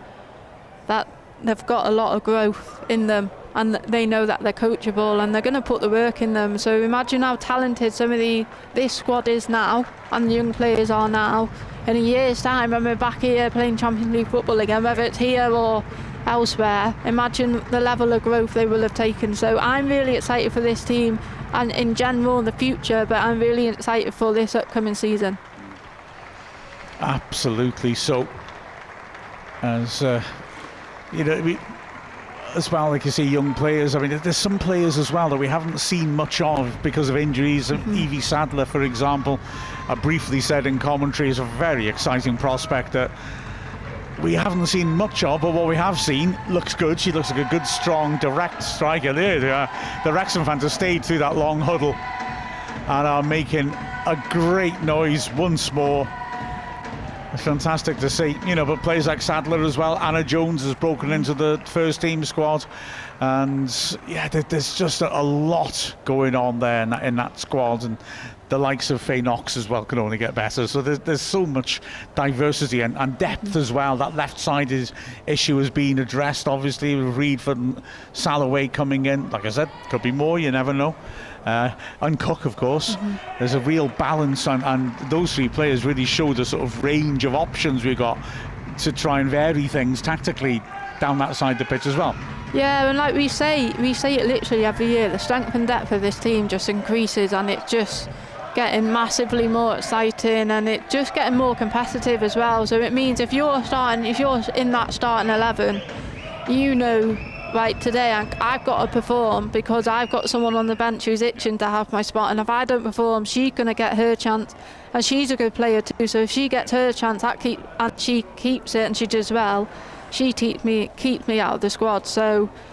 that they've got a lot of growth in them, and they know that they're coachable, and they're going to put the work in them. So imagine how talented some of this squad is now, and the young players are now. In a year's time, when we're back here playing Champions League football again, whether it's here or elsewhere, imagine the level of growth they will have taken. So I'm really excited for this team, and in general the future, but I'm really excited for this upcoming season. Absolutely. So, as you know, as well, like you see, young players. I mean, there's some players as well that we haven't seen much of because of injuries. Evie Sadler, for example, I briefly said in commentary, is a very exciting prospect that we haven't seen much of, but what we have seen looks good. She looks like a good, strong, direct striker. There they are. The Wrexham fans have stayed through that long huddle and are making a great noise once more. It's fantastic to see, you know, but players like Sadler as well. Anna Jones has broken into the first team squad, and yeah, there's just a lot going on there in that squad, and the likes of Faye Knox as well can only get better. So there's so much diversity and depth as well. That left side issue has been addressed, obviously, with Reedford and Salloway coming in. Like I said, could be more, you never know. And Cook, of course. There's a real balance, and those three players really show the sort of range of options we got to try and vary things tactically down that side of the pitch as well. Yeah, and like we say it literally every year, the strength and depth of this team just increases, and it's just getting massively more exciting, and it's just getting more competitive as well. So it means if you're in that starting 11, you know, right, today I've got to perform because I've got someone on the bench who's itching to have my spot, and if I don't perform, she's going to get her chance, and she's a good player too. So if she gets her chance, and she keeps it, and she does well, she keeps me out of the squad,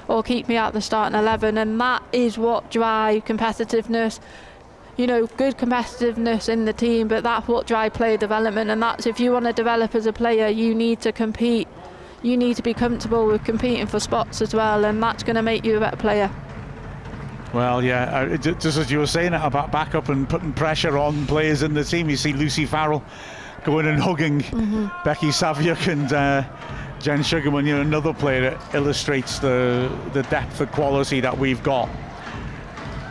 or keep me out of the starting 11, and that is what drives competitiveness. You know, good competitiveness in the team, but that's what drives player development, and that's, if you want to develop as a player, you need to compete. You need to be comfortable with competing for spots as well, and that's going to make you a better player. Well, yeah, just as you were saying about backup and putting pressure on players in the team, you see Lucy Farrell going and hugging Becky Saviuk and Jen Sugarman, you know, another player that illustrates the depth of quality that we've got.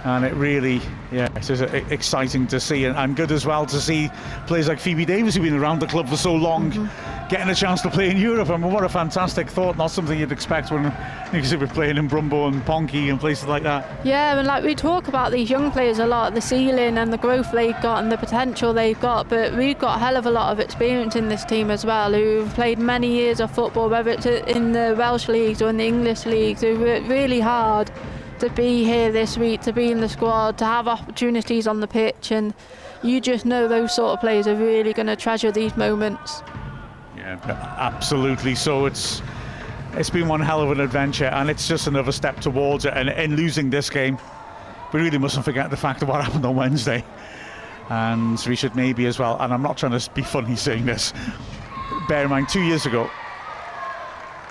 And it really, yeah, it's just exciting to see, and good as well to see players like Phoebe Davis, who've been around the club for so long, getting a chance to play in Europe. I mean, what a fantastic thought. Not something you'd expect when you could be playing in Brumbo and Ponky and places like that. Yeah, and like we talk about these young players a lot, the ceiling and the growth they've got and the potential they've got, but we've got a hell of a lot of experience in this team as well, who've played many years of football, whether it's in the Welsh leagues or in the English leagues, who worked really hard to be here this week, to be in the squad, to have opportunities on the pitch, and you just know those sort of players are really going to treasure these moments. Yeah, absolutely. So it's been one hell of an adventure, and it's just another step towards it. And in losing this game, we really mustn't forget the fact of what happened on Wednesday. And we should maybe as well, and I'm not trying to be funny saying this, bear in mind 2 years ago,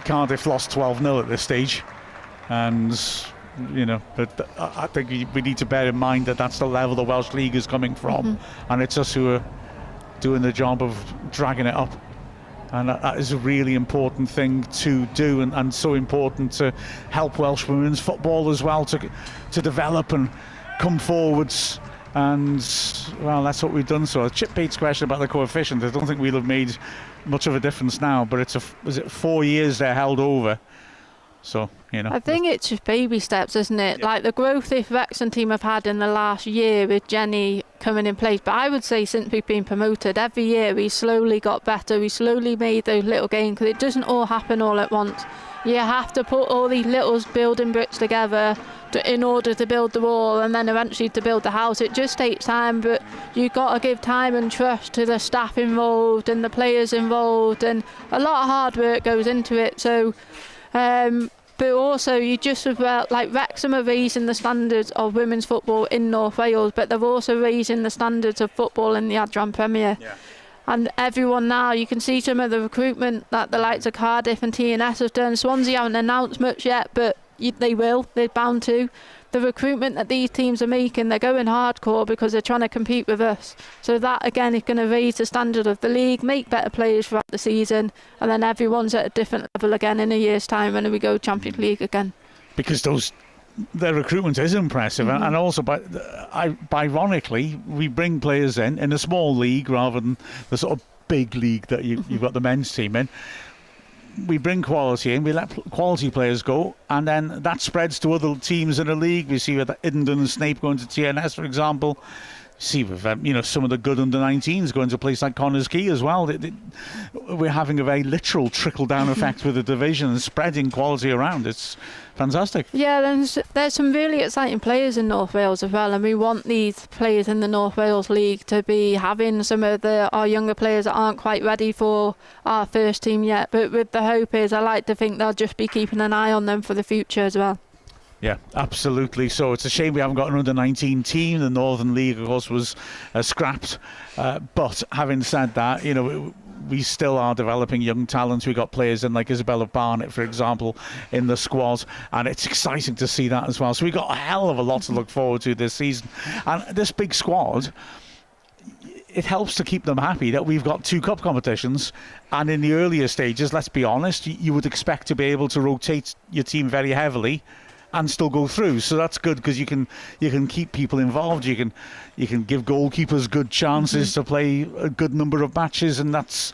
Cardiff lost 12-0 at this stage. And, you know, but I think we need to bear in mind that that's the level the Welsh League is coming from. And it's us who are doing the job of dragging it up. And that is a really important thing to do, and so important to help Welsh women's football as well to develop and come forwards. And, well, that's what we've done. So Chip Bates' question about the coefficient, I don't think we'll have made much of a difference now, but is it 4 years they're held over? So, you know, I think it's just baby steps, isn't it? Yeah. Like the growth this Wrexham team have had in the last year with Jenny coming in place. But I would say since we've been promoted, every year we slowly got better. We slowly made those little gains, because it doesn't all happen all at once. You have to put all these little building bricks together in order to build the wall, and then eventually to build the house. It just takes time, but you've got to give time and trust to the staff involved and the players involved, and a lot of hard work goes into it. So but also you just about like Wrexham are raising the standards of women's football in North Wales, but they're also raising the standards of football in the Adran Premier. Yeah. And everyone now, you can see some of the recruitment that the likes of Cardiff and TNS have done. Swansea haven't announced much yet, but they will, they're bound to. The recruitment that these teams are making, they're going hardcore because they're trying to compete with us. So that again is going to raise the standard of the league, make better players throughout the season, and then everyone's at a different level again in a year's time when we go Champions League again. Because their recruitment is impressive, and also ironically we bring players in a small league rather than the sort of big league that you've got the men's team in. We bring quality in, we let quality players go, and then that spreads to other teams in the league. We see with Iddenden and Snape going to TNS, for example. See with some of the good under-19s going to a place like Connors Quay as well. We're having a very literal trickle-down effect with the division and spreading quality around. It's fantastic. Yeah, there's some really exciting players in North Wales as well, and we want these players in the North Wales League to be having some of our younger players that aren't quite ready for our first team yet. But with the hope is, I like to think they'll just be keeping an eye on them for the future as well. Yeah, absolutely. So it's a shame we haven't got an under-19 team. The Northern League, of course, was scrapped. But having said that, we still are developing young talents. We've got players in like Isabella Barnett, for example, in the squad. And it's exciting to see that as well. So we've got a hell of a lot to look forward to this season. And this big squad, it helps to keep them happy that we've got 2 cup competitions, and in the earlier stages, let's be honest, you would expect to be able to rotate your team very heavily and still go through. So that's good, because you can keep people involved. You can give goalkeepers good chances to play a good number of matches, and that's,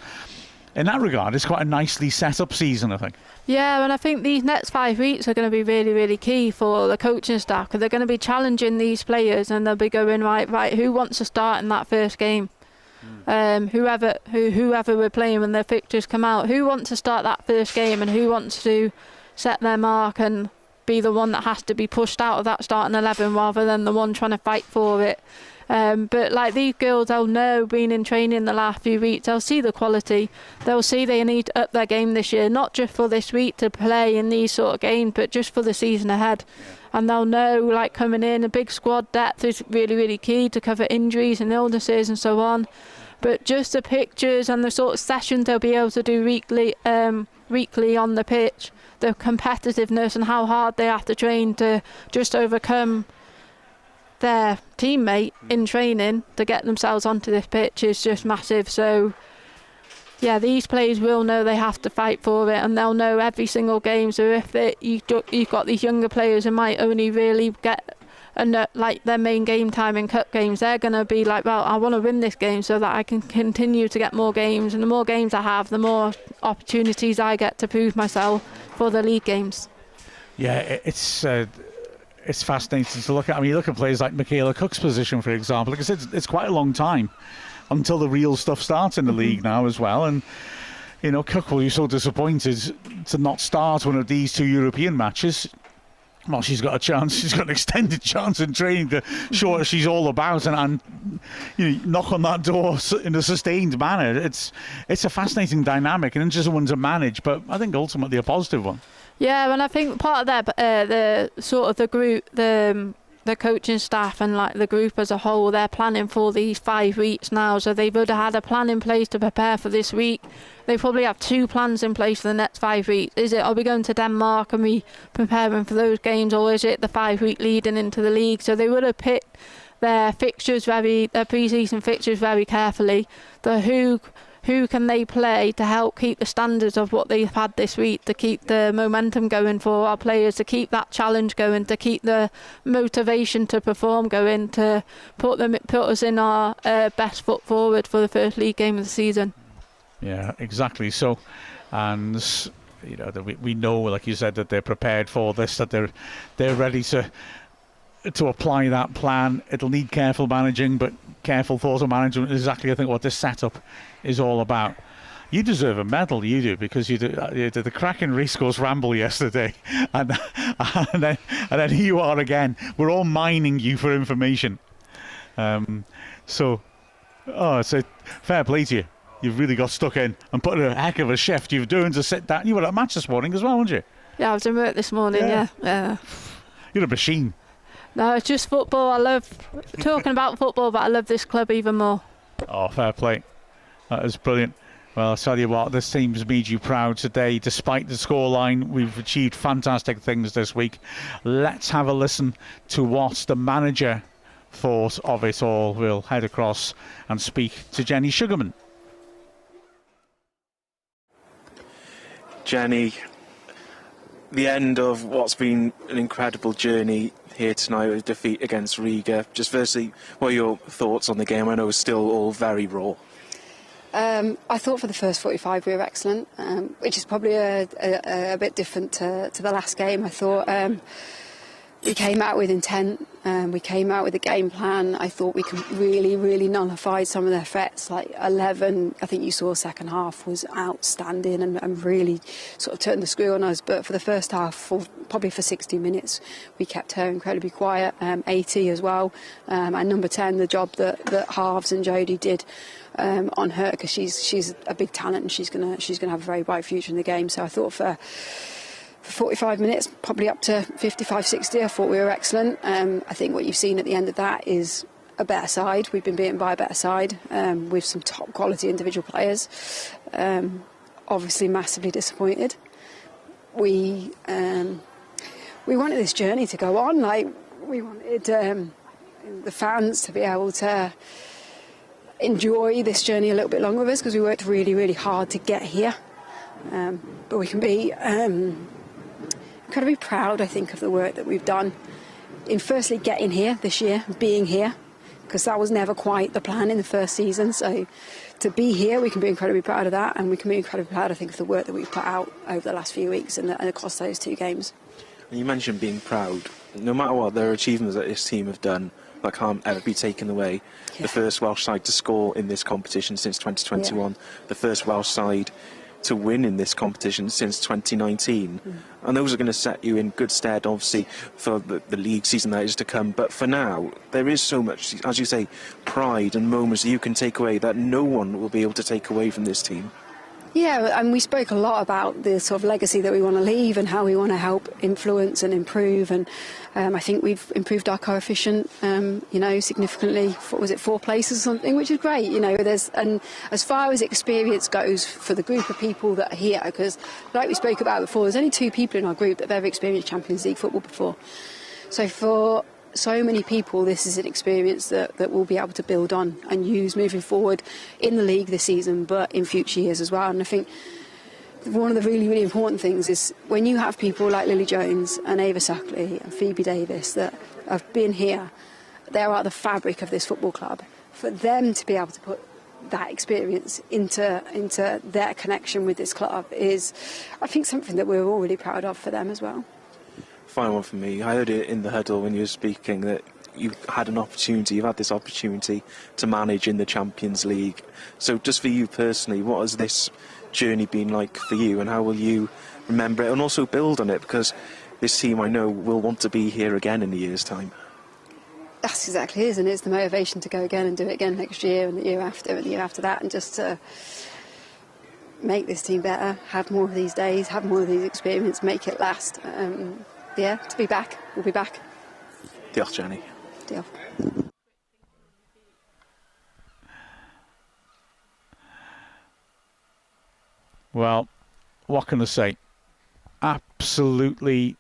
in that regard, it's quite a nicely set up season, I think. Yeah, and I think these next 5 weeks are going to be really, really key for the coaching staff, because they're going to be challenging these players, and they'll be going right, who wants to start in that first game? Whoever we're playing when their fixtures come out, who wants to start that first game, and who wants to set their mark and be the one that has to be pushed out of that starting 11 rather than the one trying to fight for it. But like these girls, they'll know, being in training the last few weeks, they'll see the quality. They'll see they need to up their game this year, not just for this week to play in these sort of games, but just for the season ahead. And they'll know, like, coming in, a big squad depth is really, really key to cover injuries and illnesses and so on. But just the pictures and the sort of sessions they'll be able to do weekly on the pitch, the competitiveness and how hard they have to train to just overcome their teammate in training to get themselves onto this pitch is just massive. So yeah, these players will know they have to fight for it, and they'll know every single game. So if you've got these younger players who might only really get and like their main game time in cup games, they're going to be like, well, I want to win this game so that I can continue to get more games, and the more games I have, the more opportunities I get to prove myself for the league games. Yeah, it's fascinating to look at. I mean, you look at players like Michaela Cook's position, for example. Like I said, it's quite a long time until the real stuff starts in the league now as well. And, you know, Cook will be so disappointed to not start one of these 2 European matches. Well, she's got a chance. She's got an extended chance in training to show what she's all about and you know, knock on that door in a sustained manner. It's a fascinating dynamic and interesting one to manage, but I think ultimately a positive one. Yeah, and I think part of the sort of the group, the coaching staff and like the group as a whole, they're planning for these 5 weeks now. So they would have had a plan in place to prepare for this week. They probably have 2 plans in place for the next 5 weeks. Are we going to Denmark and we preparing for those games, or is it the 5 week leading into the league? So they would have picked their pre-season fixtures very carefully. Who can they play to help keep the standards of what they've had this week, to keep the momentum going for our players, to keep that challenge going, to keep the motivation to perform going, to put us in our best foot forward for the first league game of the season. Yeah, exactly. So, and you know, we know, like you said, that they're prepared for this, that they're ready to apply that plan. It'll need careful managing, but careful thought of management is exactly, I think, what this setup is all about. You deserve a medal, you do, because you did the cracking racecourse ramble yesterday, and then here you are again. We're all mining you for information. So it's a fair play to you. You've really got stuck in and put a heck of a shift you've doing to sit down. You were at a match this morning as well, weren't you? Yeah, I was in work this morning. Yeah. You're a machine. No, it's just football. I love talking about football, but I love this club even more. Oh, fair play. That is brilliant. Well, I'll tell you what, this team's made you proud today. Despite the scoreline, we've achieved fantastic things this week. Let's have a listen to what the manager thought of it all. We'll head across and speak to Jenny Sugarman. Jenny, the end of what's been an incredible journey here tonight with defeat against Riga. Just firstly, what are your thoughts on the game? I know it's still all very raw. I thought for the first 45 we were excellent, which is probably a bit different to the last game. I thought we came out with intent, we came out with a game plan. I thought we could really nullify some of their threats. Like 11, I think you saw second half, was outstanding and really sort of turned the screw on us. But for the first half, probably for 60 minutes, we kept her incredibly quiet. 80 as well, and number 10, the job that Harves and Jodie did on her, because she's a big talent and she's gonna have a very bright future in the game. So I thought for 45 minutes, probably up to 55-60, I thought we were excellent. I think what you've seen at the end of that is a better side. We've been beaten by a better side with some top quality individual players. Obviously massively disappointed. We wanted this journey to go on. Like, we wanted the fans to be able to enjoy this journey a little bit longer with us, because we worked really hard to get here. But we can be incredibly proud, I think, of the work that we've done in firstly getting here this year, being here, because that was never quite the plan in the first season. So to be here, we can be incredibly proud of that, and we can be incredibly proud, I think, of the work that we've put out over the last few weeks and across those 2 games. And you mentioned being proud. No matter what, there are achievements that this team have done that can't ever be taken away. Yeah. The first Welsh side to score in this competition since 2021, the first Welsh side to win in this competition since 2019, and those are going to set you in good stead, obviously, for the league season that is to come. But for now, there is so much, as you say, pride and moments that you can take away that no one will be able to take away from this team. Yeah, and we spoke a lot about the sort of legacy that we want to leave and how we want to help influence and improve. And I think we've improved our coefficient, significantly. What was it, 4 places or something, which is great. And as far as experience goes for the group of people that are here, because like we spoke about before, there's only 2 people in our group that have ever experienced Champions League football before. So for so many people, this is an experience that we'll be able to build on and use moving forward in the league this season, but in future years as well. And I think one of the really important things is when you have people like Lily Jones and Ava Suckley and Phoebe Davis that have been here. They are the fabric of this football club. For them to be able to put that experience into their connection with this club is, I think, something that we're all really proud of for them as well. Final one for me. I heard it in the huddle when you were speaking that you've had this opportunity to manage in the Champions League. So just for you personally, what has this journey been like for you, and how will you remember it and also build on it? Because this team, I know, will want to be here again in a year's time. That's exactly it, isn't it? It's the motivation to go again and do it again next year and the year after and the year after that, and just to make this team better, have more of these days, have more of these experiences, make it last. To be back. We'll be back. Diolch, Jenny. Diolch. Well, what can I say? Absolutely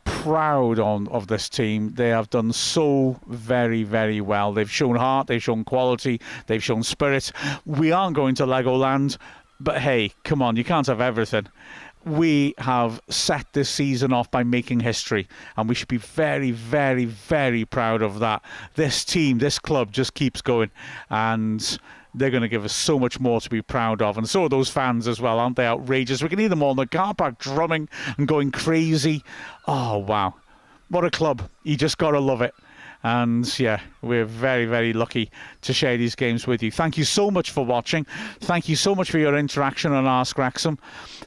proud of this team. They have done so very, very well. They've shown heart, they've shown quality, they've shown spirit. We aren't going to Legoland, but hey, come on, you can't have everything. We have set this season off by making history, and we should be very, very, very proud of that. This team, this club just keeps going, and they're going to give us so much more to be proud of. And so are those fans as well, aren't they? Outrageous. We can hear them all in the car park drumming and going crazy. Oh, wow. What a club. You just got to love it. And yeah, we're very, very lucky to share these games with you. Thank you so much for watching. Thank you so much for your interaction on Ask Wrexham.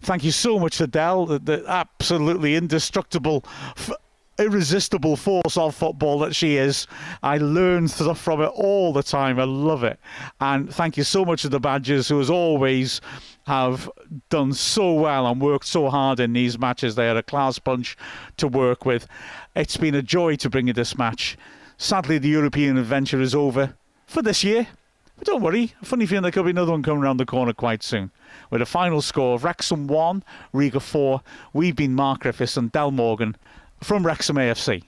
Thank you so much to Del, the absolutely indestructible, irresistible force of football that she is. I learn stuff from it all the time. I love it. And thank you so much to the Badgers, who as always have done so well and worked so hard in these matches. They are a class bunch to work with. It's been a joy to bring you this match. Sadly, the European adventure is over for this year. But don't worry, a funny feeling there could be another one coming around the corner quite soon. With a final score of Wrexham 1, Riga 4, we've been Mark Griffiths and Del Morgan from Wrexham AFC.